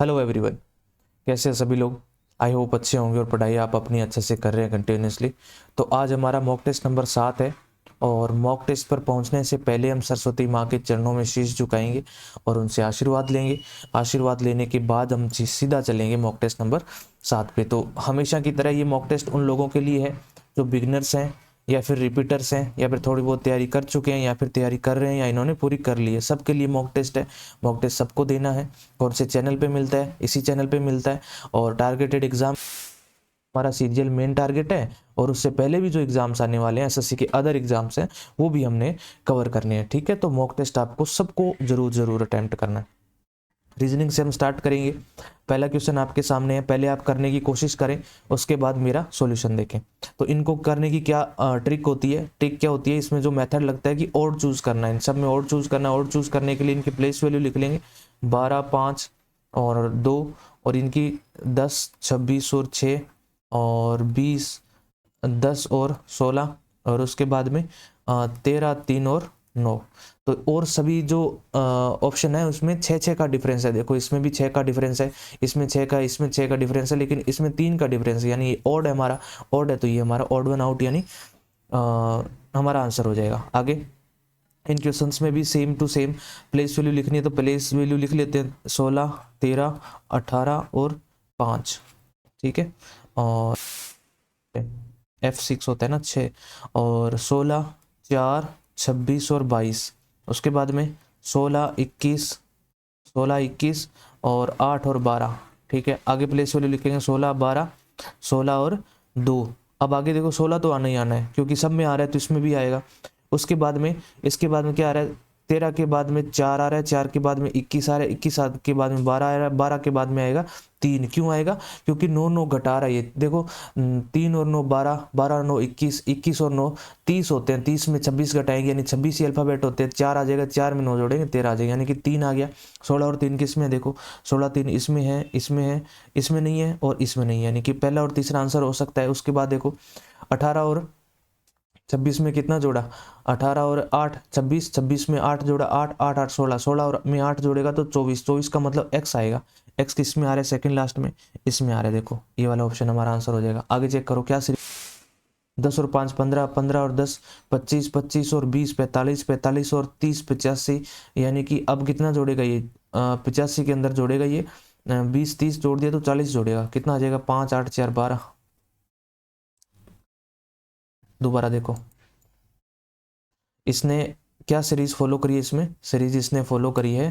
Hello everyone, कैसे हैं सभी लोग। आई होप अच्छे होंगे और पढ़ाई आप अपनी अच्छे से कर रहे हैं कंटिन्यूसली। तो आज हमारा मॉक टेस्ट नंबर 7 है और मॉक टेस्ट पर पहुंचने से पहले हम सरस्वती माँ के चरणों में शीश झुकाएंगे और उनसे आशीर्वाद लेंगे। आशीर्वाद लेने के बाद हम सीधा चलेंगे मॉक टेस्ट नंबर 7 पे। तो हमेशा की तरह ये मॉक टेस्ट उन लोगों के लिए है जो बिगनर्स हैं या फिर रिपीटर्स हैं या फिर थोड़ी बहुत तैयारी कर चुके हैं या फिर तैयारी कर रहे हैं या इन्होंने पूरी कर ली है, सबके लिए मॉक टेस्ट है। मॉक टेस्ट सबको देना है। कौन से चैनल पे मिलता है? इसी चैनल पे मिलता है। और टारगेटेड एग्जाम हमारा सीजीएल मेन टारगेट है और उससे पहले भी जो एग्जाम्स आने वाले हैं, एसएससी के अदर एग्जाम्स हैं, वो भी हमने कवर करने हैं। ठीक है, तो मॉक टेस्ट आपको सबको जरूर अटेम्प्ट करना है। रीजनिंग से हम स्टार्ट करेंगे। पहला क्वेश्चन आपके सामने है, पहले आप करने की कोशिश करें, उसके बाद मेरा सॉल्यूशन देखें। तो इनको करने की क्या ट्रिक होती है? ट्रिक क्या होती है इसमें? जो मेथड लगता है कि ओड चूज करना है, इन सब में ओड चूज करना है। ओड चूज करने के लिए इनकी प्लेस वैल्यू लिख लेंगे 12, 5 और 2, और इनकी 10, 26 और 6 और 20, 10 और 16, और उसके बाद में 13, 3 और 9। तो और सभी जो ऑप्शन है उसमें 6 का डिफरेंस है। देखो इसमें भी 6 का डिफरेंस है, इसमें 6 का, इसमें 6 का डिफरेंस है, लेकिन इसमें 3 का डिफरेंस है, यानी ये ऑड है हमारा। ऑड है तो ये हमारा ऑड वन आउट, यानी हमारा आंसर हो जाएगा। आगे इन क्वेश्चंस में भी same to same place value लिखनी है, तो प्लेस वैल्यू लिख लेते हैं 16, 13, 18 और 5। ठीक है, और F6 होता है ना 6, और 16, 4, 26 और 22। उसके बाद में 16, 21, 16, 21 और 8 और 12। ठीक है, आगे प्लेस वैल्यू लिखेंगे 16, 12, 16 और 2। अब आगे देखो 16 तो आना ही आना है क्योंकि सब में आ रहा है तो इसमें भी आएगा। उसके बाद में इसके बाद में क्या आ रहा है? 13 के बाद में 4 आ रहा है, 4 के बाद में 21 आ रहा है, 21 के बाद में 12 आ रहा है, 12 के बाद में आएगा 3। क्यों आएगा? क्योंकि 9 9 घटा रहा है ये। देखो 3 और 9 12, 12 और 9 21, 21 और 9 30 होते हैं। 30 में 26 घटाएंगे यानी 26 ही अल्फाबेट होते हैं। 4 आ जाएगा, 4 में 9 जोड़ेंगे 13 आ जाएगा, यानी कि 3 आ गया। 16 और 3 किस में है? देखो 16, 3 इसमें है, इसमें है, इसमें नहीं है और इसमें नहीं है, यानी कि पहला और तीसरा आंसर हो सकता है। उसके बाद देखो 18 और 26 में कितना जोड़ा? 18 और 8 26, 26 में 8 जोड़ा, 8 8 8 16, 16 और में 8 जोड़ेगा तो 24, 24 का मतलब x आएगा। x किस में आ रहा है? सेकंड लास्ट में, इसमें आ रहा है। देखो ये वाला ऑप्शन हमारा आंसर हो जाएगा। आगे चेक करो क्या सीरीज। 10 और 5 15, 15 और 10 25, 25 और 20 45, 45 और 30 85, यानी कि अब कितना जोड़ेगा ये? 85 के अंदर जोड़ेगा ये 20, 30 जोड़ दिया तो 40 जोड़ेगा। कितना आ जाएगा? 5 8 4 12। दोबारा देखो इसने क्या सीरीज फॉलो करी है? इसमें सीरीज इसने फॉलो करी है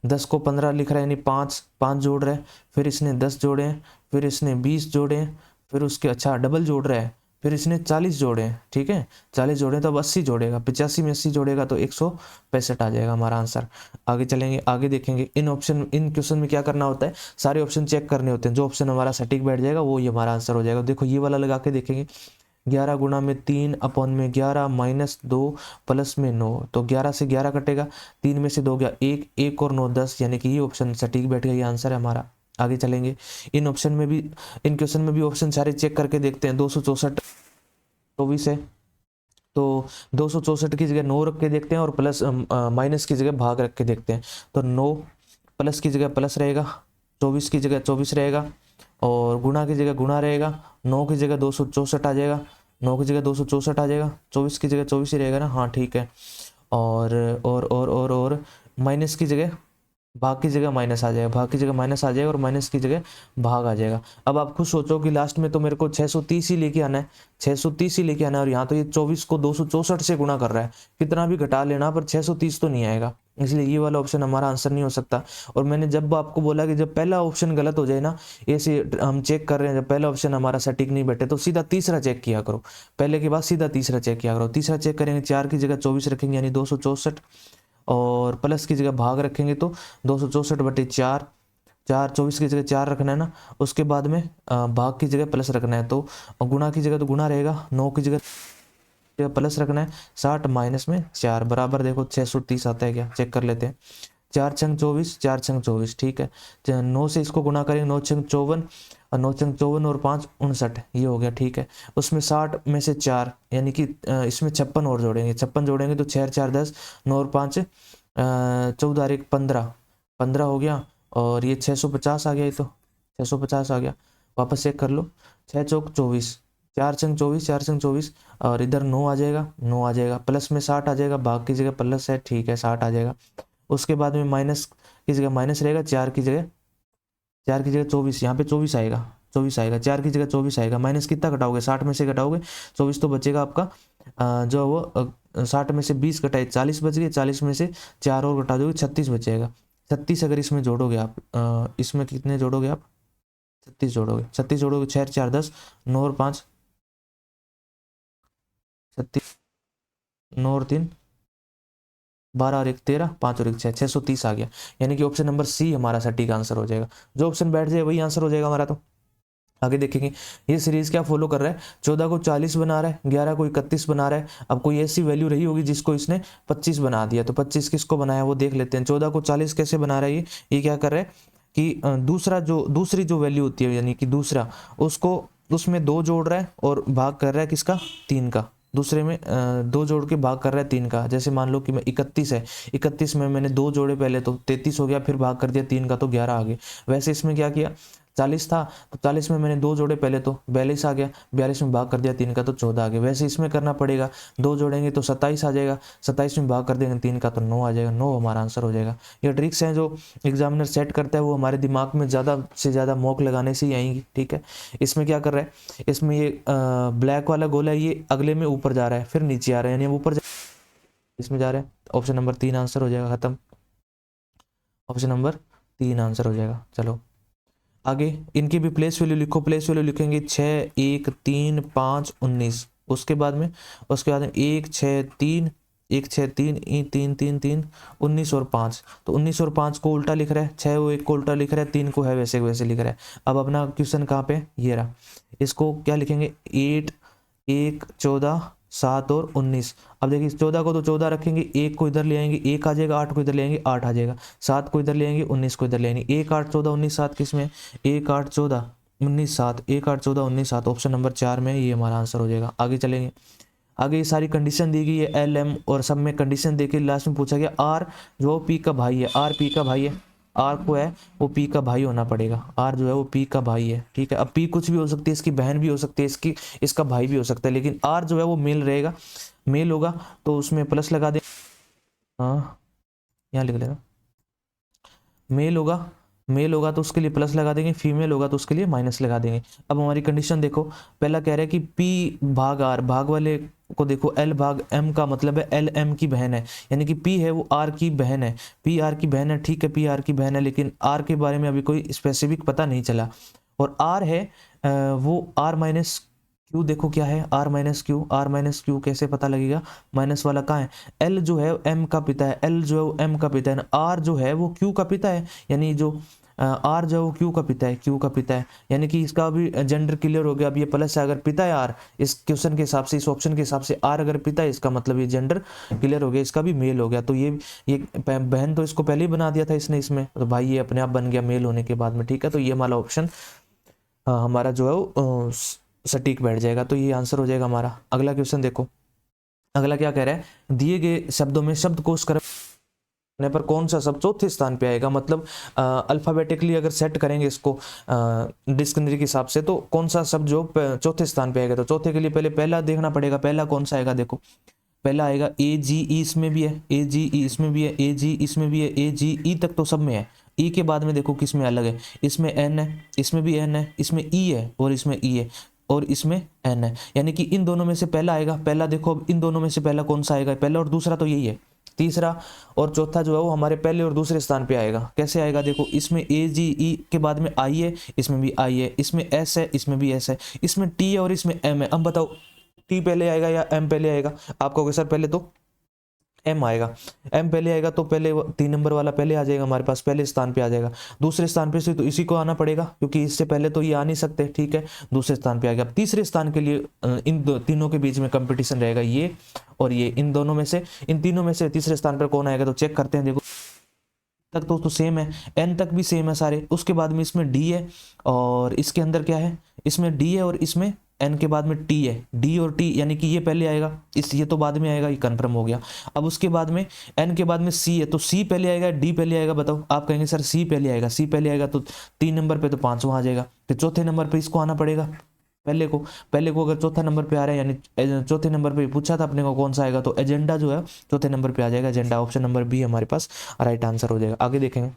10 को 15 लिख रहा है, यानी 5 5 जोड़ रहा है, फिर इसने 10 जोड़े हैं, फिर इसने 20 जोड़े हैं, फिर उसके अच्छा डबल जोड़ रहा है, फिर इसने 40 जोड़े हैं। ठीक है, 40 जोड़े तो अब 80 जोड़ेगा, 85 में 80 जोड़ेगा तो 165 आ जाएगा हमारा आंसर। आगे चलेंगे, आगे देखेंगे इन क्वेश्चन में क्या करना होता है। सारे ऑप्शन चेक करने होते हैं, जो ऑप्शन हमारा सटीक बैठ जाएगा वो ही हमारा आंसर हो जाएगा। देखो ये वाला लगा के देखेंगे, 11 गुणा में 3 अपॉन में 11 माइनस 2 प्लस में 9, तो 11 से 11 कटेगा, 3 में से 2 गया 1, 1 और 9 10, यानी कि ये ऑप्शन सटीक बैठ गया, ये आंसर है हमारा। आगे चलेंगे, इन ऑप्शन में भी, इन क्वेश्चन में भी ऑप्शन सारे चेक करके देखते हैं। 264 24 है, तो 264 की जगह 9 रख के देखते हैं और प्लस माइनस की जगह भाग रख के देखते हैं। तो 9 प्लस की जगह प्लस रहेगा, 24 की जगह 24 रहेगा, और गुणा की जगह गुणा रहेगा। 9 की जगह 264 आ जाएगा, 9 की जगह 264 आ जाएगा, 24 की जगह 24 ही रहेगा ना। हाँ ठीक है, और माइनस की जगह भाग की जगह माइनस आ जाएगा, भाग की जगह माइनस आ जाएगा और माइनस की जगह भाग आ जाएगा। अब आप खुद सोचो कि लास्ट में तो मेरे को 630 ही लेके आना है, 630 ही लेके आना है, और यहाँ तो ये 24 को 264 से गुणा कर रहा है। कितना भी घटा लेना पर 630 तो नहीं आएगा, इसलिए ये वाला ऑप्शन हमारा आंसर नहीं हो सकता। और मैंने जब आपको बोला कि जब पहला ऑप्शन गलत हो जाए ना, ऐसे हम चेक कर रहे हैं, जब पहला ऑप्शन हमारा सटीक नहीं बैठे तो सीधा तीसरा चेक किया करो, पहले के बाद सीधा तीसरा चेक किया करो। तीसरा चेक करेंगे, 4 की जगह 24 रखेंगे यानी 264, और प्लस की जगह भाग रखेंगे तो 264/4, 4 24 की जगह 4 रखना है ना, उसके बाद में भाग की जगह प्लस रखना है, तो गुणा की जगह तो गुणा रहेगा, 9 की जगह प्लस रखना है, 60 माइनस में 4 बराबर देखो 630 आता है क्या? चेक कर लेते हैं। 4 छंग 24, 4 छंग 24, ठीक है। 9 से इसको गुणा करेंगे, 9 छंग 54, और 9 छंग 54 और 5 59, ये हो गया। ठीक है, उसमें 60 में से 4 यानी कि इसमें 56 और जोड़ेंगे, 56 जोड़ेंगे तो 6 4 10, 9 और 5 14 और 1 15, 15 हो गया, और ये 650 आ गया, ये तो 650 आ गया। वापस चेक कर लो, 6 चौक 24, 4 चंग 24, 4 चंग 24, और इधर 9 आ जाएगा, 9 आ जाएगा, प्लस में 60 आ जाएगा, भाग की जगह प्लस है, ठीक है 60 आ जाएगा। उसके बाद में माइनस की जगह माइनस रहेगा, 4 की जगह 24, यहाँ पे 24 आएगा, 24 आएगा, 4 की जगह 24 आएगा। माइनस कितना घटाओगे, 60 में से घटाओगे 24 तो बचेगा आपका जो वो 60 में से 20 घटाए 40 बच गए, 40 में से 4 और घटा दोगे 36 बचेगा। 36 अगर इसमें जोड़ोगे आप, इसमें कितने जोड़ोगे आप, 36 जोड़ोगे, 36 जोड़ोगे, 6 4 10, 9 और 5 36, 9 और 3 12 और 1 13, 5 और 1 6, 630 आ गया। यानी कि ऑप्शन नंबर सी हमारा सटीक आंसर हो जाएगा। जो ऑप्शन बैठ जाए वही आंसर हो जाएगा हमारा। तो आगे देखेंगे ये सीरीज क्या फॉलो कर रहा है, 14 को 40 बना रहा है, 11 को 31 बना रहा है। अब कोई ऐसी वैल्यू रही होगी जिसको इसने 25 बना दिया, तो 25 किसको बनाया वो देख लेते हैं। 14 को 40 कैसे बना रहा है ये क्या कर रहा है कि दूसरी जो वैल्यू होती है, यानी कि दूसरा, उसको उसमें 2 जोड़ रहा है और भाग कर रहा है किसका, 3 का। दूसरे में 2 जोड़ के भाग कर रहा है 3 का। जैसे मान लो कि मैं 31 है, 31 में मैंने 2 जोड़े पहले, तो 33 हो गया, फिर भाग कर दिया 3 का तो 11 आ गए। वैसे इसमें क्या किया, 40 था तो 40 में मैंने 2 जोड़े पहले, तो 42 आ गया, 42 में भाग कर दिया 3 का तो 14 आ गया। वैसे इसमें करना पड़ेगा, 2 जोड़ेंगे तो 27 आ जाएगा, 27 में भाग कर देंगे 3 का तो 9 आ जाएगा, 9 हमारा आंसर हो जाएगा। ये ट्रिक्स हैं जो एग्जामिनर सेट करता है, वो हमारे दिमाग में ज़्यादा से ज़्यादा मॉक लगाने से ही आएंगी, ठीक है। इसमें क्या कर रहा है, इसमें ये ब्लैक वाला गोला है, ये अगले में ऊपर जा रहा है, फिर नीचे आ रहा है, यानी ऊपर इसमें जा रहा है। ऑप्शन नंबर 3 आंसर हो जाएगा, खत्म। ऑप्शन नंबर 3 आंसर हो जाएगा। चलो आगे इनकी भी प्लेस वैल्यू लिखो। प्लेस वैल्यू लिखेंगे 6 1 3 5 19। उसके बाद में 1 6 3 1 6 3 3 3 3 19 और 5। तो 19 और 5 को उल्टा लिख रहा है, 6 वो 1 को उल्टा लिख रहा है, 3 को है वैसे वैसे लिख रहा है। अब अपना क्वेश्चन कहाँ पे, ये रहा। इसको क्या लिखेंगे, 8 1 14 7 और 19। अब देखिए 14 को तो 14 रखेंगे, 1 को इधर ले आएंगे 1 आ जाएगा, 8 को इधर ले आएंगे 8 आ जाएगा, 7 को इधर ले आएंगे 19 को इधर ले आएंगे। 1 8 14 19 7 किस में, 1 8 14 19 7, 1 8 14 19 7, ऑप्शन नंबर 4 में ये हमारा आंसर हो जाएगा। आगे चलेंगे, आगे ये सारी कंडीशन दी गई है, एल एम और सब में कंडीशन देके लास्ट में पूछा गया आर जो पी का भाई है, आर पी का भाई है, आर को है वो पी का भाई होना पड़ेगा, आर जो है वो पी का भाई है, ठीक है। अब पी कुछ भी हो सकती है, इसकी बहन भी हो सकती है, इसका भाई भी हो सकता है, लेकिन आर जो है वो मेल रहेगा, मेल होगा तो उसमें प्लस लगा दे। हाँ यहाँ लिख लेना, मेल होगा तो उसके लिए प्लस लगा देंगे, फीमेल होगा तो उसके लिए माइनस लगा देंगे। अब हमारी कंडीशन देखो, पहला कह रहा है कि पी भाग आर, भाग वाले को देखो, एल भाग एम का मतलब है एल एम की बहन है, यानी कि पी है वो आर की बहन है, पी आर की बहन है, ठीक है, पी आर की बहन है, लेकिन आर के बारे में अभी कोई स्पेसिफिक पता नहीं चला। और आर है वो आर माइनस क्यू, देखो क्या है R minus Q, R minus Q कैसे पता लगेगा, माइनस वाला कहाँ है, एल जो है एम का पिता है, एल जो है वो एम का पिता है, आर जो है वो क्यू का पिता है, यानी जो आर जो है वो क्यू का पिता है, क्यू का पिता है, यानी कि इसका भी जेंडर क्लियर हो गया। अब ये प्लस है, अगर पिता है आर, इस क्वेश्चन के हिसाब से, इस ऑप्शन के हिसाब से आर अगर पिता है, इसका मतलब ये जेंडर क्लियर हो गया, इसका भी मेल हो गया। तो ये बहन तो इसको पहले ही बना दिया था इसने इसमें, तो भाई ये अपने आप बन गया मेल होने के बाद में, ठीक है। तो ये हमारा ऑप्शन हमारा जो है वो सटीक बैठ जाएगा, तो ये आंसर हो जाएगा हमारा। अगला क्वेश्चन देखो, अगला क्या कह रहा है, दिए गए शब्दों में शब्दकोश करने पर कौन सा शब्द चौथे स्थान पे आएगा, मतलब अल्फाबेटिकली अगर सेट करेंगे इसको डिक्शनरी के हिसाब से, तो कौन सा शब्द जो चौथे स्थान पे आएगा। तो चौथे के लिए पहला देखना पड़ेगा, पहला कौन सा आएगा, देखो पहला आएगा ए जी ई, इसमें भी है ए जी ई, इसमें भी है ए जी, इसमें भी है ए जी ई, तक तो सब में है। ई के बाद में देखो किस में अलग है, इसमें एन है, इसमें भी एन है, इसमें ई है और इसमें ई है और इसमें एन है, यानी कि इन दोनों में से पहला आएगा। पहला देखो अब इन दोनों में से पहला कौन सा आएगा, पहला और दूसरा तो यही है, तीसरा और चौथा जो है वो हमारे पहले और दूसरे स्थान पे आएगा। कैसे आएगा, देखो इसमें ए जी ई के बाद में आई है, इसमें भी आई है, इसमें एस है, इसमें भी एस है, इसमें टी है और इसमें एम है। अब बताओ टी पहले आएगा या एम पहले आएगा, आप कहोगे सर पहले तो एम आएगा, एम पहले आएगा तो पहले 3 नंबर वाला पहले आ जाएगा हमारे पास, पहले स्थान पे आ जाएगा। दूसरे स्थान पे से तो इसी को आना पड़ेगा क्योंकि इससे पहले तो ये आ नहीं सकते, ठीक है, दूसरे स्थान पे आ गया। तीसरे स्थान के लिए इन तीनों के बीच में कंपटीशन रहेगा, ये और ये, इन दोनों में से, इन तीनों में से तीसरे स्थान पर कौन आएगा, तो चेक करते हैं। देखो तक तो सेम है, एन तक भी सेम है सारे, उसके बाद में इसमें डी है और इसके अंदर क्या है, इसमें डी है और इसमें एन के बाद में टी है, डी और टी यानी कि ये पहले आएगा, ये तो बाद में आएगा, ये कन्फर्म हो गया। अब उसके बाद में एन के बाद में सी है, तो सी पहले आएगा डी पहले आएगा, बताओ। आप कहेंगे सर सी पहले आएगा, सी पहले आएगा तो 3 नंबर पे तो 5वां आ जाएगा, फिर चौथे नंबर पे इसको आना पड़ेगा पहले को अगर चौथा नंबर पे आ रहा है यानी चौथे नंबर पे पूछा था अपने को कौन सा आएगा, तो एजेंडा जो है चौथे नंबर पे आ जाएगा, एजेंडा ऑप्शन नंबर बी हमारे पास राइट आंसर हो जाएगा। आगे देखेंगे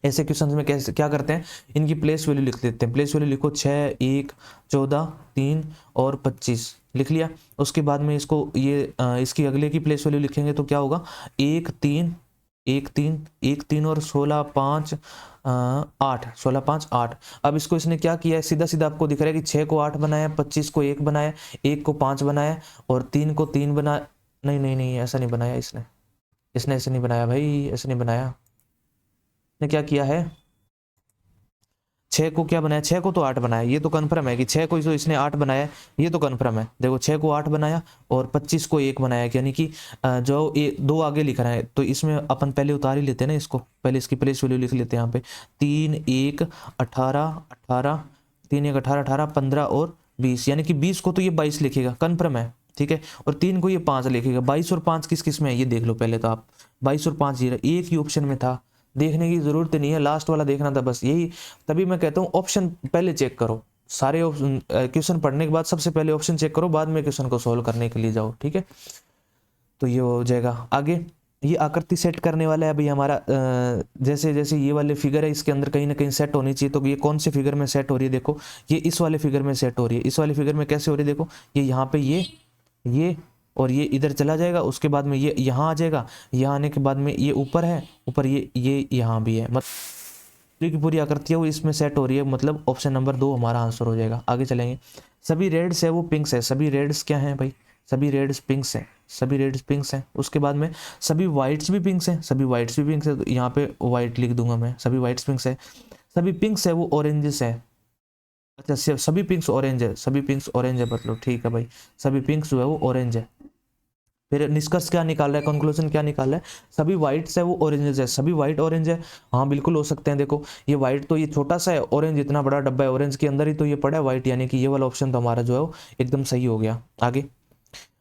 ऐसे क्वेश्चन में कैसे क्या करते हैं, इनकी प्लेस वैल्यू लिख देते हैं। प्लेस वैल्यू लिखो 6, 1, 14, 3 और 25 लिख लिया। उसके बाद में इसको ये इसकी अगले की प्लेस वैल्यू लिखेंगे तो क्या होगा, 1, 3, 1, 3, 1, 3 और 16, 5, 8, 16, 5, 8। अब इसको इसने क्या किया है, सीधा सीधा आपको दिख रहा है कि 6 को 8 बनाया, 25 को 1 बनाया, 1 को 5 बनाया और 3 को 3 बना, नहीं नहीं नहीं ऐसा नहीं बनाया इसने ऐसे नहीं बनाया भाई, ऐसे नहीं बनाया। ने क्या किया है, 6 को क्या बनाया, 6 को तो 8 बनाया, ये तो कन्फर्म है कि 6 को जो इसने 8 बनाया, ये तो कन्फर्म है। देखो 6 को 8 बनाया और 25 को 1 बनाया, यानी कि जो 2 आगे लिख रहा है, तो इसमें अपन पहले उतार ही लेते हैं ना इसको, पहले इसकी प्लेस वैल्यू लिख लेते हैं यहाँ पे। 3, 1, 18, 18, 3, 1, 18, 18, 15 और 20, यानी कि 20 को तो ये 22 लिखेगा, कन्फर्म है, ठीक है। और 3 को ये 5 लिखेगा। 22 और 5 किस किस में है ये देख लो पहले तो आप, 22 और 5 ये एक ही ऑप्शन में था, देखने की जरूरत नहीं है, लास्ट वाला देखना था बस, यही तभी मैं कहता हूँ ऑप्शन पहले चेक करो, सारे क्वेश्चन पढ़ने के बाद सबसे पहले ऑप्शन चेक करो, बाद में क्वेश्चन को सोल्व करने के लिए जाओ, ठीक है। तो ये हो जाएगा। आगे ये आकृति सेट करने वाला है भाई हमारा, जैसे जैसे ये वाले फिगर है इसके अंदर कहीं ना कहीं सेट होनी चाहिए, तो ये कौन से फिगर में सेट हो रही है, देखो ये इस वाले फिगर में सेट हो रही है। इस वाले फिगर में कैसे हो रही है, देखो ये यहाँ पे ये और ये इधर चला जाएगा, उसके बाद में ये यहाँ आ जाएगा, यहाँ आने के बाद में ये ऊपर है, ऊपर ये यहाँ भी है, मतलब की पूरी आकृति है वो इसमें सेट हो रही है, मतलब ऑप्शन नंबर 2 हमारा आंसर हो जाएगा। आगे चलेंगे। सभी रेड्स है वो पिंक्स है, सभी रेड्स क्या हैं भाई, सभी रेड्स पिंक्स हैं, सभी रेड्स पिंक्स हैं। उसके बाद में सभी वाइट्स भी पिंक्स हैं, सभी वाइट्स भी पिंक्स है, तो यहाँ पे वाइट लिख दूंगा मैं, सभी वाइट्स पिंक्स है। सभी पिंक्स है वो ऑरेंजेस है, अच्छा सभी पिंक्स ऑरेंज है, सभी पिंक्स ऑरेंज है, मतलब ठीक है भाई, सभी पिंक्स जो है वो ऑरेंज है। फिर निष्कर्ष क्या निकाल रहा है, कंक्लूजन क्या निकाल रहा है, सभी व्हाइट्स है वो ऑरेंजेस है, सभी व्हाइट ऑरेंज है, हाँ बिल्कुल हो सकते हैं। देखो ये व्हाइट तो ये छोटा सा है, ऑरेंज इतना बड़ा डब्बा है, ऑरेंज के अंदर ही तो ये पड़ा है व्हाइट, यानी कि ये वाला ऑप्शन तो हमारा जो है वो एकदम सही हो गया। आगे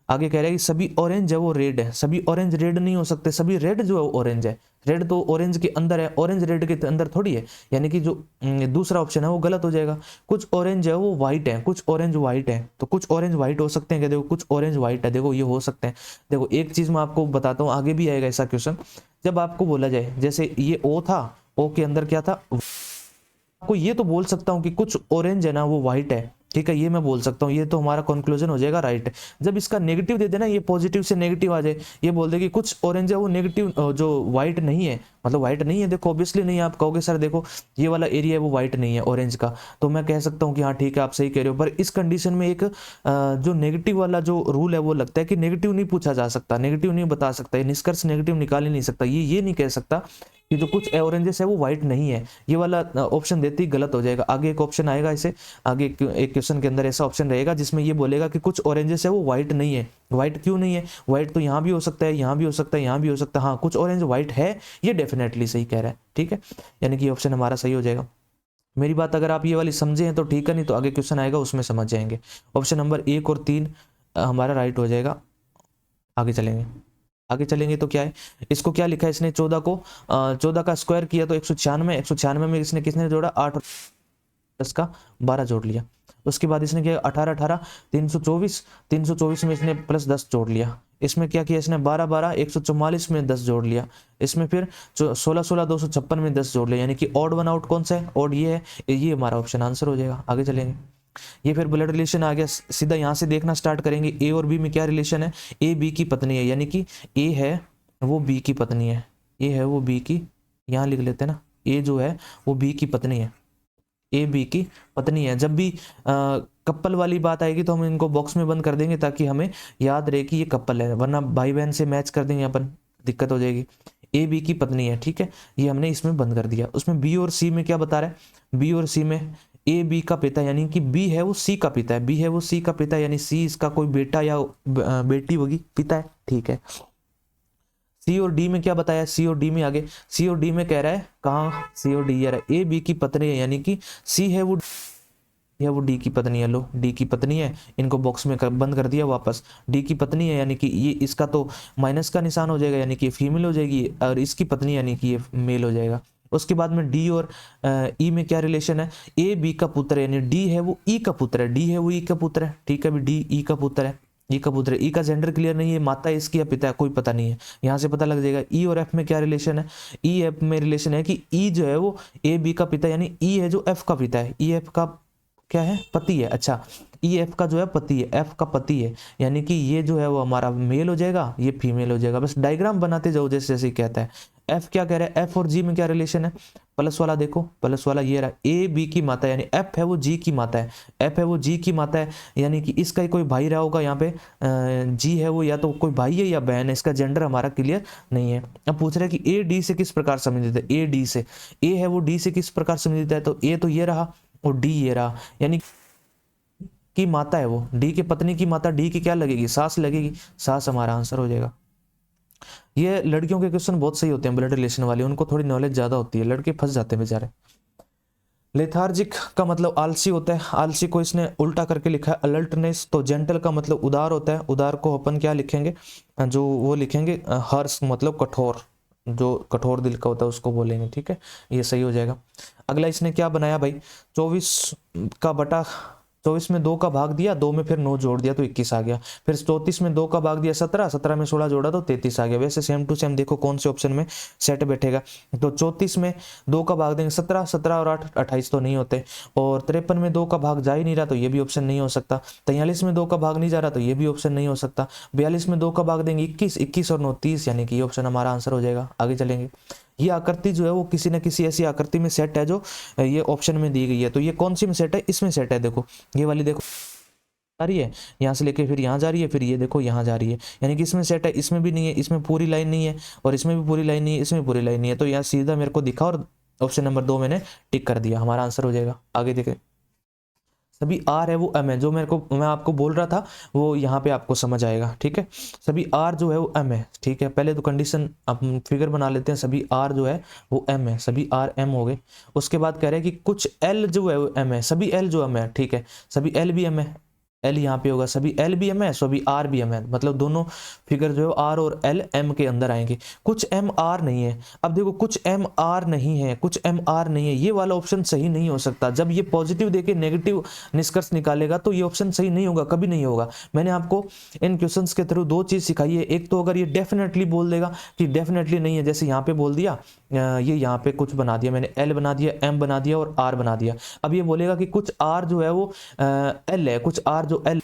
आगे कह रहा है कि सभी ऑरेंज है वो रेड है, सभी ऑरेंज रेड नहीं हो सकते, सभी रेड जो है ऑरेंज है, रेड तो ऑरेंज के अंदर है, ऑरेंज रेड के अंदर थोड़ी है, यानी कि जो दूसरा ऑप्शन है वो गलत हो जाएगा। कुछ ऑरेंज है वो व्हाइट है, कुछ ऑरेंज व्हाइट है, तो कुछ ऑरेंज व्हाइट हो सकते हैं क्या, देखो कुछ ऑरेंज व्हाइट है, देखो ये हो सकते हैं। देखो एक चीज मैं आपको बताता हूँ, आगे भी आएगा ऐसा क्वेश्चन, जब आपको बोला जाए जैसे ये ओ था, ओ के अंदर क्या था, आपको ये तो बोल सकता हूँ कि कुछ ऑरेंज है ना वो व्हाइट है, ठीक है, ये मैं बोल सकता हूँ, ये तो हमारा कंक्लूजन हो जाएगा राइट। जब इसका नेगेटिव दे देना, ये पॉजिटिव से नेगेटिव आ जाए, ये बोल दे कि कुछ ऑरेंज है वो नेगेटिव जो व्हाइट नहीं है, मतलब व्हाइट नहीं है, देखो ऑब्वियसली नहीं है, आप कहोगे सर देखो ये वाला एरिया है वो व्हाइट नहीं है ऑरेंज का, तो मैं कह सकता हूँ कि हाँ ठीक है आप सही कह रहे हो। पर इस कंडीशन में एक जो नेगेटिव वाला जो रूल है वो लगता है कि नेगेटिव नहीं पूछा जा सकता, नेगेटिव नहीं बता सकता, ये निष्कर्ष नेगेटिव निकाल ही नहीं सकता, ये नहीं कह सकता कि जो कुछ ऑरेंजेस है वो व्हाइट नहीं है, ये वाला ऑप्शन देते ही गलत हो जाएगा। आगे एक ऑप्शन आएगा, इसे आगे एक क्वेश्चन के अंदर ऐसा ऑप्शन रहेगा जिसमें ये बोलेगा कि कुछ ऑरेंजेस है वो व्हाइट नहीं है। व्हाइट क्यों नहीं है, व्हाइट तो यहाँ भी हो सकता है, यहाँ भी हो सकता है, यहाँ भी हो सकता है, हाँ कुछ ऑरेंज व्हाइट है, ये डेफिनेटली सही कह रहा है, ठीक है, यानी कि ऑप्शन हमारा सही हो जाएगा। मेरी बात अगर आप ये वाली समझे हैं तो ठीक है, नहीं तो आगे क्वेश्चन आएगा उसमें समझ जाएंगे। ऑप्शन नंबर 1 और 3 हमारा राइट हो जाएगा। आगे चलेंगे तो क्या है, इसको क्या लिखा है इसने, 14 को 14 का स्क्वायर किया तो 196, 196 में इसने किसने जोड़ा, 8 10 का 12 जोड़ लिया। उसके बाद इसने किया 18 18 324, 324 में इसने प्लस 10 जोड़ लिया। इसमें क्या किया इसने 12 12 144 में 10 जोड़ लिया। इसमें फिर 16 16 256 में 10 जोड़ लिया, यानी कि ऑड वन आउट कौन सा है, ऑड ये है, ये हमारा ऑप्शन आंसर हो जाएगा। आगे चलेंगे, ये फिर ब्लड रिलेशन आ गया, सीधा यहाँ से देखना स्टार्ट करेंगे, ए और बी में क्या रिलेशन है, ए बी की पत्नी है, यानी कि ए है वो बी की पत्नी है, ए है वो बी की, यहाँ लिख लेते हैं ना, ए जो है वो बी की पत्नी है, ए बी की पत्नी है। जब भी कपल वाली बात आएगी तो हम इनको बॉक्स में बंद कर देंगे ताकि हमें याद रहे कि ये कपल है, वरना भाई बहन से मैच कर देंगे अपन, दिक्कत हो जाएगी। ए बी की पत्नी है, ठीक है, ये हमने इसमें बंद कर दिया। उसमें बी और सी में क्या बता रहा है, बी और सी में ए बी का पिता, यानी कि बी है वो सी का पिता है, बी है वो सी का पिता, यानी सी इसका कोई बेटा या बेटी होगी, पिता है, ठीक है। सी और डी में क्या बताया, सी और डी में आगे, सी और डी में कह रहा है कहाँ, सी और डी यार ए बी की पत्नी है, यानी कि सी है वो यह वो डी की पत्नी है, लो डी की पत्नी है, इनको बॉक्स में बंद कर दिया वापस, डी की पत्नी है यानी कि ये इसका तो माइनस का निशान हो जाएगा यानी कि फीमेल हो जाएगी, और इसकी पत्नी यानी कि ये मेल हो जाएगा। उसके बाद में डी और ई में क्या रिलेशन है, ए बी का पुत्र है, यानी डी है वो ई का पुत्र है, डी है वो ई का पुत्र है, ठीक है, अभी डी ई का पुत्र है, ई का पुत्र है, ई का जेंडर क्लियर नहीं है, माता है इसकी या पिता है कोई पता नहीं है, यहाँ से पता लग जाएगा। ई और एफ में क्या रिलेशन है, ई एफ में रिलेशन है कि ई जो है वो ए बी का पिता यानी ई है जो एफ का पिता है, ई एफ का क्या है, पति है, अच्छा ई एफ का जो है पति है, एफ का पति है, यानी कि ये जो है वो हमारा मेल हो जाएगा, ये फीमेल हो जाएगा। बस डायग्राम बनाते जाओ जैसे जैसे कहता है। एफ क्या कह रहा है, एफ और जी में क्या रिलेशन है, प्लस वाला देखो, प्लस वाला ये रहा, ए बी की माता यानी एफ है वो जी की माता है, एफ है वो जी की माता है, यानी कि इसका ही कोई भाई रहा होगा यहाँ पे, जी है वो या तो कोई भाई है या बहन है, इसका जेंडर हमारा क्लियर नहीं है। अब पूछ रहा है कि ए डी से किस प्रकार संबंधित है, ए डी से, ए है वो डी से किस प्रकार संबंधित है, तो ए तो ये रहा और डी ये रहा, यानी की माता है वो, डी के पत्नी की माता, डी की क्या लगेगी, सास लगेगी, सास हमारा आंसर हो जाएगा। ये लड़कियों के क्वेश्चन बहुत सही होते हैं ब्लड रिलेशन वाले, उनको थोड़ी नॉलेज ज्यादा होती है, लड़के फंस जाते हैं बेचारे। लेथार्जिक का मतलब आलसी होता है, आलसी को इसने उल्टा करके लिखा है अलर्टनेस। तो जेंटल का मतलब उदार होता है, उदार को अपन क्या लिखेंगे, जो वो लिखेंगे हर्ष मतलब कठोर, जो कठोर दिल का होता है उसको बोलेंगे, ठीक है, ये सही हो जाएगा। अगला इसने क्या बनाया भाई, 24 में 2 का भाग दिया, 2 में फिर 9 जोड़ दिया तो 21 आ गया, फिर 34 में 2 का भाग दिया 17, 17 में 16 जोड़ा तो 33 आ गया। वैसे सेम टू सेम देखो कौन से ऑप्शन में सेट बैठेगा, तो 34 में 2 का भाग देंगे 17, 17 और 8 28 तो नहीं होते, और 53 में 2 का भाग जा ही नहीं रहा तो ये भी ऑप्शन नहीं हो सकता, 43 में 2 का भाग नहीं जा रहा तो ये भी ऑप्शन नहीं हो सकता, 42 में 2 का भाग देंगे 21, 21 और 9 30, यानी कि ये ऑप्शन हमारा आंसर हो जाएगा। आगे चलेंगे, ये आकृति जो है वो किसी न किसी ऐसी आकृति में सेट है जो ये ऑप्शन में दी गई है, तो ये कौन सी में सेट है, इसमें सेट है, देखो ये वाली देखो आ रही है, यहाँ से लेके फिर यहाँ जा रही है, फिर ये देखो यहाँ जा रही है, यानी कि इसमें सेट है, इसमें भी नहीं है, इसमें पूरी लाइन नहीं है, और इसमें भी पूरी लाइन नहीं है, इसमें पूरी लाइन नहीं है, तो यहाँ सीधा मेरे को दिखा और ऑप्शन नंबर 2 मैंने टिक कर दिया, हमारा आंसर हो जाएगा। आगे देखें, सभी आर है वो एम है, जो मैं आपको बोल रहा था वो यहाँ पे आपको समझ आएगा, ठीक है, सभी आर जो है वो एम है, ठीक है, पहले तो कंडीशन हम फिगर बना लेते हैं, सभी आर जो है वो एम है, सभी आर एम हो गए। उसके बाद कह रहे हैं कि कुछ एल जो है वो एम है, सभी एल जो एम है, ठीक है, सभी एल भी एम है, एल यहाँ पे होगा, सभी एल भी एम है, सभी आर भी एम है, मतलब दोनों फिगर जो है आर और एल एम के अंदर आएंगे। कुछ एम आर नहीं है, अब देखो कुछ एम आर नहीं है, कुछ एम आर नहीं है, ये वाला ऑप्शन सही नहीं हो सकता। जब ये पॉजिटिव देके नेगेटिव निष्कर्ष निकालेगा तो ये ऑप्शन सही नहीं होगा, कभी नहीं होगा। मैंने आपको इन क्वेश्चंस के थ्रू 2 चीज सिखाई है, एक तो अगर ये डेफिनेटली बोल देगा कि डेफिनेटली नहीं है, जैसे यहाँ पे बोल दिया, ये यहाँ पे कुछ बना दिया मैंने, एल बना दिया, एम बना दिया और आर बना दिया। अब ये बोलेगा कि कुछ आर जो है वो एल है, कुछ आर जो एल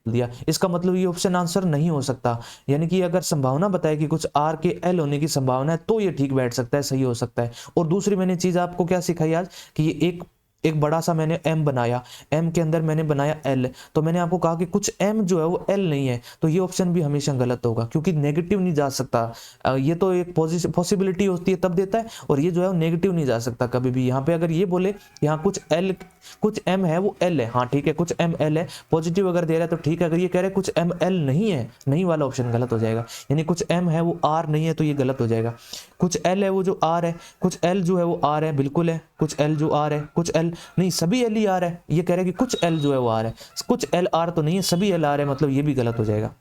दिया, इसका मतलब ये ऑप्शन आंसर नहीं हो सकता। यानी कि अगर संभावना बताए कि कुछ आर के एल होने की संभावना है तो ये ठीक बैठ सकता है, सही हो सकता है। और दूसरी मैंने चीज आपको क्या सिखाई आज कि ये एक बड़ा सा मैंने एम बनाया, एम के अंदर मैंने बनाया एल, तो मैंने आपको कहा कि कुछ एम जो है वो एल नहीं है, तो ये ऑप्शन भी हमेशा गलत होगा क्योंकि नेगेटिव नहीं जा सकता। ये तो एक पॉसिबिलिटी होती है तब देता है, और ये जो है नेगेटिव नहीं जा सकता कभी भी। यहाँ पे अगर ये बोले यहाँ कुछ एम है वो एल है, हाँ ठीक है, कुछ एम एल है, पॉजिटिव अगर दे रहा है तो ठीक है। अगर ये कह रहे हैं कुछ एम एल नहीं है, नहीं वाला ऑप्शन गलत हो जाएगा। यानी कुछ एम है वो आर नहीं है तो ये गलत हो जाएगा। कुछ एल है वो जो आर है, कुछ एल जो है वो आर है, बिल्कुल है, कुछ एल जो आर है, कुछ एल नहीं, सभी एल ही आर है। ये कह रहे हैं कि कुछ एल जो है वो आर है, कुछ एल आर तो नहीं है, सभी एल आर है, मतलब ये भी गलत हो जाएगा।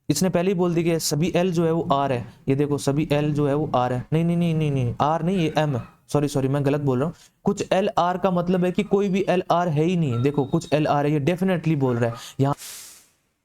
इसने पहले ही बोल दी कि सभी एल जो है वो आर है, ये देखो सभी एल जो है वो आर है, नहीं नहीं नहीं नहीं नहीं आर नहीं, ये एम है, सॉरी मैं गलत बोल रहा हूँ। कुछ एल आर का मतलब है कि कोई भी एल आर है ही नहीं। देखो कुछ एल आर है, ये डेफिनेटली बोल रहा है।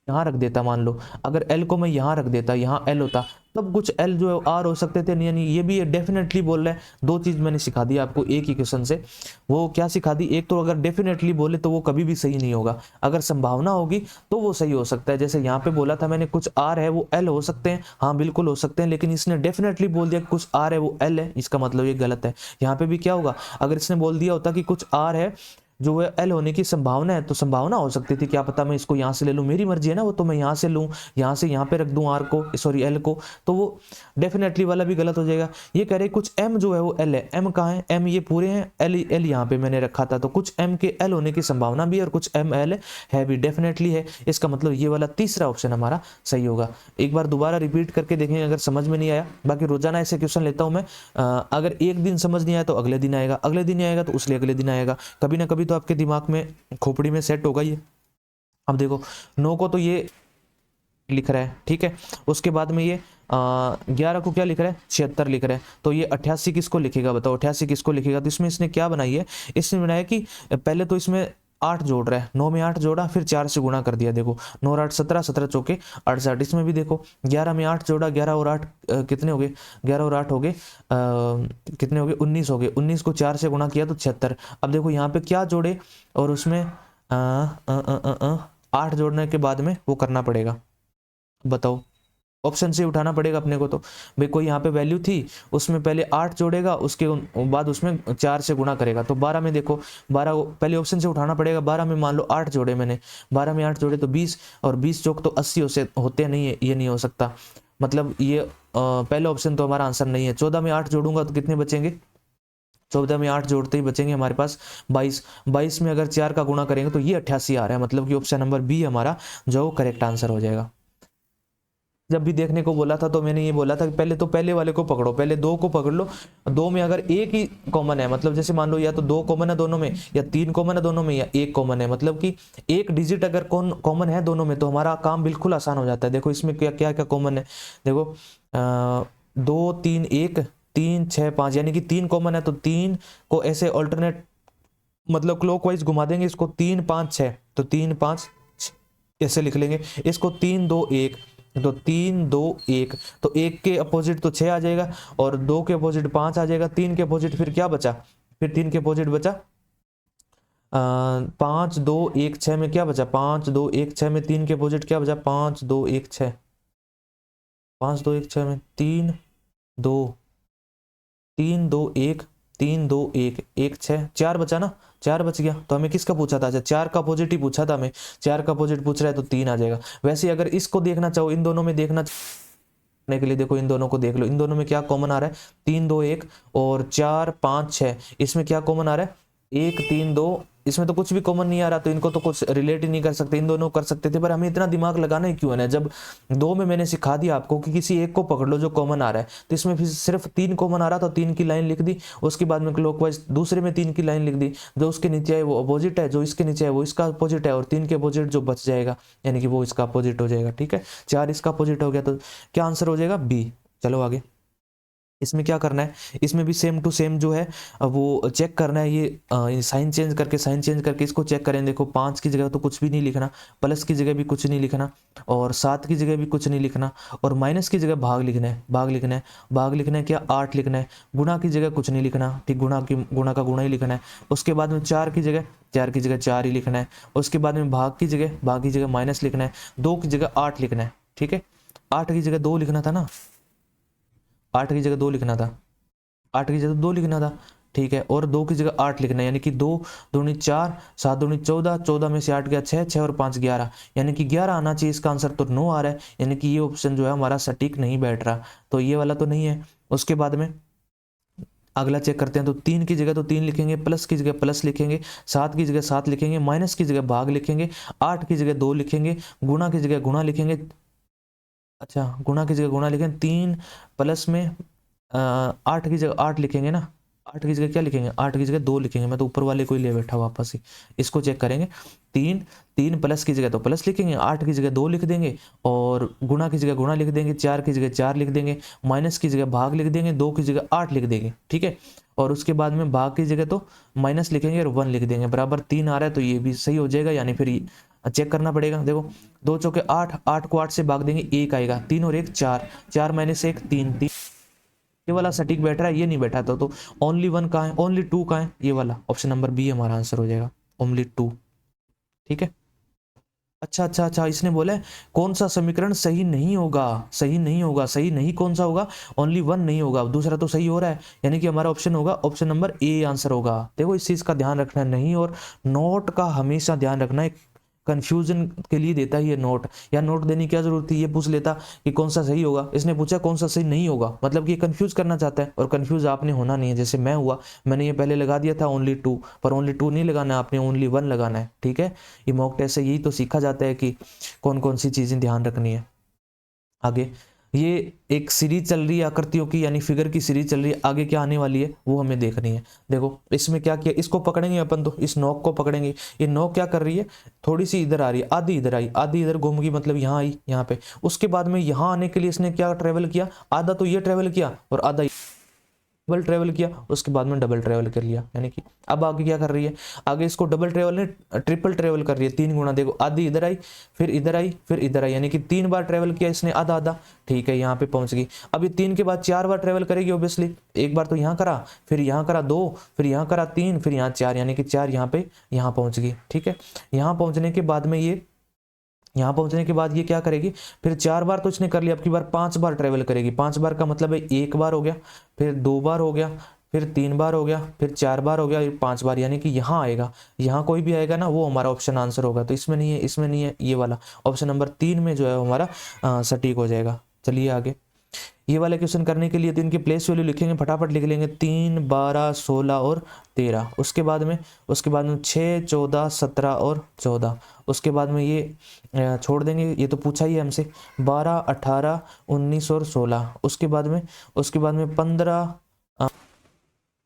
यहाँ रख देता, मान लो अगर एल को मैं यहाँ रख देता, यहाँ एल होता, तब कुछ एल जो है आर हो सकते थे, यानी ये भी डेफिनेटली बोल रहा है। 2 चीज मैंने सिखा दी आपको एक ही क्वेश्चन से। वो क्या सिखा दी, एक तो अगर डेफिनेटली बोले तो वो कभी भी सही नहीं होगा, अगर संभावना होगी तो वो सही हो सकता है। जैसे यहाँ पे बोला था मैंने कुछ आर है वो एल हो सकते हैं, हाँ बिल्कुल हो सकते हैं, लेकिन इसने डेफिनेटली बोल दिया कि कुछ आर है वो एल है, इसका मतलब ये गलत है। यहाँ पे भी क्या होगा, अगर इसने बोल दिया होता कि कुछ आर है जो है एल होने की संभावना है, तो संभावना हो सकती थी, क्या पता मैं इसको यहाँ से ले लूँ, मेरी मर्जी है ना वो, तो मैं यहाँ से लूँ, यहाँ से यहाँ पे रख दूँ आर को, सॉरी एल को, तो वो डेफिनेटली वाला भी गलत हो जाएगा। ये कह रहे कुछ एम जो है वो एल है, एम कहाँ है, एम ये पूरे हैं, एल यहाँ पे मैंने रखा था, तो कुछ एम के एल होने की संभावना भी है और कुछ एम एल है भी, डेफिनेटली है। इसका मतलब ये वाला तीसरा ऑप्शन हमारा सही होगा। एक बार दोबारा रिपीट करके देखेंगे अगर समझ में नहीं आया। बाकी रोजाना ऐसे क्वेश्चन लेता हूँ मैं, अगर एक दिन समझ नहीं आया तो अगले दिन आएगा, अगले दिन आएगा तो उसले अगले दिन आएगा, कभी ना कभी तो तो आपके दिमाग में, खोपड़ी में सेट होगा ये। अब देखो 9 को तो ये लिख रहा है, ठीक है, उसके बाद में ये 11 को क्या लिख रहा है, 76 लिख रहा है, तो ये 88 किसको लिखेगा बताओ, 88 किसको लिखेगा। तो इसमें इसने क्या बनाई है, इसने बनाया कि पहले तो इसमें 8 जोड़ रहा है, 9 में 8 जोड़ा, फिर 4 से गुणा कर दिया। देखो 9 और 8 17, 17 चौके 68। इसमें भी देखो 11 में 8 जोड़ा, 11 और 8 कितने हो गए, 11 और 8 हो गए कितने हो गए, 19 हो गए। 19 को 4 से गुणा किया तो 76। अब देखो यहाँ पे क्या जोड़े, और उसमें 8 जोड़ने के बाद में वो करना पड़ेगा, बताओ, ऑप्शन से उठाना पड़ेगा अपने को। तो भाई कोई यहाँ पे वैल्यू थी, उसमें पहले 8 जोड़ेगा, उसके बाद उसमें 4 से गुणा करेगा। तो 12 में देखो, 12 पहले ऑप्शन से उठाना पड़ेगा। 12 में मान लो 8 जोड़े मैंने, 12 में 8 जोड़े तो 20, और 20 चौक तो 80 होते नहीं है, ये नहीं हो सकता, मतलब ये पहले ऑप्शन तो हमारा आंसर नहीं है। 14 में 8 जोड़ूंगा तो कितने बचेंगे, 14 में 8 जोड़ते ही बचेंगे हमारे पास 22। 22 में अगर 4 का गुणा करेंगे तो ये 88 आ रहा है, मतलब कि ऑप्शन नंबर बी हमारा जो करेक्ट आंसर हो जाएगा। जब भी देखने को बोला था तो मैंने ये बोला था कि पहले तो पहले वाले को पकड़ो, पहले 2 को पकड़ लो। 2 में अगर एक ही कॉमन है, मतलब जैसे मान लो या तो 2 कॉमन है दोनों में, या 3 कॉमन है दोनों में, या 1 कॉमन है, मतलब कि एक डिजिट अगर कॉमन है दोनों में तो हमारा काम बिल्कुल आसान हो जाता है। देखो इसमें क्या क्या क्या कॉमन है, देखो 2 3 1 3 6 5, यानी कि 3 कॉमन है, तो 3 को ऐसे ऑल्टरनेट मतलब क्लॉकवाइज घुमा देंगे इसको, 3 5 6, तो 3 5 ऐसे लिख लेंगे इसको। 3 2 1, तो 3 2 1, तो 1 के अपोजिट तो 6 आ जाएगा, और 2 के अपोजिट 5 आ जाएगा। 3 के अपोजिट फिर क्या बचा, फिर 3 के अपोजिट बचा 5 2 1 6 में क्या बचा, 5 2 1 6 में 3 के अपोजिट क्या बचा, 5 2 1 6, 5 2 1 6 में 3 2 3 2 1 3 2 1 1 6, 4 बचा ना, 4 बच गया। तो हमें किसका पूछा था, अच्छा 4 का अपोजिट ही पूछा था हमें, 4 का अपोजिट पूछ रहा है तो 3 आ जाएगा। वैसे अगर इसको देखना चाहो, इन दोनों में देखना के लिए देखो, इन दोनों को देख लो, इन दोनों में क्या कॉमन आ रहा है, 3 2 1 और 4 5 6, इसमें क्या कॉमन आ रहा है, 1 3 2, इसमें तो कुछ भी कॉमन नहीं आ रहा, तो इनको तो कुछ रिलेट ही नहीं कर सकते, इन दोनों को कर सकते थे, पर हमें इतना दिमाग लगाना ही क्यों है ना, जब 2 में मैंने सिखा दिया आपको कि किसी एक को पकड़ लो जो कॉमन आ रहा है। तो इसमें फिर सिर्फ 3 कॉमन आ रहा था, 3 की लाइन लिख दी, उसके बाद में क्लॉकवाइज दूसरे में 3 की लाइन लिख दी, जो उसके नीचे है वो अपोजिट है, जो इसके नीचे है वो इसका अपोजिट है, और 3 के अपोजिट जो बच जाएगा यानी कि वो इसका अपोजिट हो जाएगा, ठीक है। 4 इसका अपोजिट हो गया, तो क्या आंसर हो जाएगा, बी। चलो आगे, इसमें क्या करना है, इसमें भी सेम टू सेम जो है वो चेक करना है, ये साइन चेंज करके इसको चेक करें। देखो 5 की जगह तो कुछ भी नहीं लिखना, प्लस की जगह भी कुछ नहीं लिखना, और 7 की जगह भी कुछ नहीं लिखना, और माइनस की जगह भाग लिखना है, भाग लिखना है क्या, 8 लिखना है। गुणा की जगह कुछ नहीं लिखना, ठीक, गुणा का गुणा ही लिखना है। उसके बाद में 4 की जगह 4 ही लिखना है। उसके बाद में भाग की जगह माइनस लिखना है। 2 की जगह 8 लिखना है, ठीक है। 8 की जगह 2 लिखना था ना, 8 की जगह 2 लिखना था, 8 की जगह 2 लिखना था, ठीक है। और 2 की जगह 8 लिखना है, यानी कि 2 दूनी 4, 7 दूनी 14, 14 में से 8 गया 6, 6 और 5 11, यानी कि 11 आना चाहिए। इसका आंसर तो 9 आ रहा है, यानी कि ये ऑप्शन जो है हमारा सटीक नहीं बैठ रहा, तो ये वाला तो नहीं है। उसके बाद में अगला चेक करते हैं, तो 3 की जगह तो 3 लिखेंगे, प्लस की जगह प्लस लिखेंगे, 7 की जगह 7 लिखेंगे, माइनस की जगह भाग लिखेंगे, 8 की जगह 2 लिखेंगे, गुणा की जगह गुणा लिखेंगे, अच्छा गुणा की जगह गुणा लिखेंगे, 3 प्लस में 8 की जगह 8 लिखेंगे ना, 8 की जगह क्या लिखेंगे, 8 की जगह 2 लिखेंगे। मैं तो ऊपर वाले को ही ले बैठा वापस ही, इसको चेक करेंगे। 3 प्लस की जगह तो प्लस लिखेंगे, 8 की जगह 2 लिख देंगे, और गुणा की जगह गुणा लिख देंगे, 4 की जगह 4 लिख देंगे, माइनस की जगह भाग लिख देंगे, 2 की जगह 8 लिख देंगे, ठीक है। और उसके बाद में भाग की जगह तो माइनस लिखेंगे और 1 लिख देंगे, बराबर 3 आ रहा है, तो ये भी सही हो जाएगा। यानी फिर चेक करना पड़ेगा। देखो 2 चौके 8, 8 को 8 से भाग देंगे 1 आएगा, 3 और 1 4, 4 माइनस 1 3, 3 ये वाला सटीक बैठ रहा है, ये नहीं बैठा था। तो ओनली 1 कहाँ है, ओनली 2 कहाँ है, ये वाला ऑप्शन नंबर बी हमारा आंसर हो जाएगा, ओनली 2, ठीक है। अच्छा, इसने बोला है कौन सा समीकरण सही नहीं होगा, सही नहीं कौन सा होगा, ओनली 1 नहीं होगा, दूसरा तो सही हो रहा है, यानी कि हमारा ऑप्शन होगा ऑप्शन नंबर ए आंसर होगा। देखो इस चीज का ध्यान रखना है, नहीं और नोट का हमेशा ध्यान रखना है, कंफ्यूजन के लिए देता है ये नोट, या नोट देने की क्या जरूरत थी, ये पूछ लेता कि कौन सा सही होगा, इसने पूछा कौन सा सही नहीं होगा, मतलब कि ये कंफ्यूज करना चाहता है, और कंफ्यूज आपने होना नहीं है। जैसे मैं हुआ, मैंने ये पहले लगा दिया था ओनली 2, पर ओनली 2 नहीं लगाना है आपने, ओनली 1 लगाना है, ठीक है। ये मॉक टेस्ट से यही तो सीखा जाता है कि कौन कौन सी चीजें ध्यान रखनी है। आगे ये एक सीरीज चल रही है आकृतियों की, यानी फिगर की सीरीज चल रही है, आगे क्या आने वाली है वो हमें देखनी है। देखो इसमें क्या किया, इसको पकड़ेंगे अपन, तो इस नोक को पकड़ेंगे, ये नोक क्या कर रही है, थोड़ी सी इधर आ रही है, आधी इधर आई, आधी इधर घूम गई, मतलब यहाँ आई, यहाँ पे। उसके बाद में यहाँ आने के लिए इसने क्या ट्रेवल किया, आधा तो ये ट्रेवल किया और आधा डबल ट्रेवल किया, उसके बाद में डबल ट्रेवल कर लिया, यानी कि अब आगे क्या कर रही है, आगे इसको डबल ट्रेवल ने ट्रिपल ट्रेवल कर रही है, 3 गुना। देखो आधी इधर आई, फिर इधर आई, फिर इधर आई, यानी कि 3 बार ट्रेवल किया इसने, आधा आधा, ठीक है, यहाँ पे पहुंच गई। अब ये 3 के बाद 4 बार ट्रेवल करेगी ऑब्वियसली, एक बार तो यहाँ करा, फिर यहाँ करा 2, फिर यहाँ करा 3, फिर यहाँ 4, यानी कि 4 यहाँ पे यहाँ पहुंच गई, ठीक है। यहाँ पहुंचने के बाद में यहाँ पहुंचने के बाद ये क्या करेगी, फिर 4 बार तो इसने कर लिया, अब की बार 5 बार ट्रेवल करेगी। 5 बार का मतलब है 1 बार हो गया, फिर 2 बार हो गया, फिर 3 बार हो गया, फिर 4 बार हो गया, फिर 5 बार, यानी कि यहाँ आएगा। यहाँ कोई भी आएगा ना वो हमारा ऑप्शन आंसर होगा। तो इसमें नहीं है, इसमें नहीं है, ये वाला ऑप्शन नंबर 3 में जो है हमारा सटीक हो जाएगा। चलिए आगे, ये वाले क्वेश्चन करने के लिए तो इनकी प्लेस वैल्यू लिखेंगे, फटाफट लिख लेंगे, 3, 12, 16 और 13। उसके बाद में 6, 14, 17 और 14। उसके बाद में ये छोड़ देंगे, ये तो पूछा ही है हमसे, 12, 18, 19 और 16। उसके बाद में 15,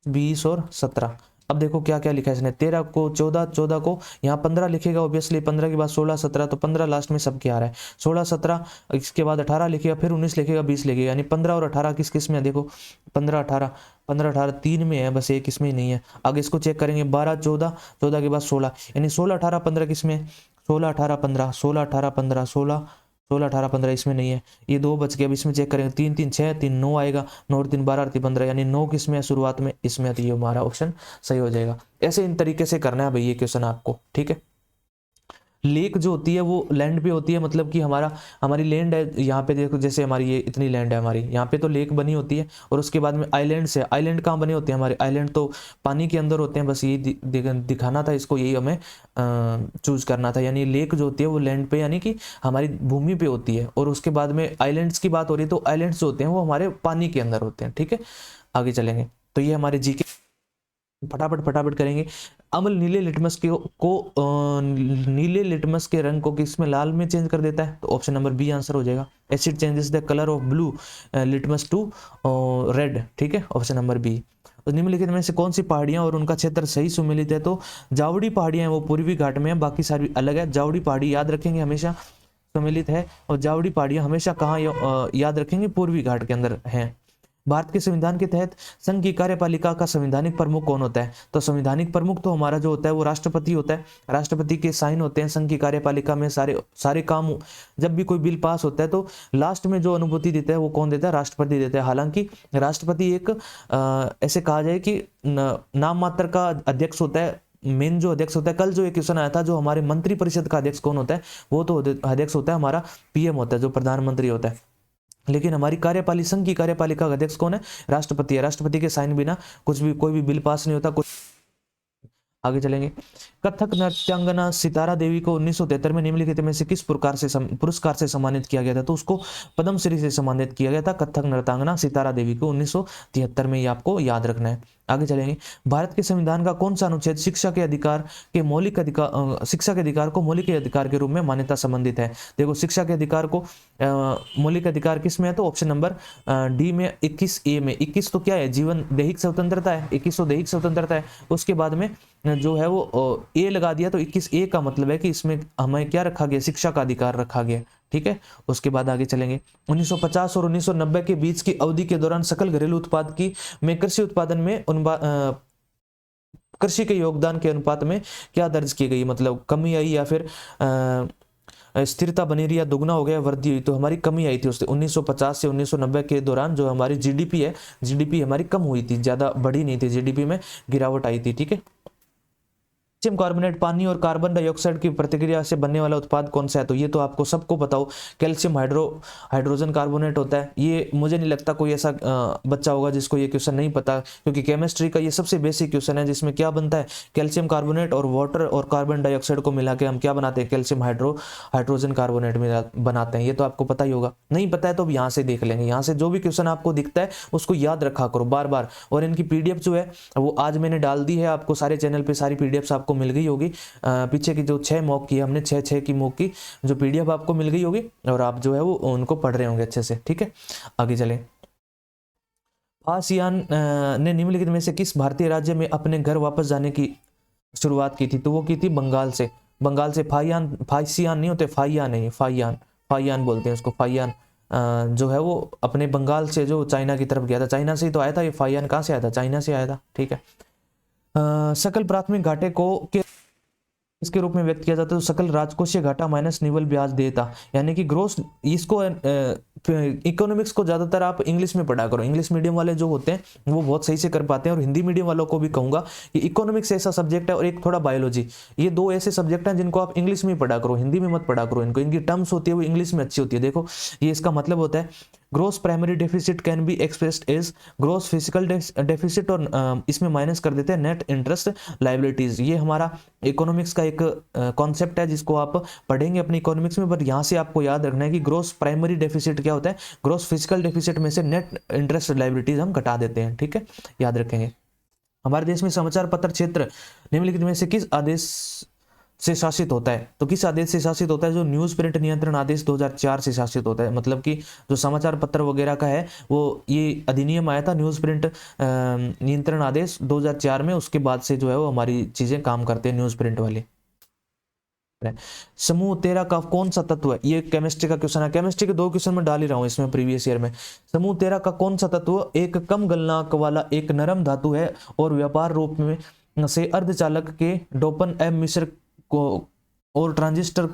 20 और 17। अब देखो क्या क्या लिखा है इसने, 13 को 14, 14 को यहाँ 15 लिखेगा ऑब्वियसली, 15 के बाद 16, 17, तो 15 लास्ट में सब क्या आ रहा है, 16, 17, इसके बाद 18 लिखेगा, फिर 19 लिखेगा, 20 लिखेगा, यानी 15 और 18 किस किस में है, देखो 15, 18, 15, 18 3 में है, बस एक इसमें ही नहीं है। आगे इसको चेक करेंगे, 12, 14, 14 के बाद 16, यानी 16, 18, 15 किस में है, 16, 18, 15, 16, 18, 15, 16, 16, 18, 15 इसमें नहीं है, ये 2 बच गए। अब इसमें चेक करेंगे, 3, 3, 6, 3, 9 आएगा, 9 और 3, 12, 15, यानी 9 किस में है शुरुआत में, इसमें, तो ये हमारा ऑप्शन सही हो जाएगा। ऐसे इन तरीके से करना है भाई ये क्वेश्चन आपको, ठीक है। लेक जो होती है वो लैंड पे होती है, मतलब कि हमारी लैंड है, यहाँ पे देखो जैसे हमारी ये इतनी लैंड है हमारी, यहाँ पे तो लेक बनी होती है, और उसके बाद में आइलैंड से, आइलैंड कहाँ बने होते हैं हमारे, आइलैंड तो पानी के अंदर होते हैं, बस यही दिखाना था इसको, यही हमें चूज करना था। यानी लेक जो होती है वो लैंड पे, यानी कि हमारी भूमि पे होती है, और उसके बाद में आइलैंड्स की बात हो रही है, तो आइलैंड्स जो होते हैं वो हमारे पानी के अंदर होते हैं, ठीक है। आगे चलेंगे, तो ये हमारे जी के फटाफट फटाफट करेंगे। अम्ल नीले लिटमस के रंग को किसमें, लाल में चेंज कर देता है, तो ऑप्शन नंबर बी आंसर हो जाएगा। Acid changes the colour of blue litmus to red, ठीक है, ऑप्शन नंबर बी। तो निम्नलिखित में से कौन सी पहाड़ियां और उनका क्षेत्र सही सुमेलित है, तो जावड़ी पहाड़ियां वो पूर्वी घाट में है, बाकी सारी अलग है। जावड़ी पहाड़ी याद रखेंगे हमेशा सुमेलित है, और जावड़ी पहाड़ियां हमेशा कहाँ याद रखेंगे, पूर्वी घाट के अंदर है। भारत के संविधान के तहत संघ की कार्यपालिका का संवैधानिक प्रमुख कौन होता है, तो संवैधानिक प्रमुख तो हमारा जो होता है वो राष्ट्रपति होता है। राष्ट्रपति के साइन होते हैं संघ की कार्यपालिका में, सारे काम। जब भी कोई बिल पास होता है तो लास्ट में जो अनुभूति देता है वो कौन देता है, राष्ट्रपति देता है। हालांकि राष्ट्रपति एक ऐसे कहा जाए कि नाम मात्र का अध्यक्ष होता है, मेन जो अध्यक्ष होता है। कल जो एक क्वेश्चन आया था, जो हमारे मंत्री परिषद का अध्यक्ष कौन होता है, वो तो अध्यक्ष होता है हमारा पीएम होता है, जो प्रधानमंत्री होता है। लेकिन हमारी कार्यपालिका, संघ की कार्यपालिका का अध्यक्ष कौन है, राष्ट्रपति है। राष्ट्रपति के साइन बिना कुछ भी, कोई भी बिल पास नहीं होता। कुछ आगे चलेंगे। कथक नृत्यांगना सितारा देवी को 1973 में निम्नलिखित में से किस पुरस्कार से सम्मानित किया गया था, तो उसको पद्मश्री से सम्मानित किया गया था। कथक नृत्यांगना सितारा देवी को 1973 में, ये आपको याद रखना है। आगे चलेंगे। भारत के संविधान का कौन सा अनुच्छेद शिक्षा के अधिकार को मौलिक अधिकार के रूप में मान्यता संबंधित है। देखो शिक्षा के अधिकार को मौलिक अधिकार किस में है, तो ऑप्शन नंबर डी में 21A में। 21 तो क्या है, जीवन दैहिक स्वतंत्रता है, 21 तो दैहिक स्वतंत्रता है। उसके बाद में जो है वो ए लगा दिया, तो 21A का मतलब है कि इसमें हमें क्या रखा गया, शिक्षा का अधिकार रखा गया, ठीक है। उसके बाद आगे चलेंगे। 1950 और 1990 के बीच की अवधि के दौरान सकल घरेलू उत्पाद की में कृषि उत्पादन में कृषि के योगदान के अनुपात में क्या दर्ज की गई, मतलब कमी आई या फिर स्थिरता बनी रही या दुगना हो गया, वृद्धि हुई, तो हमारी कमी आई थी उससे 1950 से 1990 के दौरान। जो हमारी जीडीपी है, जीडीपी हमारी कम हुई थी, ज्यादा बढ़ी नहीं थी, जीडीपी में गिरावट आई थी, ठीक है। कैल्शियम कार्बोनेट पानी और कार्बन डाइऑक्साइड की प्रतिक्रिया से बनने वाला उत्पाद कौन सा है, तो ये तो आपको सबको पता हो, कैल्शियम हाइड्रोजन कार्बोनेट होता है। ये मुझे नहीं लगता कोई ऐसा बच्चा होगा जिसको ये क्वेश्चन नहीं पता, क्योंकि केमिस्ट्री का ये सबसे बेसिक क्वेश्चन है, जिसमें क्या बनता है, कैल्शियम कार्बोनेट और वाटर और कार्बन डाइऑक्साइड को मिला के हम क्या बनाते हैं, कैल्शियम हाइड्रोजन कार्बोनेट में बनाते हैं। ये तो आपको पता ही होगा, नहीं पता है तो यहाँ से देख लेंगे। यहाँ से जो भी क्वेश्चन आपको दिखता है उसको याद रखा करो बार बार। और इनकी पीडीएफ जो है वो आज मैंने डाल दी है, आपको सारे चैनल पे सारी पीडीएफ आपको आपको मिल गई होगी। पीछे की जो 6 मॉक की हमने 6 की मॉक की जो PDF आपको मिल गई होगी और आप जो है वो उनको पढ़ रहे होंगे अच्छे से, ठीक है। आगे चलें। फासियान ने निम्नलिखित में से किस भारतीय राज्य में अपने घर वापस जाने की शुरुआत की थी? तो वो की थी बंगाल से। बंगाल से फाइसियान नहीं होते, फाइयान है, फाइयान बोलते हैं उसको, फाइयान जो है वो अपने बंगाल से जो चाइना की तरफ गया था, चाइना से ही तो आया था ये फाइयान, कहाँ से आया था? चाइना से आया था, ठीक है। सकल प्राथमिक घाटे को इसके रूप में व्यक्त किया जाता है तो सकल राजकोषीय घाटा माइनस निवल ब्याज देता, यानी कि ग्रोस। इसको इकोनॉमिक्स को ज्यादातर आप इंग्लिश में पढ़ा करो, इंग्लिश मीडियम वाले जो होते हैं वो बहुत सही से कर पाते हैं, और हिंदी मीडियम वालों को भी कहूंगा कि इकोनॉमिक्स ऐसा सब्जेक्ट है और एक थोड़ा बायोलॉजी, ये 2 ऐसे सब्जेक्ट हैं जिनको आप इंग्लिश में पढ़ा करो, हिंदी में मत पढ़ा करो इनको। इनकी टर्म्स होती है वो इंग्लिश में अच्छी होती है। देखो ये इसका मतलब होता है gross primary deficit can be expressed as gross physical deficit, और इसमें माइनस कर देते हैं नेट इंटरेस्ट लाइबिलिटीज। ये हमारा इकोनॉमिक्स का एक कॉन्सेप्ट है जिसको आप पढ़ेंगे अपनी इकोनॉमिक्स में, बट यहाँ से आपको याद रखना है कि ग्रोस प्राइमरी डेफिसिट क्या होता है, ग्रोस फिजिकल डेफिसिट में से नेट इंटरेस्ट लाइबिलिटीज हम घटा देते हैं, ठीक है, याद रखेंगे। हमारे देश में समाचार पत्र क्षेत्र निम्नलिखित में से किस आदेश से शासित होता है? तो किस आदेश से शासित होता है? जो न्यूज प्रिंट नियंत्रण आदेश 2004 से शासित होता है। मतलब कि जो समाचार पत्र वगैरह का है वो ये अधिनियम आया था न्यूज प्रिंट नियंत्रण आदेश 2004 में, उसके बाद से जो है वो हमारी चीजें काम करते हैं न्यूज प्रिंट वाले। समूह 13 का कौन सा तत्व है? ये केमिस्ट्री का क्वेश्चन है, केमिस्ट्री के 2 क्वेश्चन में डाल ही रहा हूं इसमें प्रीवियस ईयर में। समूह 13 का कौन सा तत्व एक कम गलनांक वाला एक नरम धातु है और व्यापार रूप में से अर्धचालक के डोपन एम मिश्र को और ट्रांजिस्टर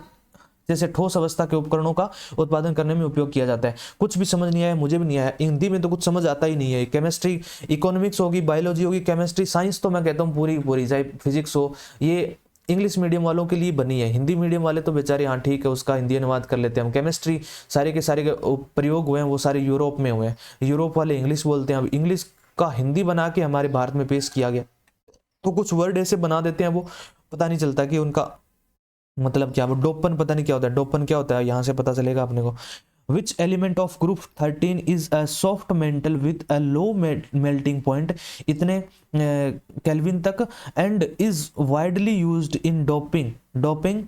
जैसे ठोस अवस्था के उपकरणों का उत्पादन करने में उपयोग किया जाता है? कुछ भी समझ नहीं आया, मुझे भी नहीं आया, हिंदी में तो कुछ समझ आता ही नहीं है। केमिस्ट्री इकोनॉमिक्स होगी, बायोलॉजी होगी, केमिस्ट्री साइंस तो मैं कहता हूँ पूरी पूरी, चाहे फिजिक्स हो, ये इंग्लिश मीडियम वालों के लिए बनी है। हिंदी मीडियम वाले तो बेचारे हाँ ठीक है उसका हिंदी अनुवाद कर लेते हैं हम। केमिस्ट्री सारे के सारे प्रयोग हुए हैं वो सारे यूरोप में हुए हैं, यूरोप वाले इंग्लिश बोलते हैं, अब इंग्लिश का हिंदी बना के हमारे भारत में पेश किया गया, तो कुछ वर्ड ऐसे बना देते हैं वो पता नहीं चलता कि उनका मतलब क्या। वो डोपन पता नहीं क्या होता है, डोपन क्या होता है यहाँ से पता चलेगा अपने को। Which element of group 13 is a soft metal with a low melting point इतने केल्विन तक and is widely used in doping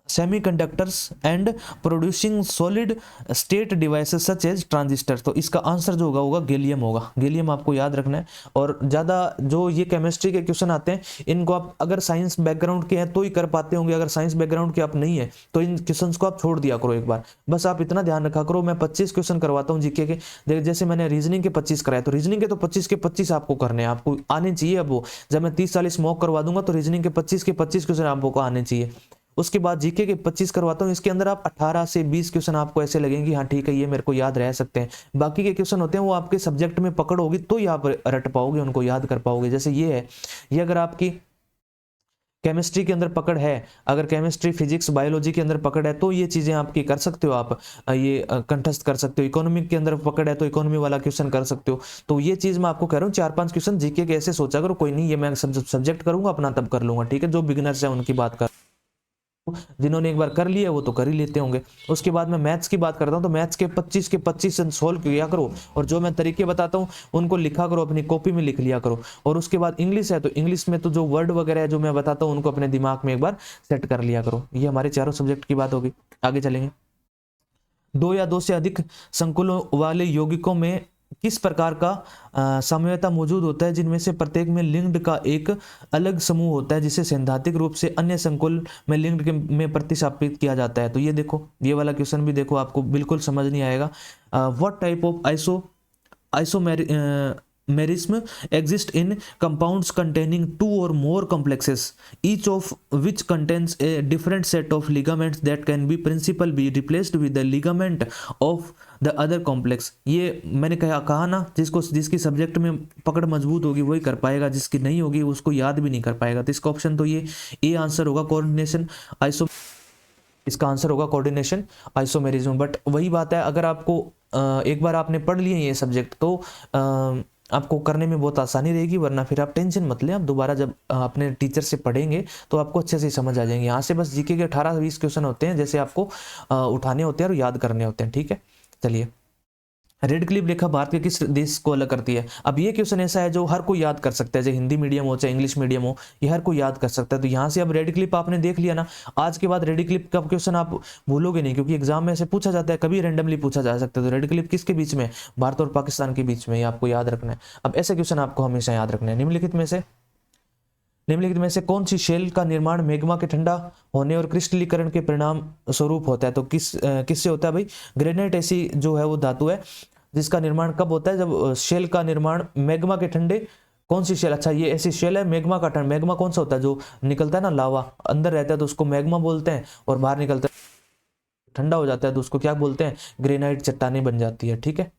semiconductors and producing solid state devices such as transistor. तो इसका आंसर जो होगा गैलियम होगा, gallium आपको याद रखना है। और ज़्यादा जो ये केमिस्ट्री के क्वेश्चन आते हैं इनको आप अगर साइंस बैकग्राउंड के हैं तो ही कर पाते होंगे, अगर साइंस बैकग्राउंड के आप नहीं है तो इन क्वेश्चन को आप छोड़ दिया करो एक बार। बस आप इतना ध्यान रखा करो, मैं 25 क्वेश्चन करवाता हूँ जीके के, जैसे मैंने रीजनिंग के 25 कराए तो रीजनिंग के तो 25 के 25 आपको करने हैं, आपको आने चाहिए। अब वो जब मैं 30-40 मॉक करवा दूंगा तो रीजनिंग के 25 क्वेश्चन आपको आने चाहिए। उसके बाद जीके के 25 करवाता हूँ, इसके अंदर आप 18 से 20 क्वेश्चन आपको ऐसे लगेंगे हाँ ठीक है ये मेरे को याद रह सकते हैं। बाकी के क्वेश्चन होते हैं वो आपके सब्जेक्ट में पकड़ होगी तो ही आप रट पाओगे, उनको याद कर पाओगे। जैसे ये है, ये अगर आपकी केमिस्ट्री के अंदर पकड़ है, अगर केमिस्ट्री फिजिक्स बायोलॉजी के अंदर पकड़ है तो ये चीजें आपकी कर सकते हो, आप ये कंठस्थ कर सकते हो। इकोनॉमिक के अंदर पकड़ है तो इकोनॉमी वाला क्वेश्चन कर सकते हो। तो ये चीज मैं आपको कह रहा हूँ 4-5 क्वेश्चन जीके के ऐसे सोचा करो, कोई नहीं ये मैं सब्जेक्ट करूंगा अपना तब कर लूंगा, ठीक है। जो बिगिनर्स है उनकी बात कर, जिन्होंने एक बार कर लिया वो तो कर ही लेते होंगे। उसके बाद मैं मैथ्स की बात करता हूँ तो मैथ्स के 25 के 25 सोल्व किया करो, और जो मैं तरीके बताता हूँ उनको लिखा करो, अपनी कॉपी में लिख लिया करो। और उसके बाद इंग्लिश है तो इंग्लिश में तो जो वर्ड वगैरह है जो मैं बताता हूँ उनको अपने दिमाग में एक बार सेट कर लिया करो। ये हमारे चारों सब्जेक्ट की बात होगी। आगे चलेंगे। 2 या 2 से अधिक संकुलों वाले यौगिकों में किस प्रकार का साम्यता मौजूद होता है जिनमें से प्रत्येक में लिंक्ड का एक अलग समूह होता है जिसे सैद्धांतिक रूप से अन्य संकुल में लिंक्ड में प्रतिस्थापित किया जाता है? तो ये देखो, ये वाला क्वेश्चन भी देखो आपको बिल्कुल समझ नहीं आएगा। What type of isomerism exist in compounds containing 2 or more complexes, each of which contains a different set of ligaments that can be principally be replaced with the ligament of the other complex। ये मैंने कहा ना, जिसकी subject में पकड़ मजबूत होगी वही कर पाएगा, जिसकी नहीं होगी उसको याद भी नहीं कर पाएगा। तो इसका ऑप्शन तो ये आंसर होगा कोऑर्डिनेशन आइसो, इसका आंसर होगा कोऑर्डिनेशन आइसोमेरिज्म। बट वही बात है, अगर आपको एक बार आपने पढ़ लिए ये सब्जेक्ट तो आपको करने में बहुत आसानी रहेगी, वरना फिर आप टेंशन मत लें, आप दोबारा जब अपने टीचर से पढ़ेंगे तो आपको अच्छे से समझ आ जाएंगे। यहाँ से बस जीके के 18-20 क्वेश्चन होते हैं जैसे आपको उठाने होते हैं और याद करने होते हैं, ठीक है। चलिए रेड क्लिफ रेखा भारत के किस देश को अलग करती है? अब ये क्वेश्चन ऐसा है जो हर कोई याद कर सकता है, चाहे हिंदी मीडियम हो चाहे इंग्लिश मीडियम हो, ये हर कोई याद कर सकता है। तो यहाँ से अब रेड क्लिफ आपने देख लिया ना, आज के बाद रेड क्लिफ का क्वेश्चन आप भूलोगे नहीं, क्योंकि एग्जाम में ऐसे पूछा जाता है, कभी रैंडमली पूछा जा सकता है। तो रेड क्लिफ किसके बीच में? भारत और पाकिस्तान के बीच में, ये आपको याद रखना है। अब ऐसे क्वेश्चन आपको हमेशा याद रखना है। निम्नलिखित में से कौन सी शेल का निर्माण मैग्मा के ठंडा होने और क्रिस्टलीकरण के परिणाम स्वरूप होता है? तो किससे होता है भाई? ग्रेनाइट ऐसी जो है वो धातु है जिसका निर्माण कब होता है? जब शेल का निर्माण मैग्मा के ठंडे, कौन सी शेल? अच्छा, ये ऐसी शेल है मैग्मा का ठंडा। मैग्मा कौन सा होता है? जो निकलता है ना लावा, अंदर रहता है तो उसको मैग्मा बोलते हैं, और बाहर निकलता है ठंडा हो जाता है तो उसको क्या बोलते हैं? ग्रेनाइट, चट्टाने बन जाती है। ठीक है।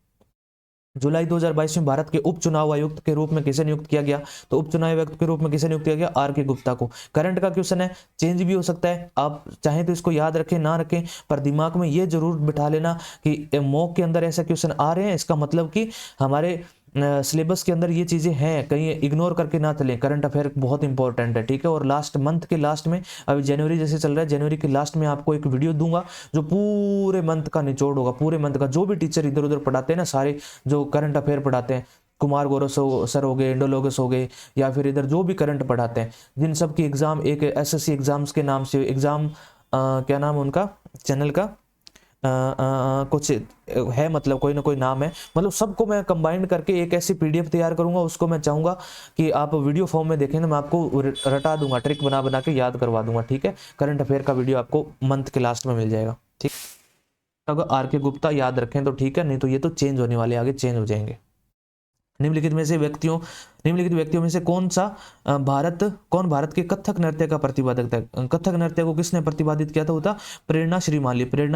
जुलाई 2022 में भारत के उप चुनाव आयुक्त के रूप में किसे नियुक्त किया गया? तो उप चुनाव आयुक्त के रूप में किसे नियुक्त किया गया? आर के गुप्ता को। करंट का क्वेश्चन है, चेंज भी हो सकता है, आप चाहें तो इसको याद रखें ना रखें, पर दिमाग में ये जरूर बिठा लेना कि मॉक के अंदर ऐसे क्वेश्चन आ रहे हैं, इसका मतलब कि हमारे सिलेबस के अंदर ये चीजें हैं, कहीं इग्नोर करके ना चलें। करंट अफेयर बहुत इंपॉर्टेंट है। ठीक है। और लास्ट मंथ के लास्ट में, अभी जनवरी जैसे चल रहा है, जनवरी के लास्ट में आपको एक वीडियो दूंगा जो पूरे मंथ का निचोड़ होगा, पूरे मंथ का। जो भी टीचर इधर उधर पढ़ाते हैं ना, सारे जो करंट अफेयर पढ़ाते हैं, कुमार गौरव सर हो गए, इंडोलोगस हो गए, या फिर इधर जो भी करंट पढ़ाते हैं, जिन सब की एग्जाम एक एसएससी एग्जाम्स के नाम से एग्जाम, क्या नाम है उनका चैनल का, कुछ है, मतलब कोई ना कोई नाम है, मतलब सबको मैं कंबाइंड करके एक ऐसी पीडीएफ तैयार करूंगा। उसको मैं चाहूंगा कि आप वीडियो फॉर्म में देखें, तो मैं आपको रटा दूंगा, ट्रिक बना बना के याद करवा दूंगा। ठीक है। करंट अफेयर का वीडियो आपको मंथ के लास्ट में मिल जाएगा। ठीक। अगर आर के गुप्ता याद रखें तो ठीक है, नहीं तो ये तो चेंज होने वाले, आगे चेंज हो जाएंगे। निम्नलिखित व्यक्तियों में से कौन भारत के कथक नृत्य का प्रतिपादक था? कथक नृत्य को किसने प्रतिपादित किया था? होता प्रेरणा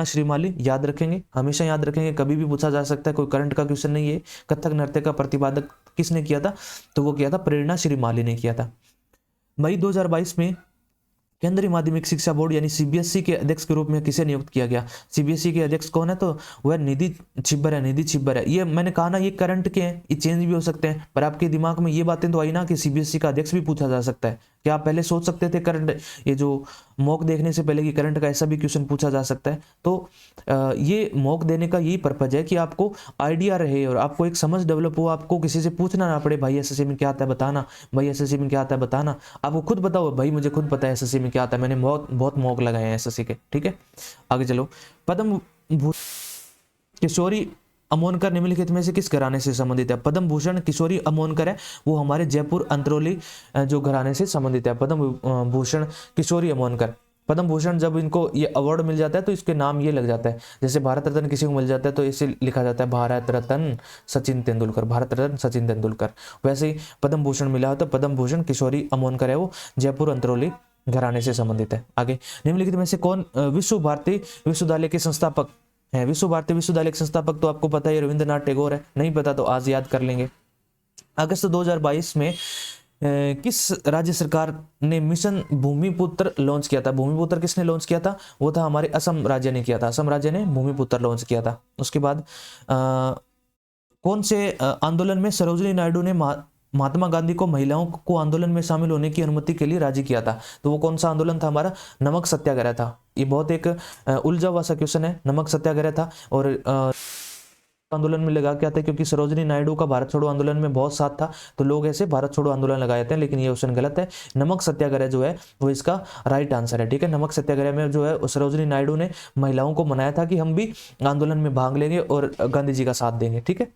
श्रीमाली। याद रखेंगे, हमेशा याद रखेंगे, कभी भी पूछा जा सकता है, कोई करंट का क्वेश्चन नहीं है। कथक नृत्य का प्रतिपादक किसने किया था? तो वो किया था प्रेरणा श्रीमाली ने किया था। मई 2022 में केंद्रीय माध्यमिक शिक्षा बोर्ड यानी सीबीएसई के अध्यक्ष के रूप में किसे नियुक्त किया गया? सीबीएसई के अध्यक्ष कौन है? तो वह निधि छिब्बर है। ये मैंने कहा ना, ये करंट के हैं, ये चेंज भी हो सकते हैं, पर आपके दिमाग में ये बातें तो आई ना कि सीबीएसई का अध्यक्ष भी पूछा जा सकता है। क्या आप पहले सोच सकते थे करंट, ये जो मॉक देखने से पहले कि करंट का ऐसा भी क्वेश्चन पूछा जा सकता है? तो ये मॉक देने का यही पर्पज है कि आपको आइडिया रहे और आपको एक समझ डेवलप हो, आपको किसी से पूछना ना पड़े, भाई एसएससी में क्या आता है बताना, भाई एसएससी में क्या आता है बताना। आपको खुद बताओ, भाई मुझे खुद पता है एसएससी में क्या आता है, मैंने बहुत मॉक लगाए हैं एसएससी के। ठीक है। आगे चलो। पद्म किशोरी अमोनकर निम्नलिखित में से किस घराने से संबंधित है? पद्म भूषण किशोरी अमोनकर है, वो हमारे जयपुर अंतरोली जो घराने से संबंधित है। पद्म भूषण किशोरी अमोनकर। पद्म भूषण जब इनको ये अवार्ड मिल जाता है तो इसके नाम ये लग जाता है, जैसे भारत रत्न किसी को मिल जाता है तो इसे लिखा जाता है भारत रत्न सचिन तेंदुलकर। वैसे ही पद्म भूषण मिला हो तो पद्म भूषण किशोरी अमोनकर है, वो जयपुर अंतरोली घराने से संबंधित है। आगे, निम्नलिखित में से कौन विश्व भारती विश्वविद्यालय के संस्थापक है? विश्व भारती विश्वविद्यालय के संस्थापक तो आपको पता है रविंद्रनाथ टैगोर है, नहीं पता तो आज याद कर लेंगे। अगस्त 2022 में किस राज्य सरकार ने मिशन भूमिपुत्र लॉन्च किया था? भूमिपुत्र किसने लॉन्च किया था? वो था हमारे असम राज्य ने किया था, असम राज्य ने भूमिपुत्र लॉन्च किया था। उसके बाद कौन से आंदोलन में सरोजिनी नायडू ने महात्मा गांधी को महिलाओं को आंदोलन में शामिल होने की अनुमति के लिए राजी किया था? तो वो कौन सा आंदोलन था? हमारा नमक सत्याग्रह था। ये बहुत एक उलझा हुआ सा क्वेश्चन है। नमक सत्याग्रह था और आंदोलन में लगा क्या था, क्योंकि सरोजिनी नायडू का भारत छोड़ो आंदोलन में बहुत साथ था तो लोग ऐसे भारत छोड़ो आंदोलन लगाए थे, लेकिन ये ऑप्शन गलत है। नमक सत्याग्रह जो है वो इसका राइट आंसर है। ठीक है। नमक सत्याग्रह में जो है सरोजिनी नायडू ने महिलाओं को मनाया था कि हम भी आंदोलन में भाग लेंगे और गांधी जी का साथ देंगे। ठीक है।